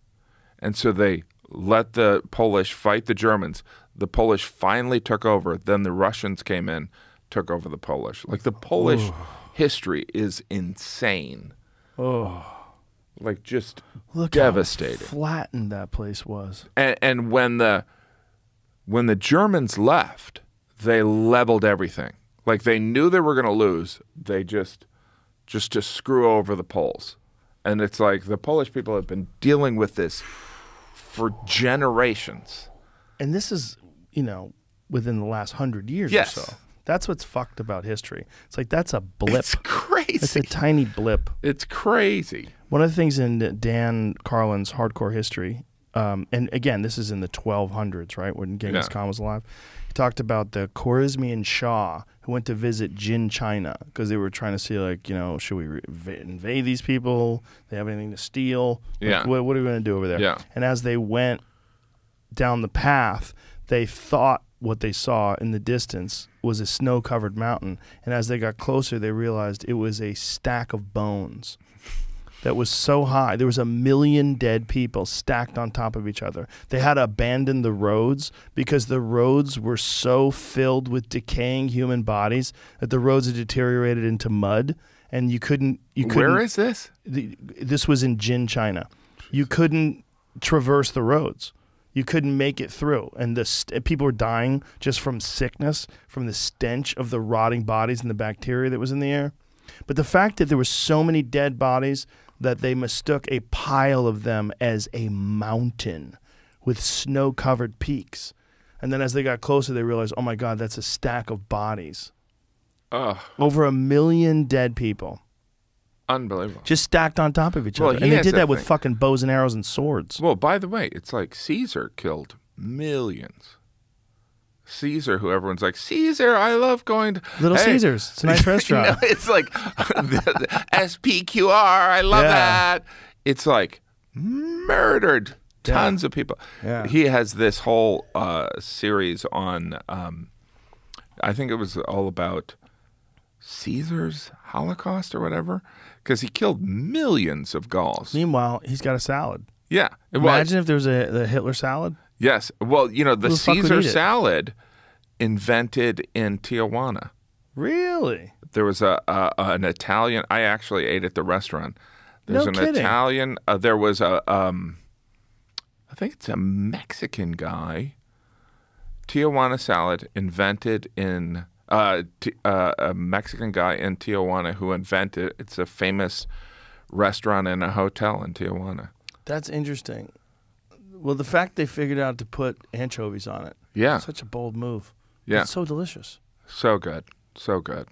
And so they let the Polish fight the Germans. The Polish finally took over. Then the Russians came in, took over the Polish. Like, the Polish history is insane. Oh, Like, just look devastating. how flattened that place was. And when the Germans left, they leveled everything. Like, they knew they were going to lose. They just to screw over the Poles. And it's like the Polish people have been dealing with this for generations. And this is, you know, within the last 100 years Yes. or so. That's what's fucked about history. It's like, that's a blip. It's crazy. It's a tiny blip. It's crazy. One of the things in Dan Carlin's Hardcore History, and again, this is in the 1200s, right, when Genghis Khan was alive. He talked about the Khwarezmian Shah who went to visit Jin China because they were trying to see, like, you know, should we invade these people? They have anything to steal? Like, Yeah. what are we going to do over there? Yeah. And as they went down the path, they thought what they saw in the distance was a snow-covered mountain. And as they got closer, they realized it was a stack of bones that was so high. There was 1 million dead people stacked on top of each other. They had to abandon the roads because the roads were so filled with decaying human bodies that the roads had deteriorated into mud, and you couldn't. Where is this? This was in Jin, China. You couldn't traverse the roads. You couldn't make it through, and people were dying just from sickness, from the stench of the rotting bodies and the bacteria that was in the air. But the fact that there were so many dead bodies that they mistook a pile of them as a mountain with snow-covered peaks. And then as they got closer, they realized, oh my God, that's a stack of bodies. Over 1 million dead people. Unbelievable. Just stacked on top of each Well, other. he And they has did that that with thing. fucking bows and arrows and swords. Well, by the way, it's like Caesar killed millions. Caesar, who everyone's like, Caesar, I love going to Little Hey. Caesars. It's a nice restaurant. No, it's like SPQR. I love that. It's like murdered tons of people. Yeah. He has this whole series on, I think it was all about Caesar's Holocaust or whatever, because he killed millions of Gauls. Meanwhile, he's got a salad. Yeah. Imagine if there was the Hitler salad. Yes. Well, you know, the Who the fuck would Caesar eat it? salad invented in Tijuana. Really? There was an Italian. I actually ate at the restaurant. There's No an kidding. Italian. There was I think it's a Mexican guy Tijuana salad invented in a Mexican guy in Tijuana who invented. It's a famous restaurant and a hotel in Tijuana. That's interesting. Well, the fact they figured out to put anchovies on it. Yeah. Such a bold move. Yeah. It's so delicious. So good. So good.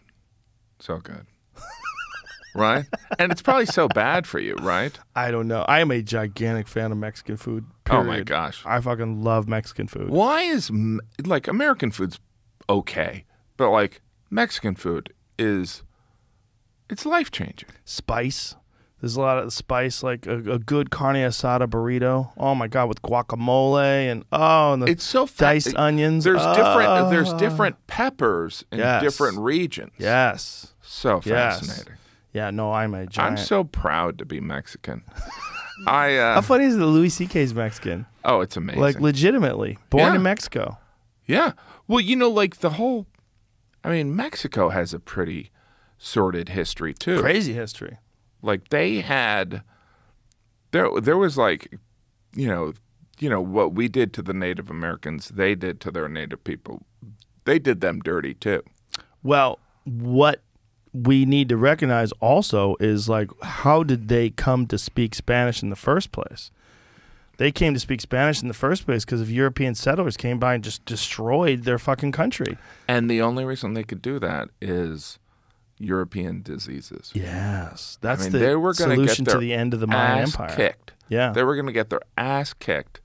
So good. Right? And it's probably so bad for you, right? I don't know. I am a gigantic fan of Mexican food. Oh, my period. gosh. I fucking love Mexican food. Why is, like, American food's okay, but, like, Mexican food it's life-changing. Spice. There's a lot of spice, like a good carne asada burrito. Oh, my God, with guacamole and the It's so diced onions. There's different peppers in Yes. different regions. Yes. So Yes. fascinating. Yeah, no, I'm a I'm giant. so proud to be Mexican. How funny is it that Louis C.K.'s Mexican? Oh, it's amazing. Like, legitimately. Born Yeah. in Mexico. Yeah. Well, like Mexico has a pretty sordid history too. Crazy history. Like they had, there was like, what we did to the Native Americans, they did to their Native people. They did them dirty too. Well, what we need to recognize also is, like, how did they come to speak Spanish in the first place? They came to speak Spanish in the first place because of European settlers came by and just destroyed their fucking country. And the only reason they could do that is European diseases. Yes. That's they were the gonna solution get to their the end of the Mayan ass Empire. kicked. Yeah. They were going to get their ass kicked,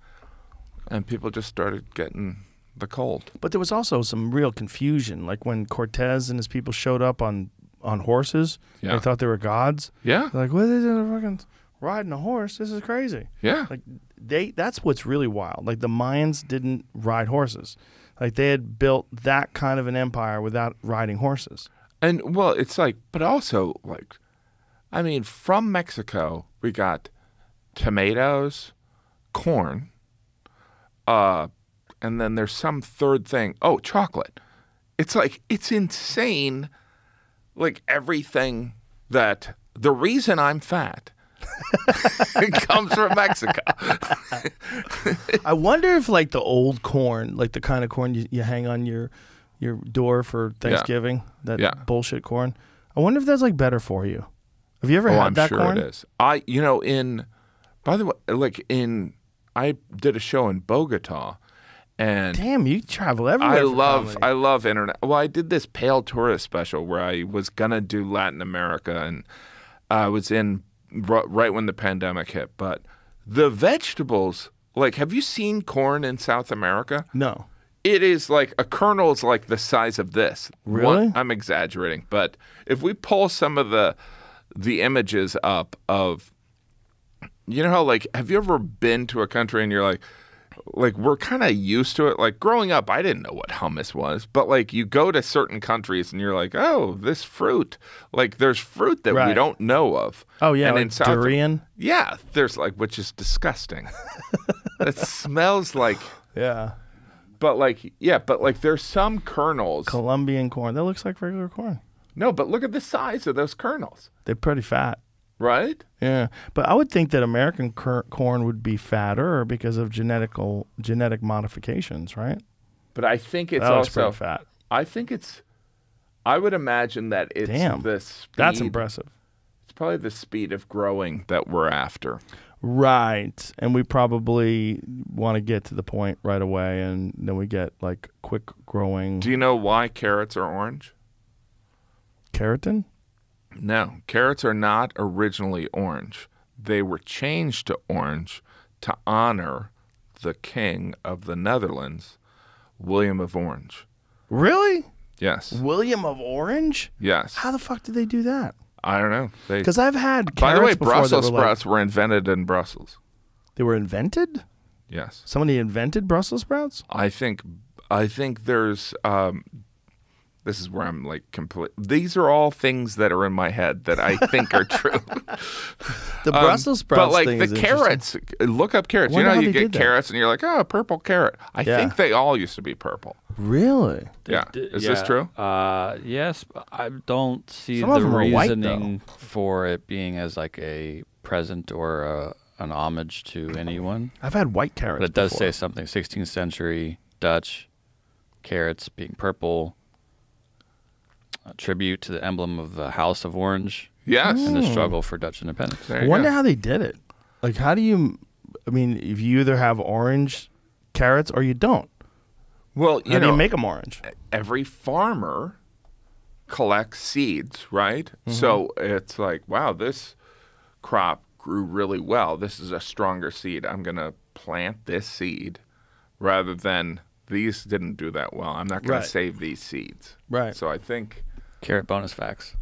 and people just started getting the cold. But there was also some real confusion, like when Cortez and his people showed up on horses. Yeah. They thought they were gods. Yeah. They're like, what are they doing? Fucking riding a horse? This is crazy. Yeah. Like that's what's really wild. Like the Mayans didn't ride horses. Like they had built that kind of an empire without riding horses. And well, it's like, but also like, I mean, from Mexico, we got tomatoes, corn, and then there's some third thing. Oh, chocolate. It's like, it's insane. Like everything that the reason I'm fat comes from Mexico. I wonder if like the old corn, like the kind of corn you hang on your door for Thanksgiving, that bullshit corn. I wonder if that's like better for you. Have you ever had I'm that sure corn? it is. By the way, I did a show in Bogota, and Damn, you travel everywhere. I love internet. Well, I did this Pale Tourist special where I was gonna do Latin America, and I was in right when the pandemic hit. But the vegetables, like, have you seen corn in South America? No. It is like a kernel's like the size of this. Really? I'm exaggerating, but if we pull some of the images up of, how, like, have you ever been to a country and you're like we're kind of used to it. Like growing up, I didn't know what hummus was, but like you go to certain countries and you're like, oh, this fruit, like there's fruit that we don't know of. Oh yeah, and like in South, durian. Yeah, there's like, which is disgusting. It smells like. Yeah. But there's some kernels. Colombian corn. That looks like regular corn. No, but look at the size of those kernels. They're pretty fat. Right? Yeah, but I would think that American corn would be fatter because of genetic modifications, right? But I think it's that looks also pretty fat. I would imagine that it's the speed. That's impressive. It's probably the speed of growing that we're after. Right, and we probably want to get to the point right away, and then we get like quick growing. Do you know why carrots are orange? Keratin? No, carrots are not originally orange. They were changed to orange to honor the king of the Netherlands, William of Orange. Really? Yes. William of Orange? Yes. How the fuck did they do that? I don't know. Because I've had carrots By the way, before Brussels that were sprouts were invented in Brussels. They were invented? Yes. Somebody invented Brussels sprouts? I think there's this is where I'm like complete. These are all things that are in my head that I think are true. The Brussels sprouts but like thing the is carrots, look up carrots. You Wonder know, how you they get did that. carrots and you're like, oh, a purple carrot. I think they all used to be purple. Really? Yeah. Is this true? Yes, but I don't see Some of the them are white, reasoning for it being as like a present or an homage to anyone. I've had white carrots But it does before. say something. 16th century Dutch. carrots being purple, a tribute to the emblem of the House of Orange Yes. and the struggle for Dutch independence. There I you wonder go. how they did it. Like, how do you? I mean, if you either have orange carrots or you don't, Well, how do know, you make them orange? every farmer collects seeds, right? So it's like, wow, this crop grew really well. This is a stronger seed. I'm going to plant this seed rather than these didn't do that well. I'm not going Right. to save these seeds. Right. So I think Carrot bonus facts.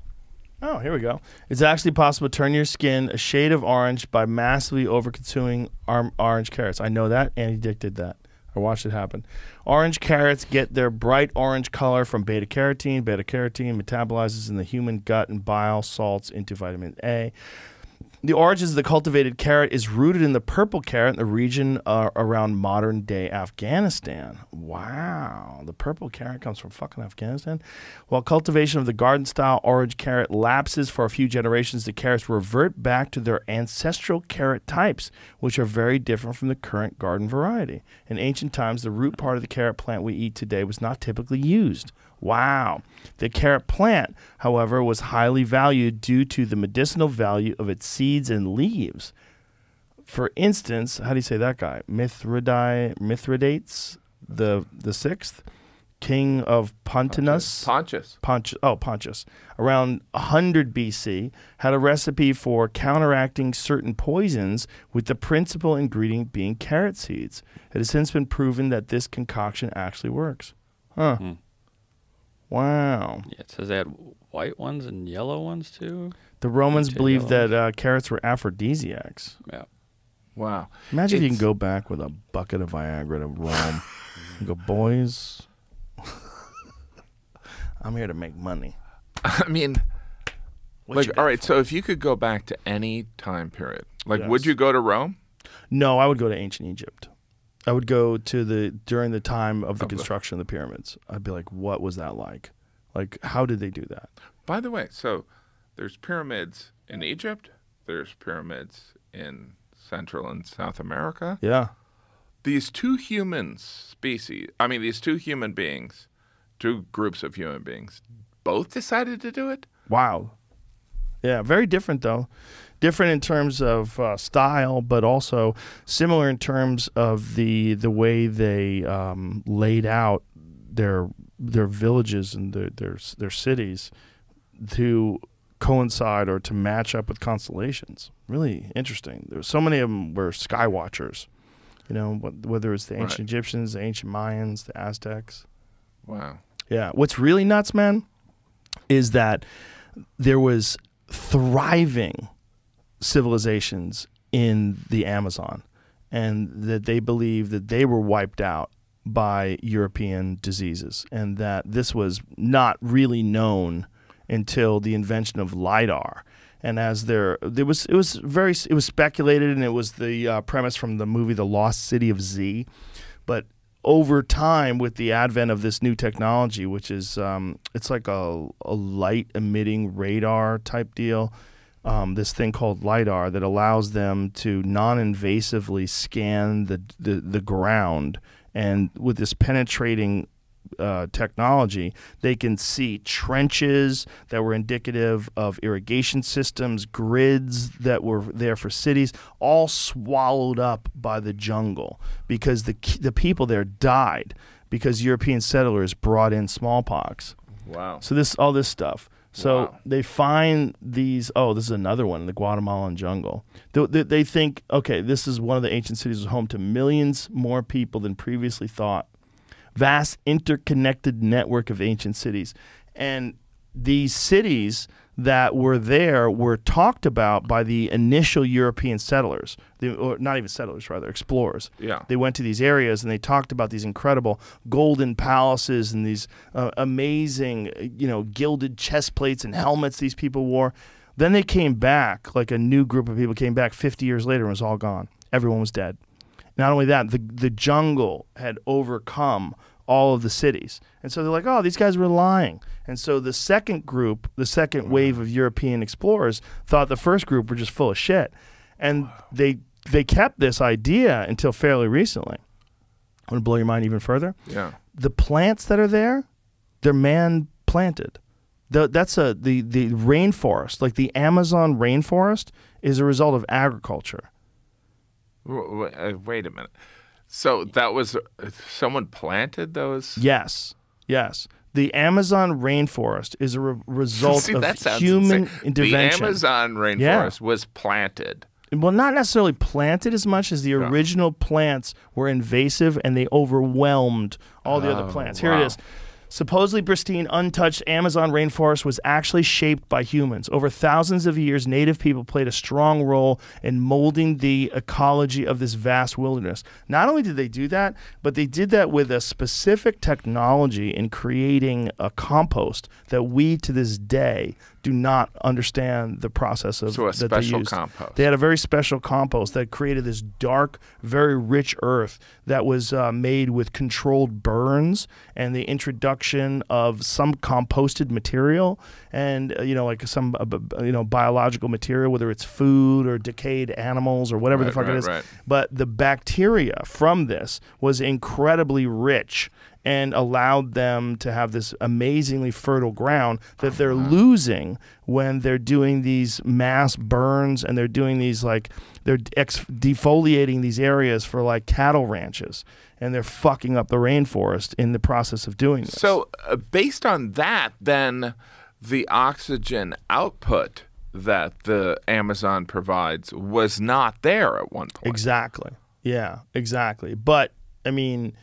Oh, here we go. It's actually possible to turn your skin a shade of orange by massively over-consuming orange carrots. I know that. Andy Dick did that. I watched it happen. Orange carrots get their bright orange color from beta-carotene. Beta-carotene metabolizes in the human gut and bile salts into vitamin A. The origins of the cultivated carrot is rooted in the purple carrot in the region around modern-day Afghanistan. Wow. The purple carrot comes from fucking Afghanistan? While cultivation of the garden-style orange carrot lapses for a few generations, the carrots revert back to their ancestral carrot types, which are very different from the current garden variety. In ancient times, the root part of the carrot plant we eat today was not typically used. Wow. The carrot plant, however, was highly valued due to the medicinal value of its seeds and leaves. For instance, how do you say that guy? Mithridates, the sixth, king of Pontinus. Pontius. Pontius, around 100 BC, had a recipe for counteracting certain poisons with the principal ingredient being carrot seeds. It has since been proven that this concoction actually works. Huh. Wow. Yeah, it says they had white ones and yellow ones too. The Romans Two believed yellow that carrots were aphrodisiacs. Yeah. Wow. Imagine if you can It's- go back with a bucket of Viagra to Rome and go, boys, I'm here to make money. I mean, What like, you all got right, for so me? if you could go back to any time period, like, would Yes. you go to Rome? No, I would go to ancient Egypt. I would go to during the time of the Of the- construction of the pyramids. I'd be like, what was that like? Like, how did they do that? By the way, so there's pyramids in Egypt, there's pyramids in Central and South America. Yeah. These two human beings, two groups of human beings, both decided to do it? Wow. Yeah, very different though. Different in terms of style, but also similar in terms of the way they laid out their villages and their cities to coincide or to match up with constellations. Really interesting. There were so many of them were sky watchers. You know, whether it's the ancient Right. Egyptians, the ancient Mayans, the Aztecs. Wow. Yeah. What's really nuts, man, is that there was thriving civilizations in the Amazon, and that they believe that they were wiped out by European diseases, and that this was not really known until the invention of lidar. And as it was speculated, and it was the premise from the movie The Lost City of Z. But over time, with the advent of this new technology, which is it's like a light emitting radar type deal, this thing called lidar that allows them to non-invasively scan the ground, and with this penetrating technology, they can see trenches that were indicative of irrigation systems, grids that were there for cities, all swallowed up by the jungle because the people there died because European settlers brought in smallpox. Wow. So all this stuff. So Wow. they find these. Oh, this is another one, the Guatemalan jungle. They think, okay, this is one of the ancient cities was home to millions more people than previously thought. Vast interconnected network of ancient cities. And these cities that were there were talked about by the initial European settlers, or not even settlers, rather, explorers. Yeah. They went to these areas and they talked about these incredible golden palaces and these amazing, gilded chest plates and helmets these people wore. Then they came back, like a new group of people came back 50 years later and it was all gone. Everyone was dead. Not only that, the jungle had overcome all of the cities. And so they're like, oh, these guys were lying. And so the second group, the second wave of European explorers thought the first group were just full of shit. And they kept this idea until fairly recently. want to blow your mind even further? Yeah. The plants that are there, they're man-planted. The rainforest, like the Amazon rainforest, is a result of agriculture. Wait a minute. So that was someone planted those? Yes. The Amazon rainforest is a result See, of that sounds human insane. intervention. The Amazon rainforest was planted. Well, not necessarily planted as much as the original plants were invasive and they overwhelmed all the other plants. Here it is. Supposedly pristine, untouched Amazon rainforest was actually shaped by humans. Over thousands of years, native people played a strong role in molding the ecology of this vast wilderness. Not only did they do that, but they did that with a specific technology in creating a compost that we, to this day, do not understand the process of. So a that they special used. compost. They had a very special compost that created this dark, very rich earth that was made with controlled burns and the introduction of some composted material and like some biological material, whether it's food or decayed animals or whatever the fuck it is. Right. But the bacteria from this was incredibly rich and allowed them to have this amazingly fertile ground that they're losing when they're doing these mass burns and they're doing these they're defoliating these areas for cattle ranches, and they're fucking up the rainforest in the process of doing this. So based on that, then the oxygen output that the Amazon provides was not there at one point. Exactly. Yeah, exactly. But, I mean,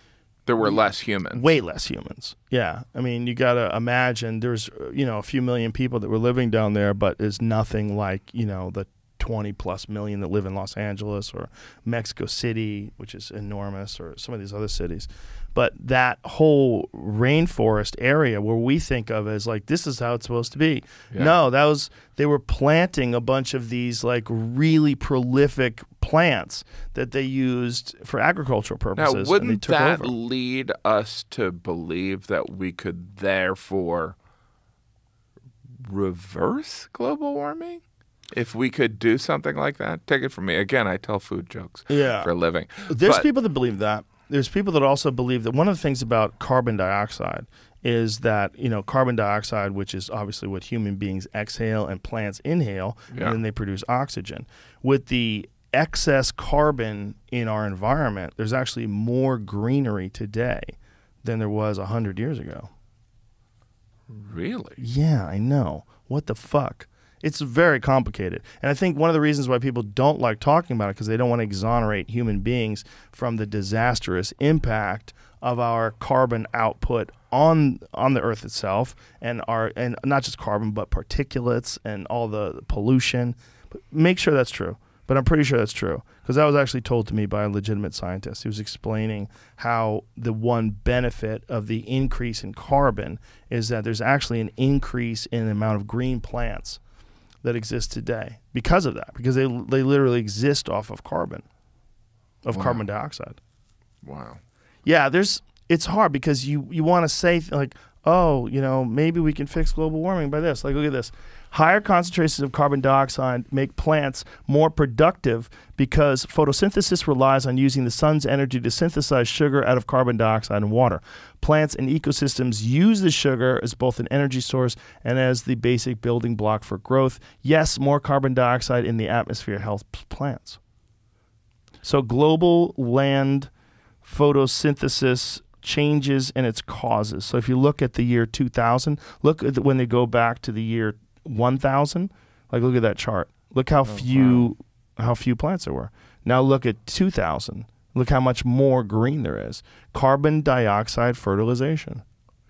there were less humans. Way less humans. Yeah. I mean, you got to imagine there's, a few million people that were living down there, but it's nothing like, the 20 plus million that live in Los Angeles or Mexico City, which is enormous, or some of these other cities. But that whole rainforest area where we think of as this is how it's supposed to be. Yeah. No, they were planting a bunch of these really prolific plants that they used for agricultural purposes. Now, and wouldn't they took that over. lead us to believe that we could therefore reverse global warming? If we could do something like that? Take it from me. Again, I tell food jokes for a living. There's people that believe that. There's people that also believe that one of the things about carbon dioxide is that, carbon dioxide, which is obviously what human beings exhale and plants inhale, and then they produce oxygen. With the excess carbon in our environment, there's actually more greenery today than there was 100 years ago. Really? Yeah, I know. What the fuck? It's very complicated. And I think one of the reasons why people don't like talking about it because they don't want to exonerate human beings from the disastrous impact of our carbon output on the earth itself and not just carbon but particulates and all the pollution. But make sure that's true. But I'm pretty sure that's true because that was actually told to me by a legitimate scientist. He was explaining how the one benefit of the increase in carbon is that there's actually an increase in the amount of green plants that exist today because of that, because they literally exist off of carbon dioxide. Wow. Yeah, it's hard because you want to say maybe we can fix global warming by this. Look at this. Higher concentrations of carbon dioxide make plants more productive because photosynthesis relies on using the sun's energy to synthesize sugar out of carbon dioxide and water. Plants and ecosystems use the sugar as both an energy source and as the basic building block for growth. Yes, more carbon dioxide in the atmosphere helps plants. So global land photosynthesis changes and its causes. So if you look at the year 2000, look at when they go back to the year 1000, look at that chart. Look how few plants there were. Now look at 2000. Look how much more green there is. Carbon dioxide fertilization,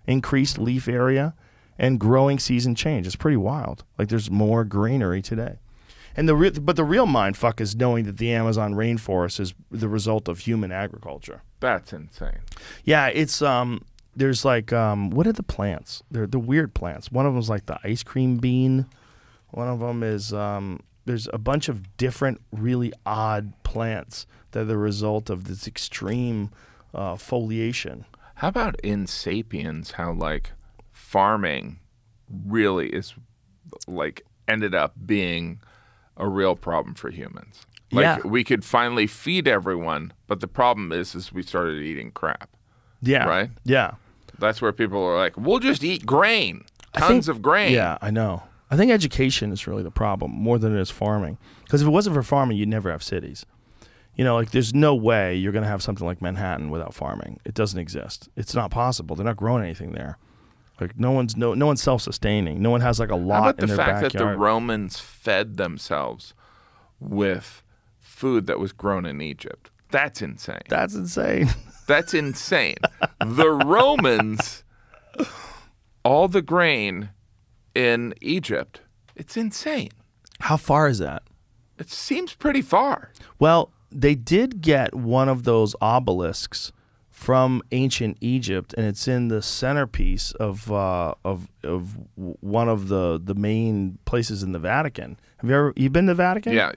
increased leaf area, and growing season change. It's pretty wild. There's more greenery today. And the real mindfuck is knowing that the Amazon rainforest is the result of human agriculture. That's insane. Yeah, it's there's what are the plants? They're the weird plants. One of them is the ice cream bean. One of them is there's a bunch of different really odd plants that are the result of this extreme foliation. How about in Sapiens, how farming really is ended up being a real problem for humans? Like Yeah. we could finally feed everyone, but the problem is we started eating crap. Yeah. Right? Yeah. That's where people are like, we'll just eat grain, tons of grain. Yeah, I know. I think education is really the problem more than it is farming. Because if it wasn't for farming, you'd never have cities. You know, like there's no way you're going to have something like Manhattan without farming. It doesn't exist. It's not possible. They're not growing anything there. Like no one's self-sustaining. No one has like a lot How about in the their fact backyard. that the Romans fed themselves with food that was grown in Egypt? That's insane. That's insane. That's insane. The Romans, all the grain in Egypt, it's insane. How far is that? It seems pretty far. Well, they did get one of those obelisks from ancient Egypt, and it's in the centerpiece of one of the main places in the Vatican. Have you been to the Vatican? Yeah.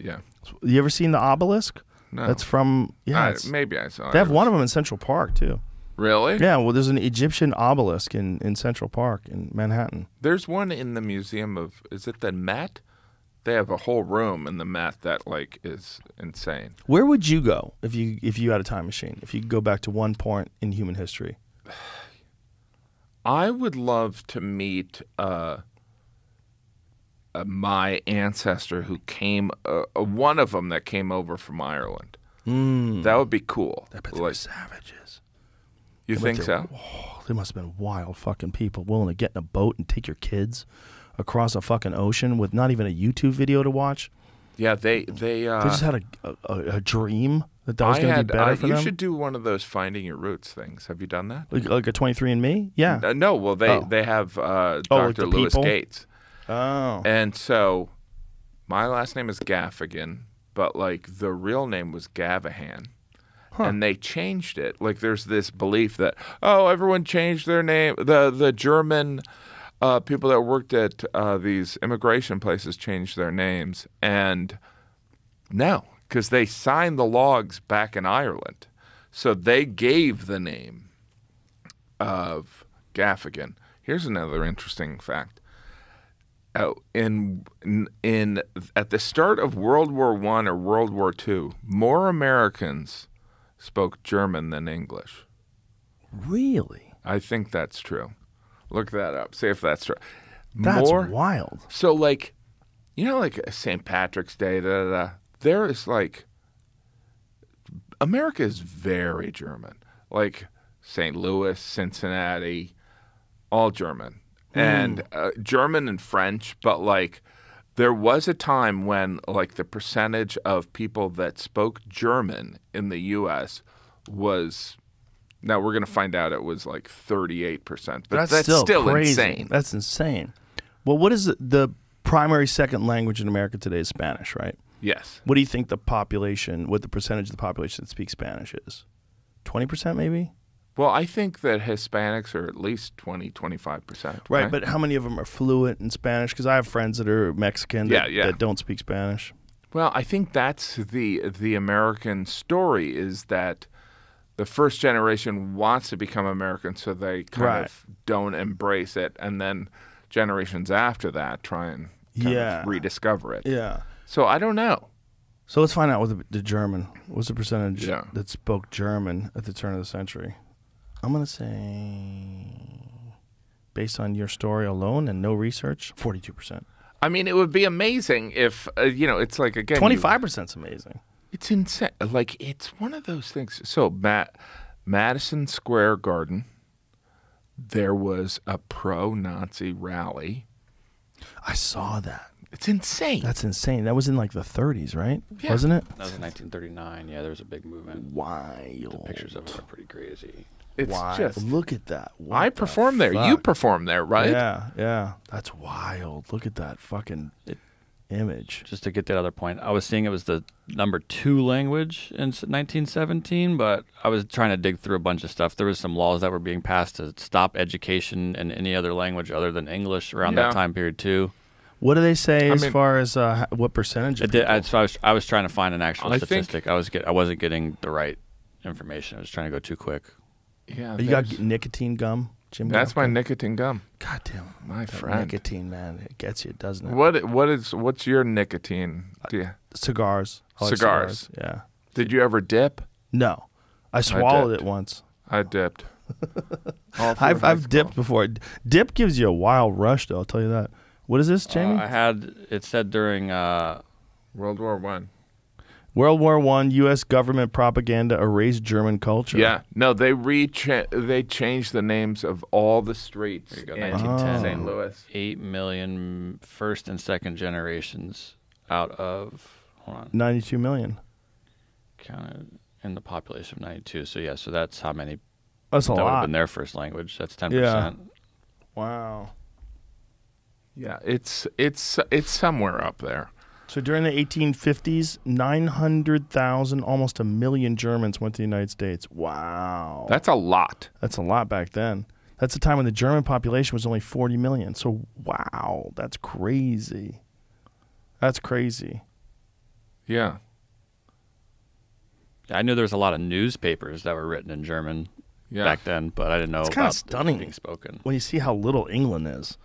You ever seen the obelisk? No. That's from Maybe I saw it. They have one of them in Central Park too. Really? Yeah. Well, there's an Egyptian obelisk in Central Park in Manhattan. There's one in the Museum of, is it the Met? They have a whole room in the Met that like is insane. Where would you go if you had a time machine? If you could go back to one point in human history? I would love to meet my ancestor who came, one of them that came over from Ireland. That would be cool. I bet they were savages. You think so? Oh, they must have been wild fucking people willing to get in a boat and take your kids across a fucking ocean with not even a YouTube video to watch. Yeah, they just had a dream that was going to be better for you them. You should do one of those finding your roots things. Have you done that? Like a 23andMe? Yeah. No, well they have like Dr. the Lewis people? Gates. Oh. And so my last name is Gaffigan, but like the real name was Gaffigan. And they changed it. Like there's this belief that everyone changed their name. The German people that worked at these immigration places changed their names. And no, because they signed the logs back in Ireland. So they gave the name of Gaffigan. Here's another interesting fact. At the start of World War I or World War II, more Americans spoke German than English. Really? I think that's true. Look that up. See if that's true. That's wild. So, like, you know, like St. Patrick's Day, there is like, America is very German. Like St. Louis, Cincinnati, all German. And German and French, but like, there was a time when like the percentage of people that spoke German in the U.S. was, now we're going to find out it was like 38%. But that's still crazy. insane. That's insane. Well, what is the primary second language in America today is Spanish, right? Yes. What do you think the percentage of the population that speaks Spanish is? 20% maybe? Well, I think that Hispanics are at least 20-25%. Right, but how many of them are fluent in Spanish? Because I have friends that are Mexican that don't speak Spanish. Well, I think that's the American story, is that the first generation wants to become American, so they kind of don't embrace it, and then generations after that try and kind of rediscover it. Yeah. So I don't know. So let's find out what the German. What's the percentage Yeah. that spoke German at the turn of the century? I'm going to say, based on your story alone and no research, 42%. I mean, it would be amazing if, it's like, again, 25% is amazing. It's insane. Like, it's one of those things. So, Madison Square Garden, there was a pro-Nazi rally. I saw that. It's insane. That's insane. That was in like the 30s, right? Yeah. Wasn't it? That was in 1939. Yeah, there was a big movement. Wild. The pictures of it are pretty crazy. It's wild. just, Look at that. What I the performed there. fuck? You performed there, right? Yeah. That's wild. Look at that fucking image. Just to get that other point, I was seeing it was the number 2 language in 1917, but I was trying to dig through a bunch of stuff. There was some laws that were being passed to stop education in any other language other than English around that time period too. What do they say as far as what percentage? So I was trying to find an actual statistic. I wasn't getting the right information. I was trying to go too quick. Yeah. You got nicotine gum? That's my nicotine gum. God damn, My that friend. nicotine, man, it gets you, doesn't it? What's your nicotine? Cigars. I like Cigars. Yeah. Did you ever dip? No, I swallowed dipped. it once. I dipped. All through high I've school. dipped before. Dip gives you a wild rush, though. I'll tell you that. What is this, Jamie? I had it said during World War One. World War I, U.S. government propaganda erased German culture. Yeah, no, they changed the names of all the streets There you go, in 1910. St. Louis. 8 million first and second generations out of, hold on, 92 million. counted in the population of 92. So yeah, so that's how many That's a that would have lot. been their first language. That's 10%. Yeah. Wow. Yeah, it's somewhere up there. So during the 1850s, 900,000, almost a million Germans went to the United States. Wow. That's a lot. That's a lot back then. That's the time when the German population was only 40 million. So, wow, that's crazy. That's crazy. Yeah. I knew there was a lot of newspapers that were written in German Yeah. back then, but I didn't know It's kinda about stunning. being spoken. When you see how little England is,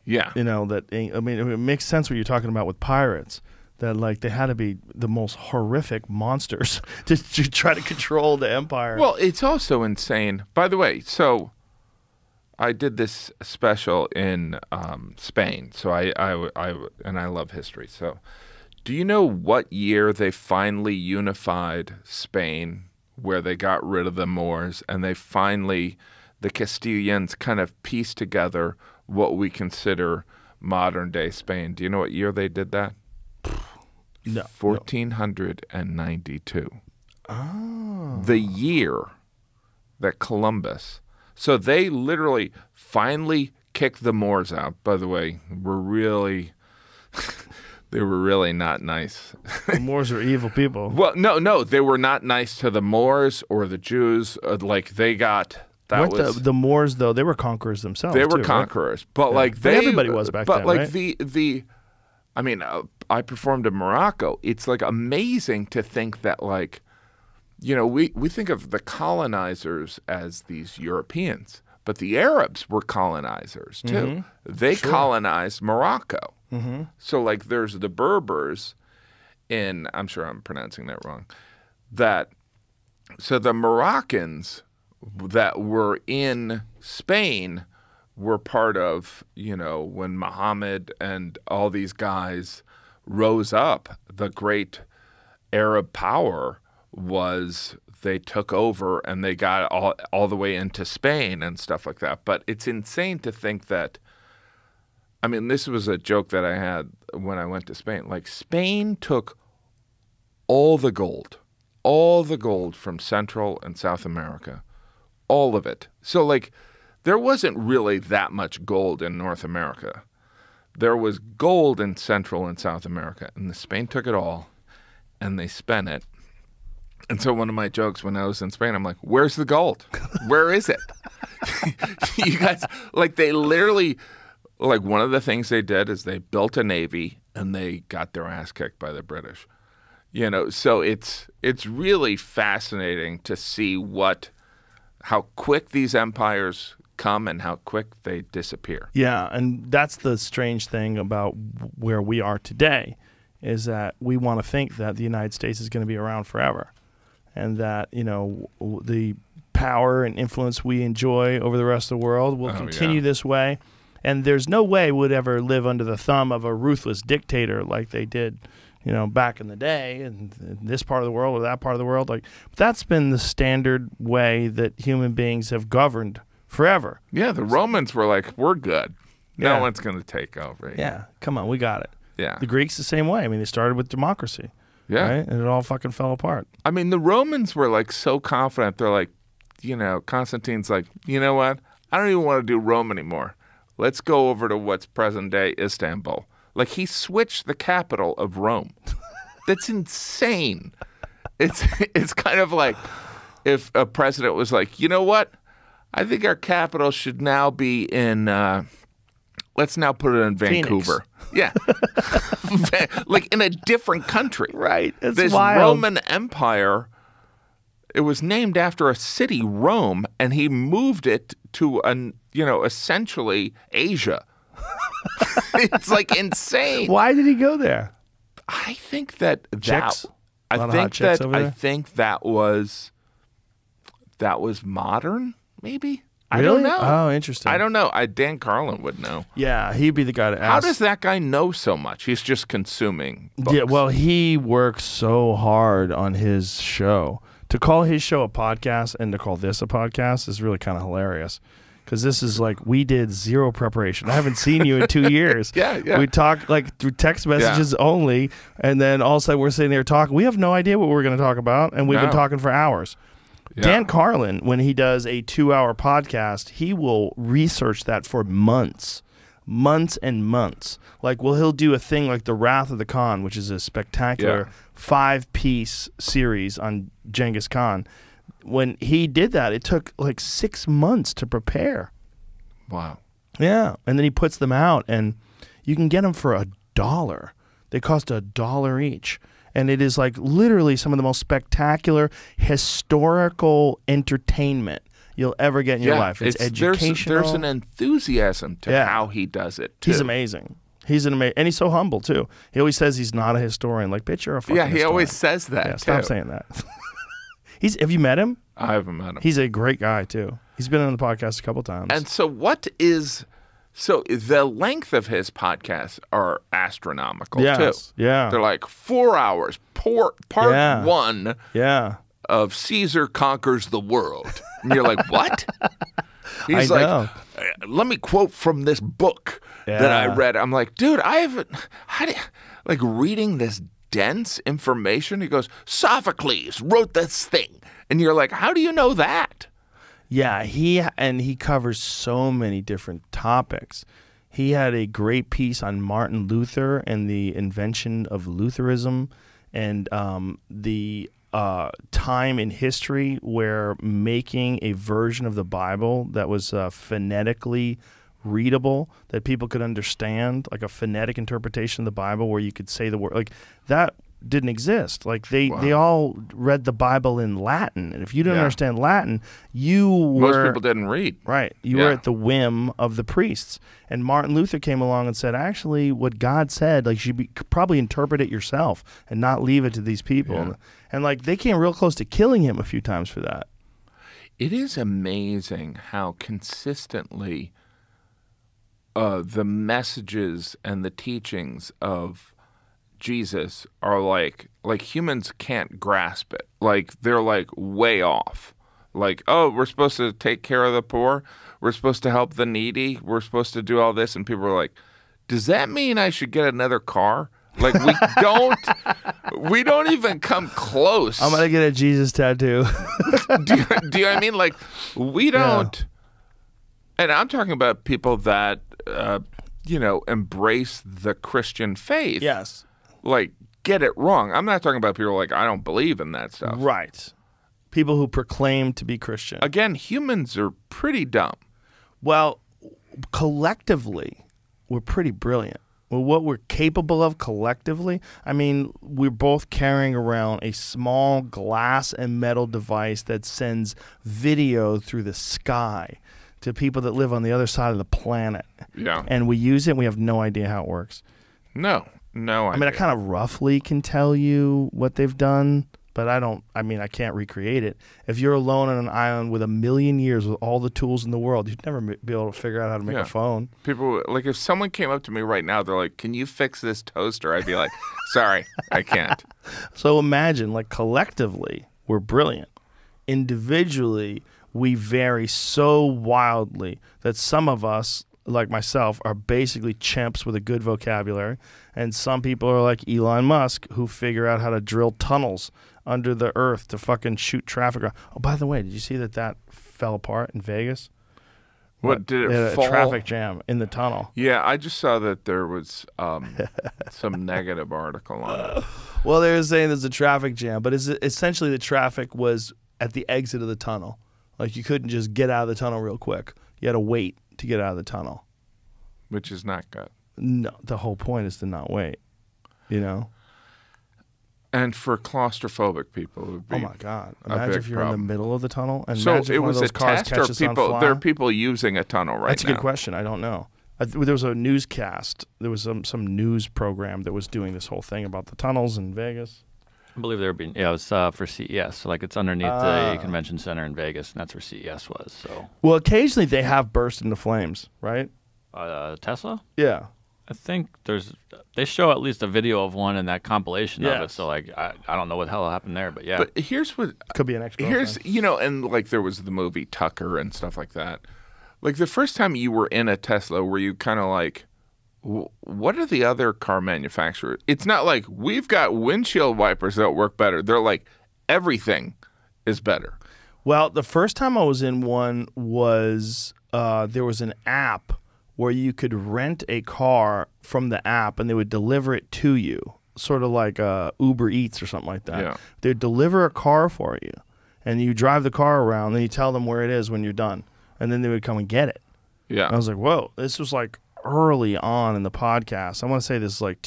Yeah. you know, it makes sense what you're talking about with pirates. That, like, they had to be the most horrific monsters to try to control the empire. Well, it's also insane. By the way, so I did this special in Spain. So I love history. So, do you know what year they finally unified Spain, where they got rid of the Moors, and the Castilians kind of pieced together what we consider modern day Spain? Do you know what year they did that? No. 1492. Oh. The year that Columbus. So they literally finally kicked the Moors out. By the way, they were really not nice. The Moors are evil people. Well, no, they were not nice to the Moors or the Jews. The Moors, though, they were conquerors themselves. They were too, right? conquerors, but Yeah. like But everybody was back then, like right? I performed in Morocco. It's like amazing to think that, like, you know, we think of the colonizers as these Europeans, but the Arabs were colonizers too. Mm-hmm. They colonized Morocco. Mm-hmm. So like there's the Berbers I'm sure I'm pronouncing that wrong, so the Moroccans that were in Spain were part of, you know, when Muhammad and all these guys rose up, the great Arab power was they took over and they got all the way into Spain and stuff like that. But it's insane to think that, I mean, this was a joke that I had when I went to Spain. Like, Spain took all the gold from Central and South America, all of it. So, like, there wasn't really that much gold in North America. There was gold in Central and South America, and Spain took it all, and they spent it. And so one of my jokes when I was in Spain, I'm like, where's the gold? Where is it? You guys, like, they literally, like, one of the things they did is they built a navy, and they got their ass kicked by the British. You know, so it's really fascinating to see how quick these empires come and how quick they disappear. Yeah, and that's the strange thing about where we are today, is that we want to think that the United States is going to be around forever, and that, you know, the power and influence we enjoy over the rest of the world will continue this way, and there's no way we'd ever live under the thumb of a ruthless dictator like they did, you know, back in the day, in this part of the world or that part of the world. Like, that's been the standard way that human beings have governed forever. Yeah, the Romans were like, we're good. No Yeah. one's going to take over. Yeah, come on, we got it. Yeah. The Greeks the same way. I mean, they started with democracy, Yeah. right? And it all fucking fell apart. I mean, the Romans were like so confident. They're like, you know, Constantine's like, you know what? I don't even want to do Rome anymore. Let's go over to what's present day Istanbul. Like, he switched the capital of Rome. That's insane. It's kind of like if a president was like, you know what? I think our capital should now be in, let's now put it in Vancouver. Yeah. Like in a different country. Right. It's This wild. Roman Empire, it was named after a city, Rome, and he moved it to essentially Asia. It's like insane. Why did he go there? I think that Chicks? A lot I of hot think chicks that over there? I think that was modern, maybe. I Really? don't know. Oh, interesting. I don't know. Dan Carlin would know. Yeah, he'd be the guy to ask. How does that guy know so much? He's just consuming books. Yeah, well, he works so hard on his show. To call his show a podcast and to call this a podcast is really kind of hilarious. Because this is like, we did zero preparation. I haven't seen you in 2 years. Yeah. We talk like through text messages only, and then all of a sudden we're sitting there talking. We have no idea what we're going to talk about, and we've been talking for hours. Yeah. Dan Carlin, when he does a 2-hour podcast, he will research that for months and months. Like, he'll do a thing like The Wrath of the Khan, which is a spectacular 5-piece series on Genghis Khan. When he did that, it took like 6 months to prepare. Wow. Yeah, and then he puts them out, and you can get them for $1. They cost $1 each. And it is like literally some of the most spectacular historical entertainment you'll ever get in your life. It's educational. There's an enthusiasm to how he does it, too. He's amazing. And he's so humble, too. He always says he's not a historian. Like, bitch, you're a fucking historian. He always says that, yeah, stop saying that. Have you met him? I haven't met him. He's a great guy, too. He's been on the podcast a couple times. And so the length of his podcasts are astronomical, too. Yeah. They're like 4 hours. Part 1 of Caesar Conquers the World. And you're like, what? He's like, let me quote from this book that I read. I'm like, dude, reading this dense information. He goes, Sophocles wrote this thing. And you're like, how do you know that? Yeah, he covers so many different topics. He had a great piece on Martin Luther and the invention of Lutheranism, and the time in history where making a version of the Bible that was phonetically readable, that people could understand, like a phonetic interpretation of the Bible where you could say the word, like that didn't exist. Like they all read the Bible in Latin, and if you didn't understand Latin, most people didn't read. Right, you were at the whim of the priests. And Martin Luther came along and said, actually, what God said, like, you should probably interpret it yourself and not leave it to these people. Yeah. And like they came real close to killing him a few times for that. It is amazing how consistently the messages and the teachings of Jesus are like humans can't grasp it. Like they're like way off. Like, oh, we're supposed to take care of the poor. We're supposed to help the needy. We're supposed to do all this. And people are like, does that mean I should get another car? Like we don't even come close. I'm going to get a Jesus tattoo. do you know what I mean? Like we don't. And I'm talking about people that, embrace the Christian faith. Yes. Like, get it wrong. I'm not talking about people like, I don't believe in that stuff. Right. People who proclaim to be Christian. Again, humans are pretty dumb. Well, collectively, we're pretty brilliant. Well, what we're capable of collectively, I mean, we're both carrying around a small glass and metal device that sends video through the sky to people that live on the other side of the planet. Yeah. And we use it, and we have no idea how it works. No. I mean, I kind of roughly can tell you what they've done, but I can't recreate it. If you're alone on an island with 1 million years with all the tools in the world, you'd never be able to figure out how to make a phone. People, like, if someone came up to me right now, they're like, can you fix this toaster? I'd be like, sorry, I can't. So imagine, like, collectively, we're brilliant. Individually, we vary so wildly that some of us, like myself, are basically chimps with a good vocabulary, and some people are like Elon Musk who figure out how to drill tunnels under the earth to fucking shoot traffic around. Oh, by the way, did you see that fell apart in Vegas? What did They it had fall? a traffic jam in the tunnel. Yeah, I just saw that there was some negative article on it. Well, they were saying there's a traffic jam, but essentially the traffic was at the exit of the tunnel. Like, you couldn't just get out of the tunnel real quick. You had to wait to get out of the tunnel. Which is not good. No, the whole point is to not wait, you know? And for claustrophobic people, it would be Oh my God! a Imagine big if you're problem. in the middle of the tunnel, and So imagine it if one was of a those cars test, or catches on people? fire. There are people using a tunnel right That's a now. good question. I don't know. There was a newscast. There was some news program that was doing this whole thing about the tunnels in Vegas. I believe they were being, it was for CES. So, like, it's underneath the convention center in Vegas, and that's where CES was. So, Well, occasionally they have burst into flames, right? Tesla? Yeah. I think they show at least a video of one in that compilation of it. Yes. So, like, I don't know what the hell happened there, but yeah. But here's what Could be an ex-girlfriend. here's and like there was the movie Tucker and stuff like that. Like the first time you were in a Tesla, were you kind of like, what are the other car manufacturers? It's not like we've got windshield wipers that work better. They're like everything is better. Well, the first time I was in one was there was an app where you could rent a car from the app and they would deliver it to you, sort of like Uber Eats or something like that. Yeah. They'd deliver a car for you, and you drive the car around, and you tell them where it is when you're done, and then they would come and get it. Yeah. And I was like, whoa, this was like early on in the podcast. I want to say this is like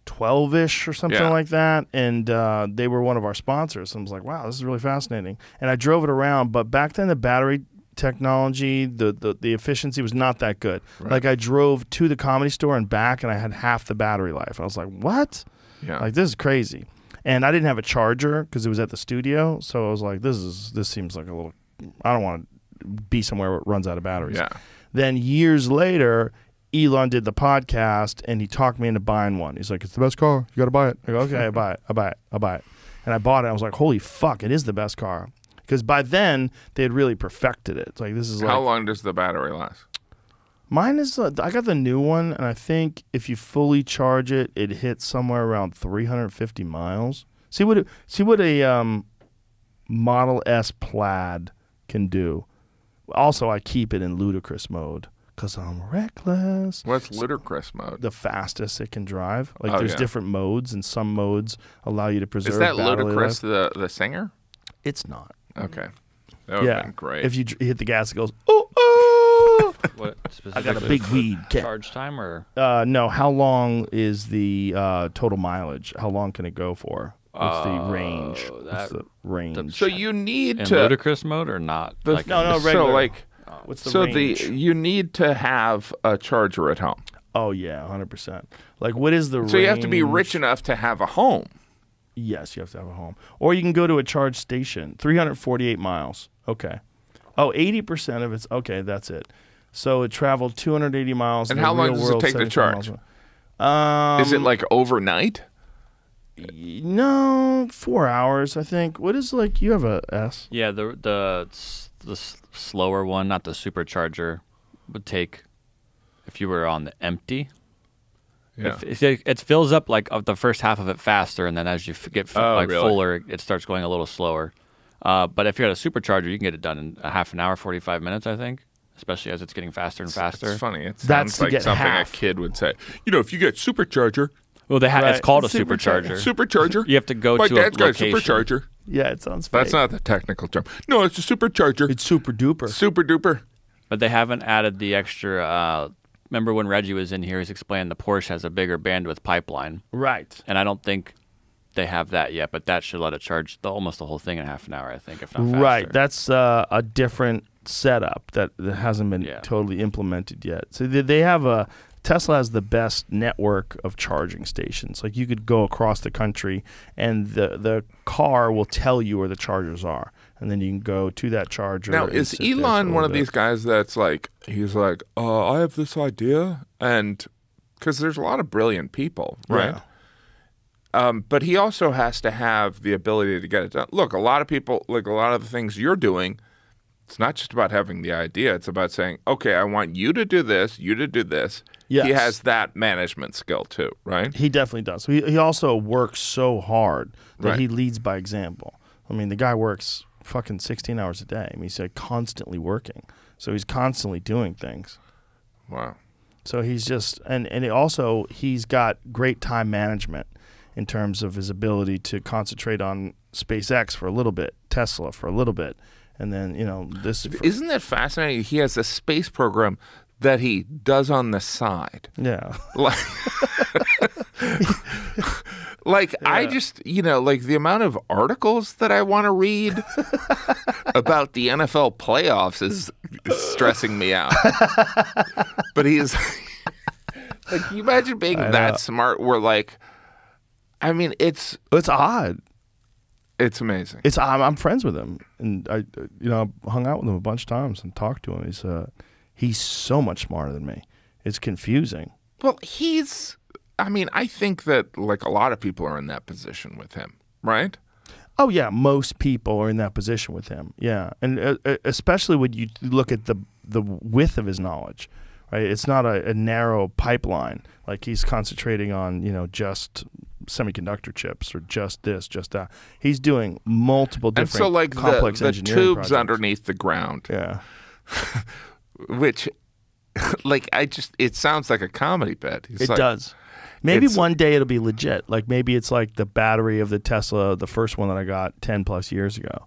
2012-ish or something Yeah. like that. And they were one of our sponsors. And I was like, wow, this is really fascinating. And I drove it around. But back then, the battery technology, the efficiency was not that good. Right. Like I drove to the Comedy Store and back, and I had half the battery life. I was like, what? Yeah. Like, this is crazy. And I didn't have a charger because it was at the studio. So I was like, this seems like a little, I don't want to be somewhere where it runs out of batteries. Yeah. Then years later, Elon did the podcast, and he talked me into buying one. He's like, it's the best car. You got to buy it. I go, okay, I buy it. And I bought it. I was like, holy fuck, it is the best car. Because by then, they had really perfected it. It's like, this is How like, long does the battery last? mine is, I got the new one, and I think if you fully charge it, it hits somewhere around 350 miles. See what a Model S Plaid can do. Also, I keep it in ludicrous mode because I'm reckless. What's ludicrous mode? The fastest it can drive. Like Oh, there's yeah. different modes, and some modes allow you to preserve. Is that battery Ludacris life. the singer? It's not. Okay. That would have been great. If you hit the gas, it goes, ooh, ooh. What I specifically? got a big weed. Charge time or? No, how long is the total mileage? How long can it go for? What's the range? What's the range? so you need In to ludicrous mode or not? the- Like, No, So regular. like What's the so range? you need to have a charger at home. Oh yeah, 100%. Like what is the range? So you have to be rich enough to have a home. Yes, you have to have a home. Or you can go to a charge station. 348 miles. Okay. Oh, 80% of it's okay, that's it. So it traveled 280 miles. And in the how long real does it world, take to 75 charge? miles. Is it like overnight? No, 4 hours, I think. What is like you have a S? Yeah, the slower one, not the supercharger, would take if you were on the empty. Yeah. It fills up like of the first half of it faster, and then as you get really? fuller, it starts going a little slower. But if you're at a supercharger, you can get it done in a half an hour, 45 minutes, I think. Especially as it's getting faster and faster. It's funny. It That's sounds to like get something half. a kid would say. You know, if you get supercharger, Well, they Right. it's called a Supercharger. supercharger. supercharger. You have to go My to dad's a got a location. supercharger. Yeah, it sounds fake. That's not the technical term. No, it's a supercharger. It's super duper. Super duper. But they haven't added the extra. Remember when Reggie was in here? He's explaining the Porsche has a bigger bandwidth pipeline, Right. and I don't think they have that yet. But that should let it charge almost the whole thing in half an hour, I think, if not faster. Right. That's a different setup that hasn't been Yeah. totally implemented yet. So they have Tesla has the best network of charging stations. Like you could go across the country and the car will tell you where the chargers are. And then you can go to that charger. Now, and is sit there for a Elon one little of bit. these guys that's like, he's like, I have this idea, and because there's a lot of brilliant people, right? But he also has to have the ability to get it done. Look, a lot of people, like a lot of the things you're doing, it's not just about having the idea. It's about saying, okay, I want you to do this, you to do this. Yes. He has that management skill too, right? He definitely does. He also works so hard that Right. he leads by example. I mean, the guy works fucking 16 hours a day. I mean, he's like constantly working. So he's constantly doing things. Wow. So he's just, and he's got great time management in terms of his ability to concentrate on SpaceX for a little bit, Tesla for a little bit, and then, this. Isn't that fascinating? He has a space program that he does on the side. Yeah. Like, Like, I just, like the amount of articles that I want to read about the NFL playoffs is stressing me out. But he's like, can you imagine being that smart? Where like, I mean, it's odd. It's amazing. I'm friends with him, and I hung out with him a bunch of times and talked to him. He's so much smarter than me. It's confusing. Well, I think that like a lot of people are in that position with him, right? Oh yeah, most people are in that position with him. Yeah, and especially when you look at the width of his knowledge, right? It's not a narrow pipeline. Like he's concentrating on just semiconductor chips or just this, just that. He's doing multiple different and so like complex the engineering tubes projects. underneath the ground. Yeah, which like it sounds like a comedy bit. It does. Maybe one day it'll be legit. Like maybe it's like the battery of the Tesla, the first one that I got 10 plus years ago.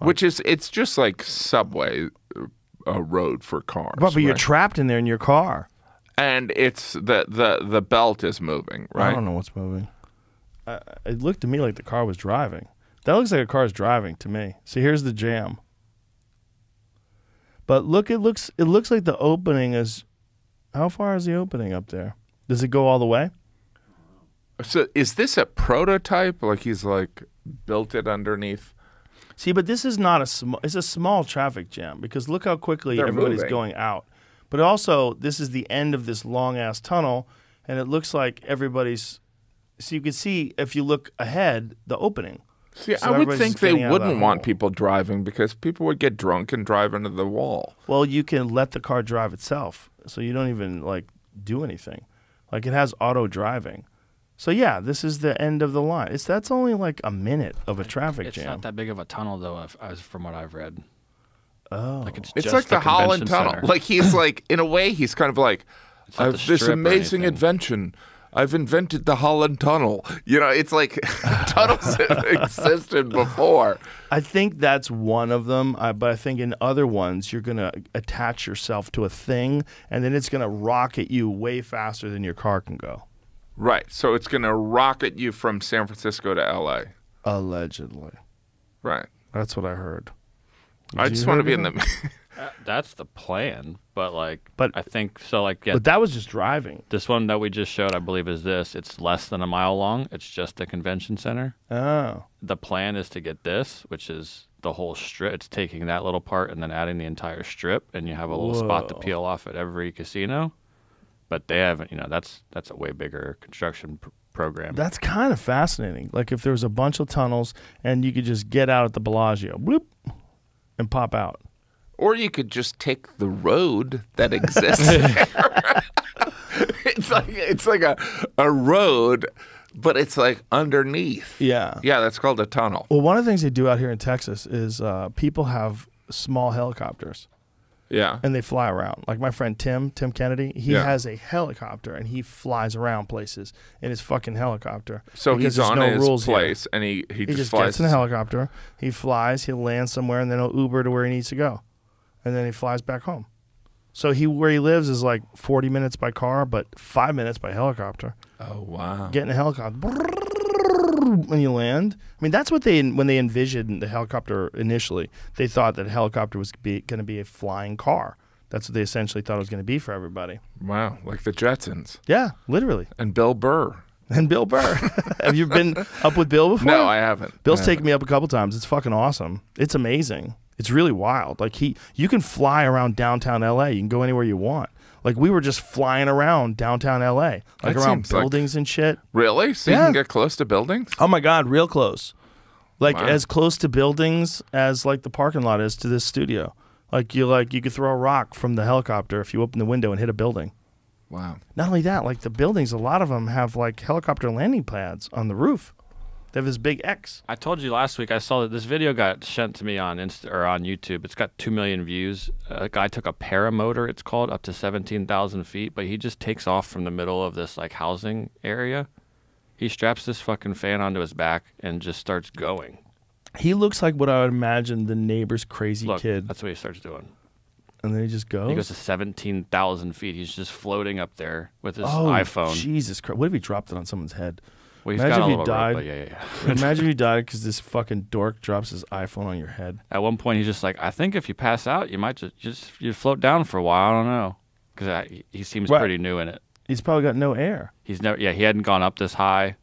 It's just like subway road for cars. But you're trapped in there in your car. And it's the belt is moving, right? I don't know what's moving. It looked to me like the car was driving. That looks like a car's driving to me. See, here's the jam. But look, it looks like the opening is. How far is the opening up there? Does it go all the way? So is this a prototype? Like he's like built it underneath? See, but this is not it's a small traffic jam because look how quickly everybody's going out. But also, this is the end of this long-ass tunnel, and it looks like everybody's... So you can see, if you look ahead, the opening. See, So I would everybody's think just they getting out of that wouldn't want hole. people driving because people would get drunk and drive into the wall. Well, you can let the car drive itself, so you don't even, do anything. Like, it has auto driving. So, yeah, this is the end of the line. That's only, a minute of a traffic It's jam. not that big of a tunnel, though, from what I've read. Oh. Like It's just like the Holland convention Tunnel. center. Like he's like, in a way, he's kind of like, It's not I the have this strip or amazing anything. invention. I've invented the Holland Tunnel. It's like tunnels have existed before. I think that's one of them, but I think in other ones, you're going to attach yourself to a thing, and then it's going to rocket you way faster than your car can go. Right. So it's going to rocket you from San Francisco to L.A. Allegedly. Right. That's what I heard. I just want to be in the... That's the plan, but But- I think so. But that was just driving. This one that we just showed, I believe, is this. It's less than a mile long. It's just the convention center. Oh. The plan is to get this, which is the whole strip. It's taking that little part and then adding the entire strip, and you have a little spot to Whoa. peel off at every casino. But they haven't. That's a way bigger construction program. That's kind of fascinating. Like if there was a bunch of tunnels and you could just get out at the Bellagio, bloop, and pop out. Or you could just take the road that exists there. It's like a road, but it's like underneath. Yeah. Yeah, that's called a tunnel. Well, one of the things they do out here in Texas is people have small helicopters Yeah. and they fly around. Like my friend Tim Kennedy, he Yeah. has a helicopter and he flies around places in his fucking helicopter. So because he's there's on no his rules here. place, and he He just just flies. gets in a helicopter, he flies, he'll land somewhere, and then he'll Uber to where he needs to go. And then he flies back home. So where he lives is like 40 minutes by car, but 5 minutes by helicopter. Oh, wow. Get in a helicopter. When you land. I mean, that's what when they envisioned the helicopter initially, they thought that a helicopter was going to be a flying car. That's what they essentially thought it was going to be for everybody. Wow, like the Jetsons. Yeah, literally. And Bill Burr. And Bill Burr. Have you been up with Bill before? No, I haven't. Bill's taken me up a couple times. It's fucking awesome. It's amazing. It's really wild. Like you can fly around downtown LA. You can go anywhere you want. Like we were just flying around downtown LA, like That around seems like- buildings and shit. Really? So you Yeah. can get close to buildings? Oh my God, real close. Like Wow. as close to buildings as like the parking lot is to this studio. Like you could throw a rock from the helicopter if you open the window and hit a building. Wow. Not only that, like the buildings, a lot of them have like helicopter landing pads on the roof. They have this big X. I told you last week. I saw that this video got sent to me on on YouTube. It's got 2 million views. A guy took a paramotor, it's called, up to 17,000 feet, but he just takes off from the middle of this like housing area. He straps this fucking fan onto his back and just starts going. He looks like what I would imagine the neighbor's crazy Look, kid. that's what he starts doing. And then he just goes. He goes to 17,000 feet. He's just floating up there with his oh, iPhone. Jesus Christ. What if he dropped it on someone's head? Well, he's Imagine got a if you little rope, died. but yeah. Imagine if you died because this fucking dork drops his iPhone on your head. At one point, he's just like, I think if you pass out, you might you float down for a while. I don't know, because he seems Right. pretty new in it. He's probably got no air. He hadn't gone up this high.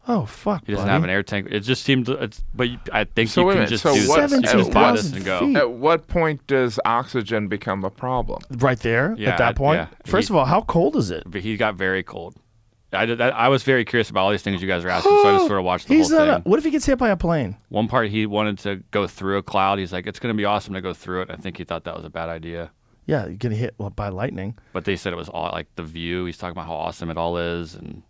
Oh fuck! He doesn't buddy. have an air tank. It just seemed, I think So you wait a can minute, just so do what- this. You can just buy this and 17,000 go. feet. At what point does oxygen become a problem? Right there Yeah, at that point. yeah. First of all, how cold is it? But he got very cold. I was very curious about all these things you guys are asking, so I just sort of watched the He's whole not. thing. What if he gets hit by a plane? One part he wanted to go through a cloud. He's like, it's going to be awesome to go through it. I think he thought that was a bad idea. Yeah, you're getting hit by lightning. But they said it was all like the view. He's talking about how awesome it all is, and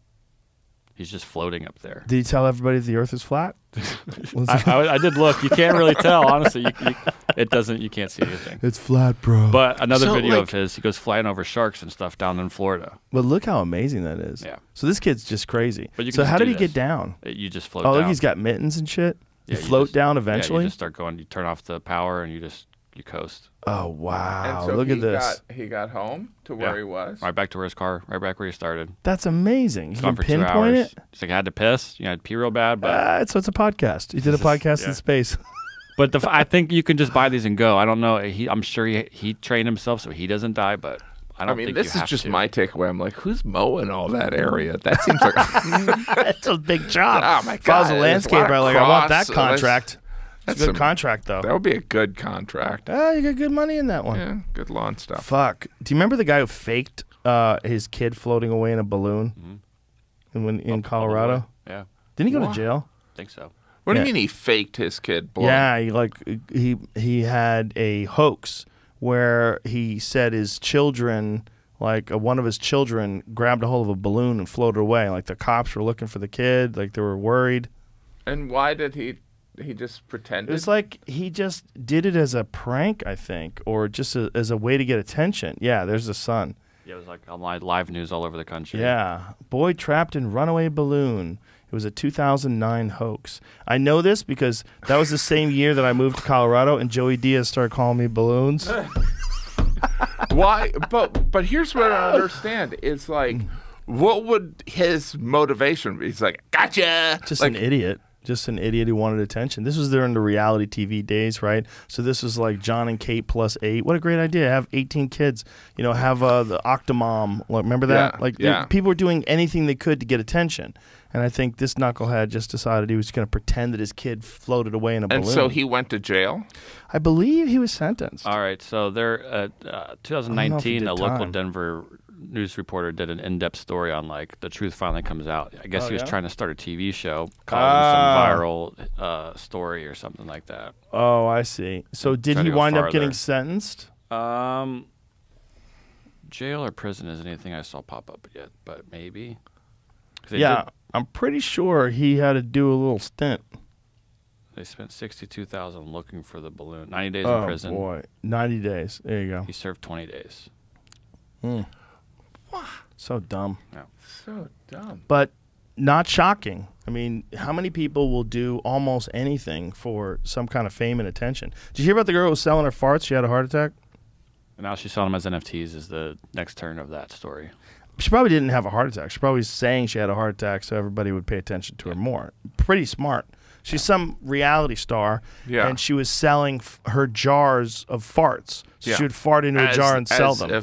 he's just floating up there. Did he tell everybody the Earth is flat? I did look. You can't really tell, honestly. You can't see anything. It's flat, bro. But another So, video like- of his, he goes flying over sharks and stuff down in Florida. But look how amazing that is. Yeah. So this kid's just crazy. But you can So just how do did he this. get down? You just float Oh, down. look, he's got mittens and shit. Yeah, you float just- down Yeah, eventually. you just start going. You turn off the power and you coast. Oh wow! And so Look he at this. he got home to where Yeah. he was. Right back to where his car. Right back where he started. That's amazing. You Gone can for 2 pinpoint hours. it. He's like, I had to piss. You know, I had to pee real bad, but So it's a podcast. He did a This is- podcast yeah. in space. but I think you can just buy these and go. I don't know. I'm sure he trained himself so he doesn't die, but I don't I mean, think this you is have just to. my takeaway. I'm like, who's mowing all that area? That seems like That's a big job. Oh, my If I was God, a there's a lot landscaper, of like I want that cross, contract. It's a good some- contract though. that would be a good contract. You got good money in that one. Yeah, good lawn stuff. Fuck. Do you remember the guy who faked his kid floating away in a balloon in Colorado? Yeah, Didn't he go to What? jail? I think so. What do Yeah. you mean he faked his kid blowing? Yeah, he had a hoax where he said his children, one of his children, grabbed a hold of a balloon and floated away. Like the cops were looking for the kid, like they were worried. And why did he just It pretended? was like he just did it as a prank, I think, or just as a way to get attention. Yeah, there's the son. Yeah, it was like on live news all over the country. Yeah, boy trapped in runaway balloon. It was a 2009 hoax. I know this because that was the same year that I moved to Colorado, and Joey Diaz started calling me balloons. Why? But here's what I don't understand. It's like, what would his motivation be? He's like, gotcha. Just like, an idiot. Just an idiot who wanted attention. This was during the reality TV days, right? So this was like John and Kate plus 8. What a great idea. Have 18 kids. You know, have the Octomom. Remember that? Yeah, yeah. People were doing anything they could to get attention. And I think this knucklehead just decided he was going to pretend that his kid floated away in a balloon. And so he went to jail. I believe he was sentenced. All right, so there, I don't know if he 2019, did a local time. Denver news reporter did an in-depth story on the truth finally comes out. I guess he was yeah? trying to start a TV show, causing some viral story or something like that. Oh, I see. So did Try he to go wind up farther. getting sentenced? Jail or prison isn't anything I saw pop up yet, but maybe. 'Cause they Yeah, did- I'm pretty sure he had to do a little stint. They spent $62,000 looking for the balloon. 90 days Oh, in prison. boy. 90 days. There you go. He served 20 days. So dumb. So dumb. But not shocking. I mean, how many people will do almost anything for some kind of fame and attention? Did you hear about the girl who was selling her farts? She had a heart attack? And now she's selling them as NFTs is the next turn of that story. She probably didn't have a heart attack. She probably was saying she had a heart attack so everybody would pay attention to her more. Pretty smart. She's some reality star, Yeah. and she was selling her jars of farts. So Yeah. she would fart into a jar and sell them.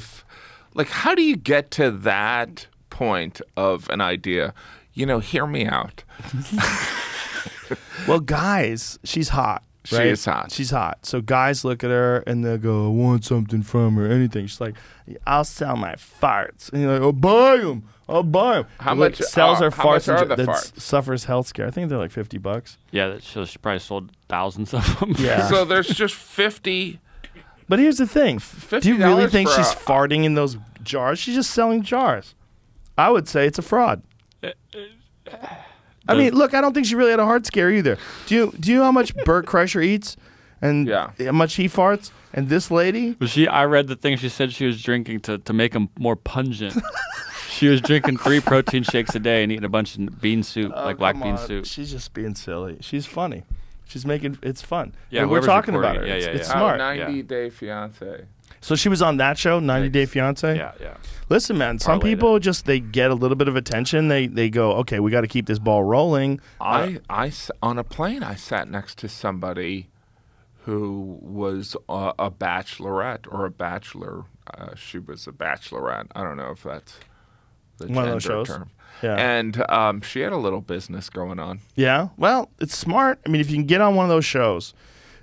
How do you get to that point of an idea? Hear me out. Well, guys, she's hot. She Right? is hot. She's hot. So guys look at her and they go, I want something from her, anything. She's like, I'll sell my farts. And you're like, I'll buy them. I'll buy them. How much- sells her how farts much are and the that farts? suffers health scare. I think they're like $50. Yeah, so she probably sold thousands of them. Yeah. So there's just 50. But here's the thing. Do you really $50 think for she's a- farting in those jars? She's just selling jars. I would say it's a fraud. I mean, look, I don't think she really had a heart scare either. Do you know how much Bert Kreischer eats and Yeah. how much he farts? And this lady, But I read the thing she said she was drinking to make them more pungent. She was drinking 3 protein shakes a day and eating a bunch of bean soup, like black come bean on. soup. She's just being silly. She's funny. She's making it's fun. Yeah, And we're whoever's talking about her. recording it. It's Yeah, yeah, it's yeah. smart. 90-day fiance. So she was on that show, 90 Day Fiance? Yeah, yeah. Listen, man, some Parlayed people just, they get a little bit of attention. They go, okay, we got to keep this ball rolling. On a plane, I sat next to somebody who was a bachelorette or a bachelor. She was a bachelorette. I don't know if that's the One of those gender shows. term. Yeah. And she had a little business going on. Yeah. Well, it's smart. I mean, if you can get on one of those shows,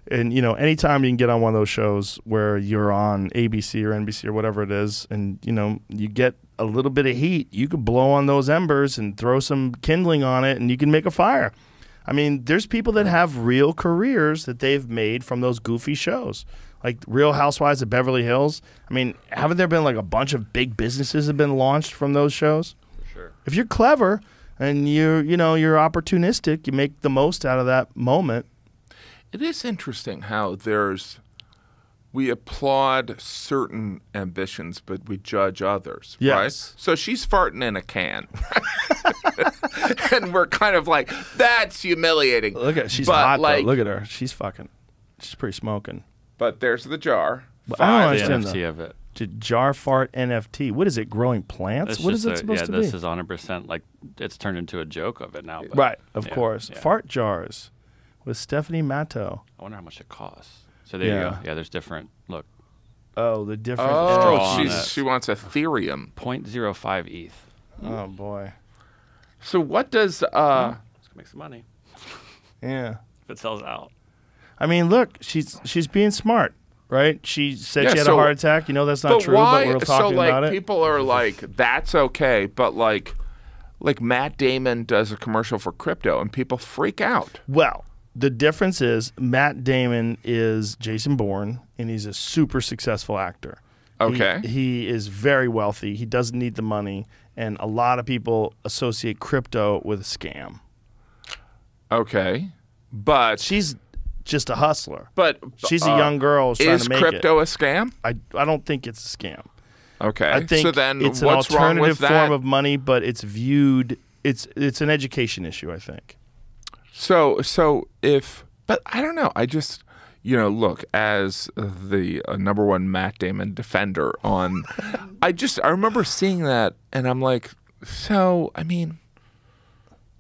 and, you know, anytime you can get on one of those shows where you're on ABC or NBC or whatever it is, and, you know, you get a little bit of heat, you could blow on those embers and throw some kindling on it, and you can make a fire. I mean, there's people that have real careers that they've made from those goofy shows, like Real Housewives of Beverly Hills. I mean, haven't there been like a bunch of big businesses have been launched from those shows? For sure. If you're clever and you're opportunistic, you make the most out of that moment. It is interesting how we applaud certain ambitions, but we judge others, Yes. right? So she's farting in a can. And we're kind of like, that's humiliating. Look at she's But, hot like, though. Look at her. She's pretty smoking. But there's the jar. But I don't The understand NFT though. of it. Jar fart NFT. What is it? Growing plants? It's What is just it supposed to be? this is 100% like it's turned into a joke of it now. But Right, of yeah, course. yeah. Fart jars with Stephanie Matto. I wonder how much it costs. So there you Yeah. go. Yeah, there's different. Look, Oh, the different. straw Oh, on it. she wants Ethereum. 0.05 ETH. Oh boy. So what does Let's go make some money Yeah. if it sells out. I mean, look, she's being smart, right? She said Yeah, she had so- a heart attack. You know that's not but true, why? but we're talking so like about it. people are like, that's okay, but like Matt Damon does a commercial for crypto and people freak out. Well, the difference is Matt Damon is Jason Bourne, and he's a super successful actor. Okay. He is very wealthy. He doesn't need the money, and a lot of people associate crypto with a scam. Okay. But She's just a hustler. but She's a young girl who's trying is to make crypto a scam? it. I don't think it's a scam. Okay. I think so then it's an what's wrong alternative with form that? of money, but it's viewed. It's an education issue, I think. So if, but I don't know. I just, look, as the number one Matt Damon defender on, I remember seeing that and I'm like, so, I mean,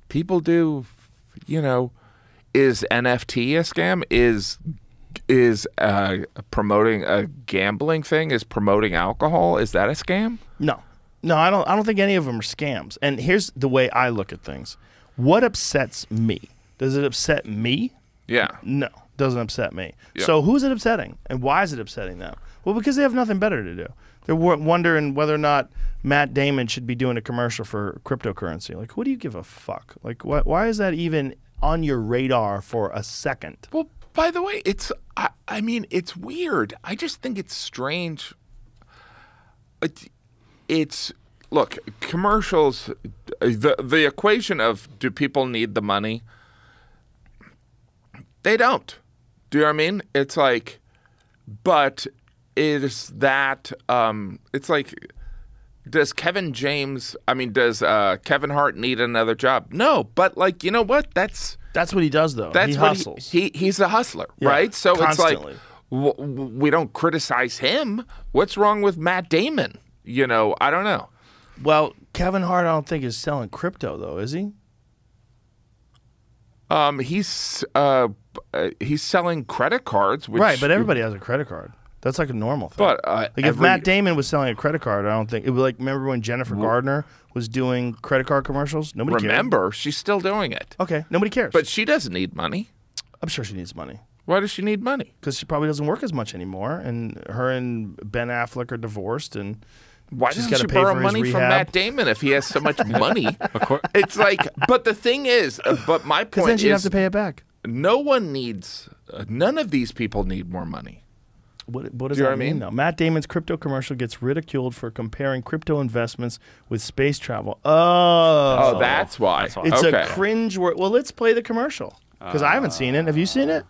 people do, is NFT a scam? Is promoting a gambling thing? Is promoting alcohol? Is that a scam? No, I don't think any of them are scams. And here's the way I look at things. What upsets me? Does it upset me? Yeah. No, doesn't upset me. Yeah. So who's it upsetting, and why is it upsetting them? Well, because they have nothing better to do. They're wondering whether or not Matt Damon should be doing a commercial for cryptocurrency. Like, what do you give a fuck? Like, why is that even on your radar for a second? Well, by the way, I mean, it's weird. I just think it's strange. It's look, commercials, the equation of do people need the money? They don't. Do you know what I mean? It's like, but is that, it's like, does Kevin Hart need another job? No, but like, you know what? That's what he does, though. That's he what hustles. He's a hustler, Yeah, right? So constantly. it's like we don't criticize him. What's wrong with Matt Damon? I don't know. Well, Kevin Hart, I don't think is selling crypto, though, is he? He's selling credit cards, which, Right, but everybody has a credit card. That's like a normal thing. But like if Matt Damon was selling a credit card, I don't think it would. Like, remember when Jennifer Gardner was doing credit card commercials? Nobody remember she's still doing it. cared. Okay, nobody cares. But she doesn't need money. I'm sure she needs money Why does she need money? because she probably doesn't work as much anymore, and her and Ben Affleck are divorced, and Why she's doesn't gotta she pay borrow for his money from rehab. Matt Damon if he has so much money? It's like, but the thing is, but my because point then she'd have is, to pay it back. no one needs. None of these people need more money. What does Do you know that what I mean, mean? though? Matt Damon's crypto commercial gets ridiculed for comparing crypto investments with space travel. Oh, That's why. It's okay. a cringe word. Well, let's play the commercial because I haven't seen it. Have you seen it?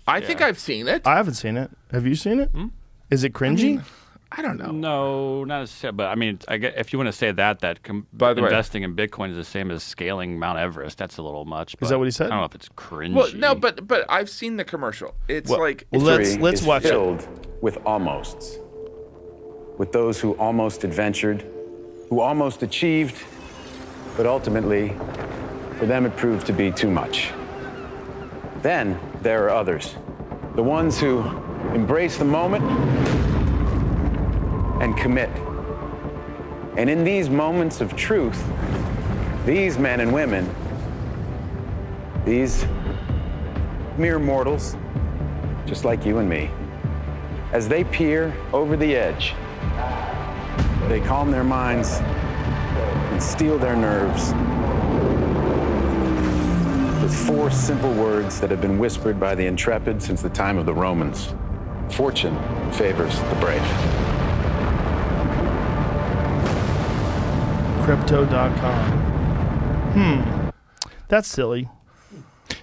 I think I've seen it. I haven't seen it. Have you seen it? Is it cringy? I don't know. No, not necessarily. But I mean, if you want to say that By the way- investing in Bitcoin is the same as scaling Mount Everest, that's a little much. Is that what he said? I don't know if it's cringy. Well, no, but I've seen the commercial. It's like Well, let's watch it. filled with almosts. with those who almost adventured, who almost achieved, but ultimately, for them it proved to be too much. Then there are others, the ones who embrace the moment and commit. And in these moments of truth, these men and women, these mere mortals, just like you and me, as they peer over the edge, they calm their minds and steel their nerves with 4 simple words that have been whispered by the intrepid since the time of the Romans. Fortune favors the brave. Crypto.com. That's silly.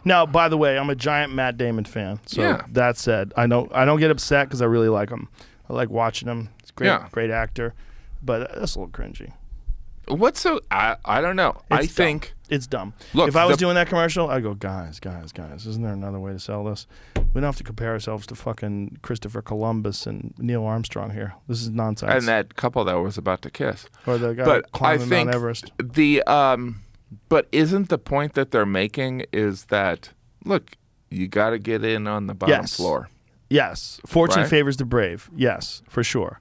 Now, by the way, I'm a giant Matt Damon fan. So Yeah. that said, I don't get upset because I really like him. I like watching him. He's a great, Yeah. great actor. But that's a little cringy. What's so? I don't know. I It's think dumb. It's dumb. Look, if I was the- doing that commercial, I'd go, guys, isn't there another way to sell this? We don't have to compare ourselves to fucking Christopher Columbus and Neil Armstrong here. This is nonsense. and that couple that was about to kiss. or the guy But I climbing think Mount Everest. but isn't the point that they're making is that look, you got to get in on the bottom Yes. floor. Yes. Fortune Right? favors the brave. Yes, for sure.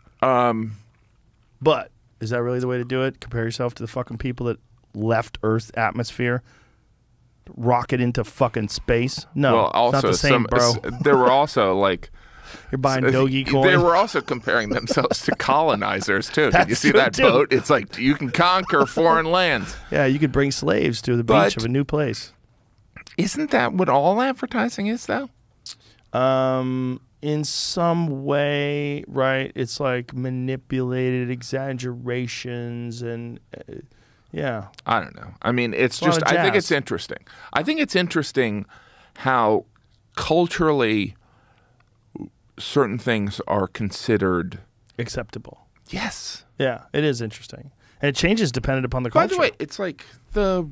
But is that really the way to do it? Compare yourself to the fucking people that left Earth's atmosphere, rocket into fucking space? No, Well, it's also not the same, bro. there were also like You're buying Dogecoin. They were also comparing themselves to colonizers too. Did you That's see true, that too. boat? It's like you can conquer foreign lands. Yeah, you could bring slaves to the But- beach of a new place. Isn't that what all advertising is, though? In some way, right? It's like manipulated exaggerations and yeah. I don't know. I mean, it's A lot just, of I think jazz. it's interesting. I think it's interesting how culturally certain things are considered. Acceptable. Yes. Yeah, it is interesting. And it changes dependent upon the By culture. the way, it's like a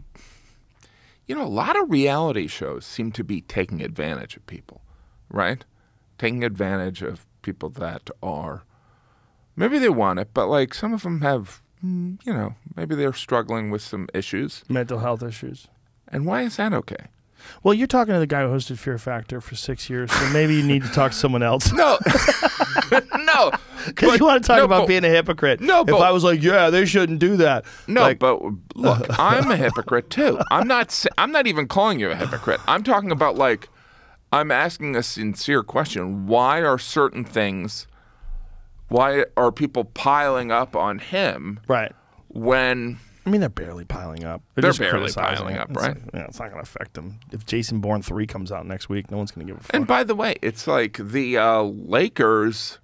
lot of reality shows seem to be taking advantage of people, right? Taking advantage of people that are, maybe they want it, but like some of them have, maybe they're struggling with some issues. Mental health issues. And why is that okay? Well, you're talking to the guy who hosted Fear Factor for 6 years, so maybe you need to talk to someone else. No, no. Because you want to talk about being a hypocrite. No, if but- I was like, yeah, they shouldn't do that. No, Like, but look, I'm a hypocrite too. I'm not even calling you a hypocrite. I'm talking about like, I'm asking a sincere question. Why are certain things? Why are people piling up on him right. when? I mean, they're barely piling up. They're just barely criticizing piling it. up, It's right? it's not going to affect them. If Jason Bourne 3 comes out next week, no one's going to give a fuck. And by the way, it's like the Lakers.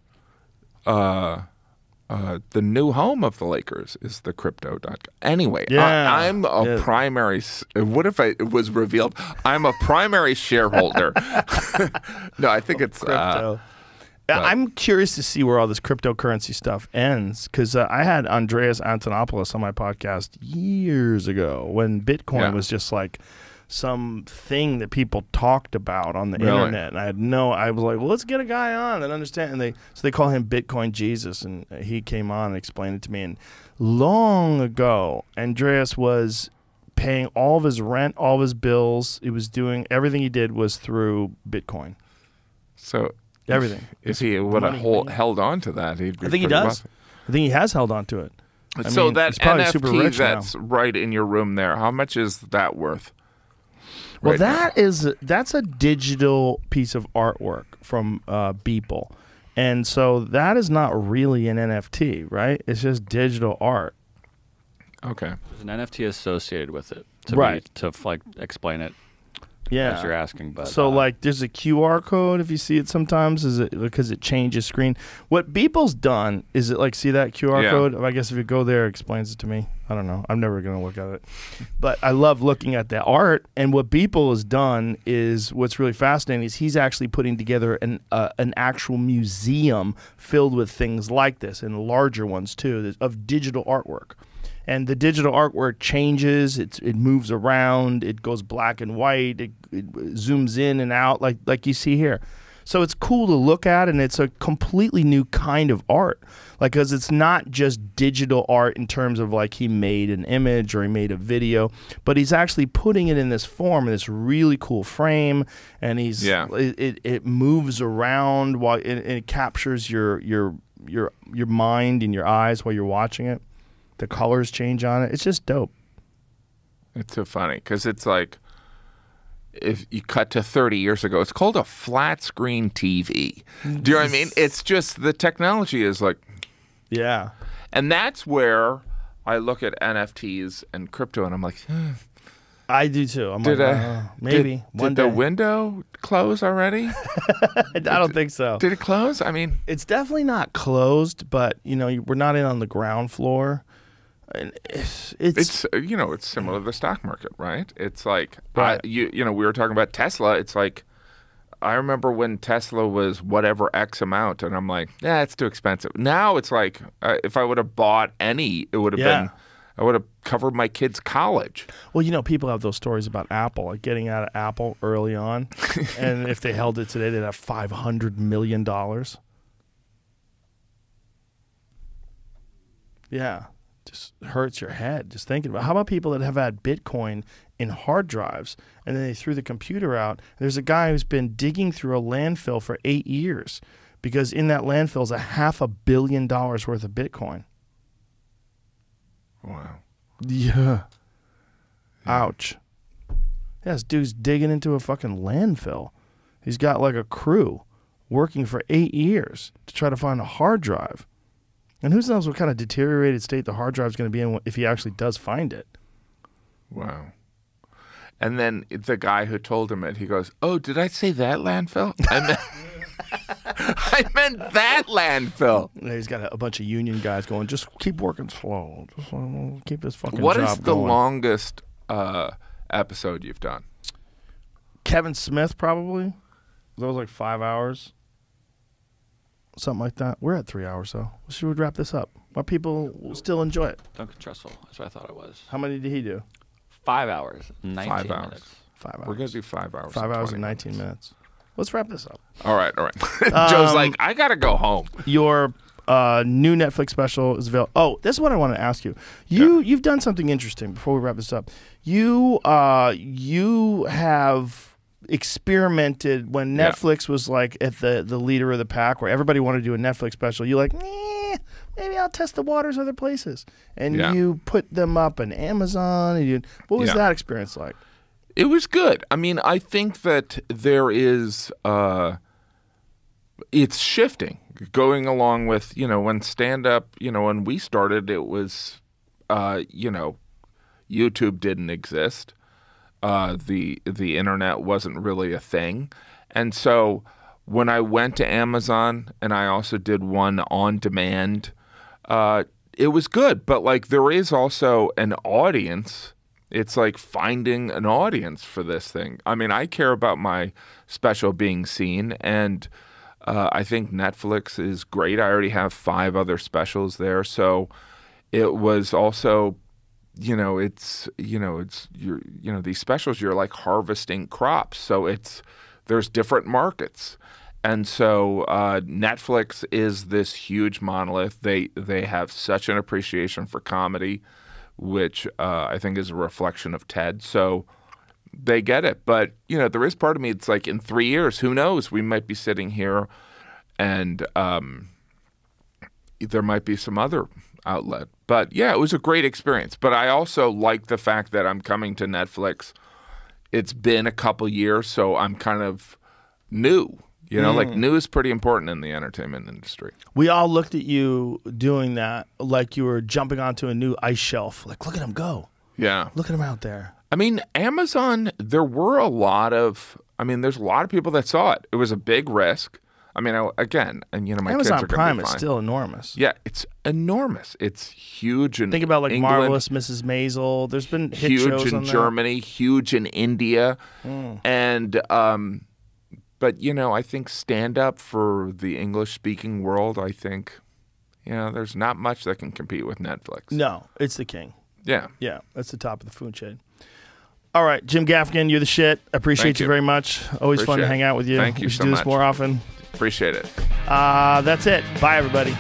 The new home of the Lakers is the crypto.com. Anyway, Yeah. I'm a primary. What if it was revealed? I'm a primary shareholder. No, I think it's Crypto. I'm curious to see where all this cryptocurrency stuff ends because I had Andreas Antonopoulos on my podcast years ago when Bitcoin was just like some thing that people talked about on the internet, and I was like, well, let's get a guy on and understand. And so they call him Bitcoin Jesus, and he came on and explained it to me. And long ago, Andreas was paying all of his rent, all of his bills. He was doing everything he did was through Bitcoin. so. Everything. If he would have held on to that, he'd be I think he pretty does. wealthy. I think he has held on to it. I So mean, that he's probably super NFT rich that's now. right in your room there, how much is that worth? Well, right now? that's a digital piece of artwork from Beeple, and so that is not really an NFT, right? It's just digital art. Okay. There's an NFT associated with it, to like explain it Yeah, as you're asking. But so like, there's a QR code if you see it sometimes, is it because it changes screen? What Beeple's done is it like see that QR Yeah. code? I guess if you go there, it explains it to me. I don't know. I'm never gonna look at it, but I love looking at the art. And what Beeple has done is what's really fascinating is he's actually putting together an actual museum filled with things like this and larger ones too of digital artwork. And the digital artwork changes. It moves around. It goes black and white. It zooms in and out like you see here. So it's cool to look at, and it's a completely new kind of art. Like, because it's not just digital art in terms of like he made an image or he made a video, but he's actually putting it in this form, in this really cool frame, and it moves around while it captures your mind and your eyes while you're watching it. The colors change on it. It's just dope. It's so funny because it's like, if you cut to 30 years ago, it's called a flat screen TV. Do you know what I mean? It's just the technology is like, yeah. And that's where I look at NFTs and crypto, and I'm like, I do too. I'm maybe one did the day. window close already? I don't think so. Did it close? I mean, it's definitely not closed, but we're not in on the ground floor. And it's you know, it's similar to the stock market, right? It's like right. we were talking about Tesla. It's like I remember when Tesla was whatever X amount, and I'm like, yeah, it's too expensive. Now it's like if I would have bought any, it would have been. I would have covered my kids' college. Well, people have those stories about Apple, like getting out of Apple early on, and if they held it today, they'd have $500 million. Yeah. Just hurts your head just thinking about. How about people that have had Bitcoin in hard drives and then they threw the computer out? There's a guy who's been digging through a landfill for 8 years because in that landfill is $500 million worth of Bitcoin. Wow. Yeah. Ouch. Yeah, this dude's digging into a fucking landfill. He's got like a crew working for 8 years to try to find a hard drive. And who knows what kind of deteriorated state the hard drive is going to be in if he actually does find it. Wow. And then the guy who told him it, he goes, "Oh, did I say that landfill? I meant that landfill." Yeah, he's got a bunch of union guys going, just keep working slow. Just keep this fucking What job is the going. longest episode you've done? Kevin Smith, probably. That was like 5 hours. Something like that. We're at 3 hours, though. Should we wrap this up? Why people still enjoy it? Duncan Trussell. That's what I thought it was. How many did he do? 5 hours, 19 5 hours. minutes. 5 hours. We're going to do 5 hours. 5 hours 20 and 19 minutes. Let's wrap this up. All right. Joe's like, I got to go home. Your new Netflix special is available. Oh, this is what I want to ask you. You've done something interesting before we wrap this up. You have experimented when Netflix was like at the leader of the pack, where everybody wanted to do a Netflix special. You're like, maybe I'll test the waters other places, and you put them up on Amazon. And what was that experience like? It was good. I mean, I think that there is it's shifting, going along with when stand-up. When we started, it was YouTube didn't exist. The internet wasn't really a thing. And so when I went to Amazon and I also did one on demand, it was good. But like there is also an audience. It's like finding an audience for this thing. I mean, I care about my special being seen, and I think Netflix is great. I already have 5 other specials there. So it was also these specials, you're like harvesting crops. So there's different markets. And so Netflix is this huge monolith. They have such an appreciation for comedy, which I think is a reflection of TED. So they get it. But, there is part of me, it's like in 3 years, who knows? We might be sitting here and there might be some other outlet. But yeah, it was a great experience. But I also like the fact that I'm coming to Netflix. It's been a couple years, so I'm kind of new. Like new is pretty important in the entertainment industry. We all looked at you doing that like you were jumping onto a new ice shelf. Like, look at him go. Yeah. Look at him out there. I mean, Amazon, there's a lot of people that saw it. It was a big risk. I mean, my Amazon kids are going to be fine. Prime is still enormous. Yeah, it's enormous. It's huge in Think about like England, Marvelous Mrs. Maisel. There's been hit huge shows in on Germany, huge in India, and but I think stand up for the English speaking world. I think there's not much that can compete with Netflix. No, it's the king. Yeah, Yeah, that's the top of the food chain. All right, Jim Gaffigan, you're the shit. Appreciate Thank you you very much. Always fun to Appreciate hang it. out with you. Thank you We should so do this much. more often. Appreciate it. That's it. Bye, everybody.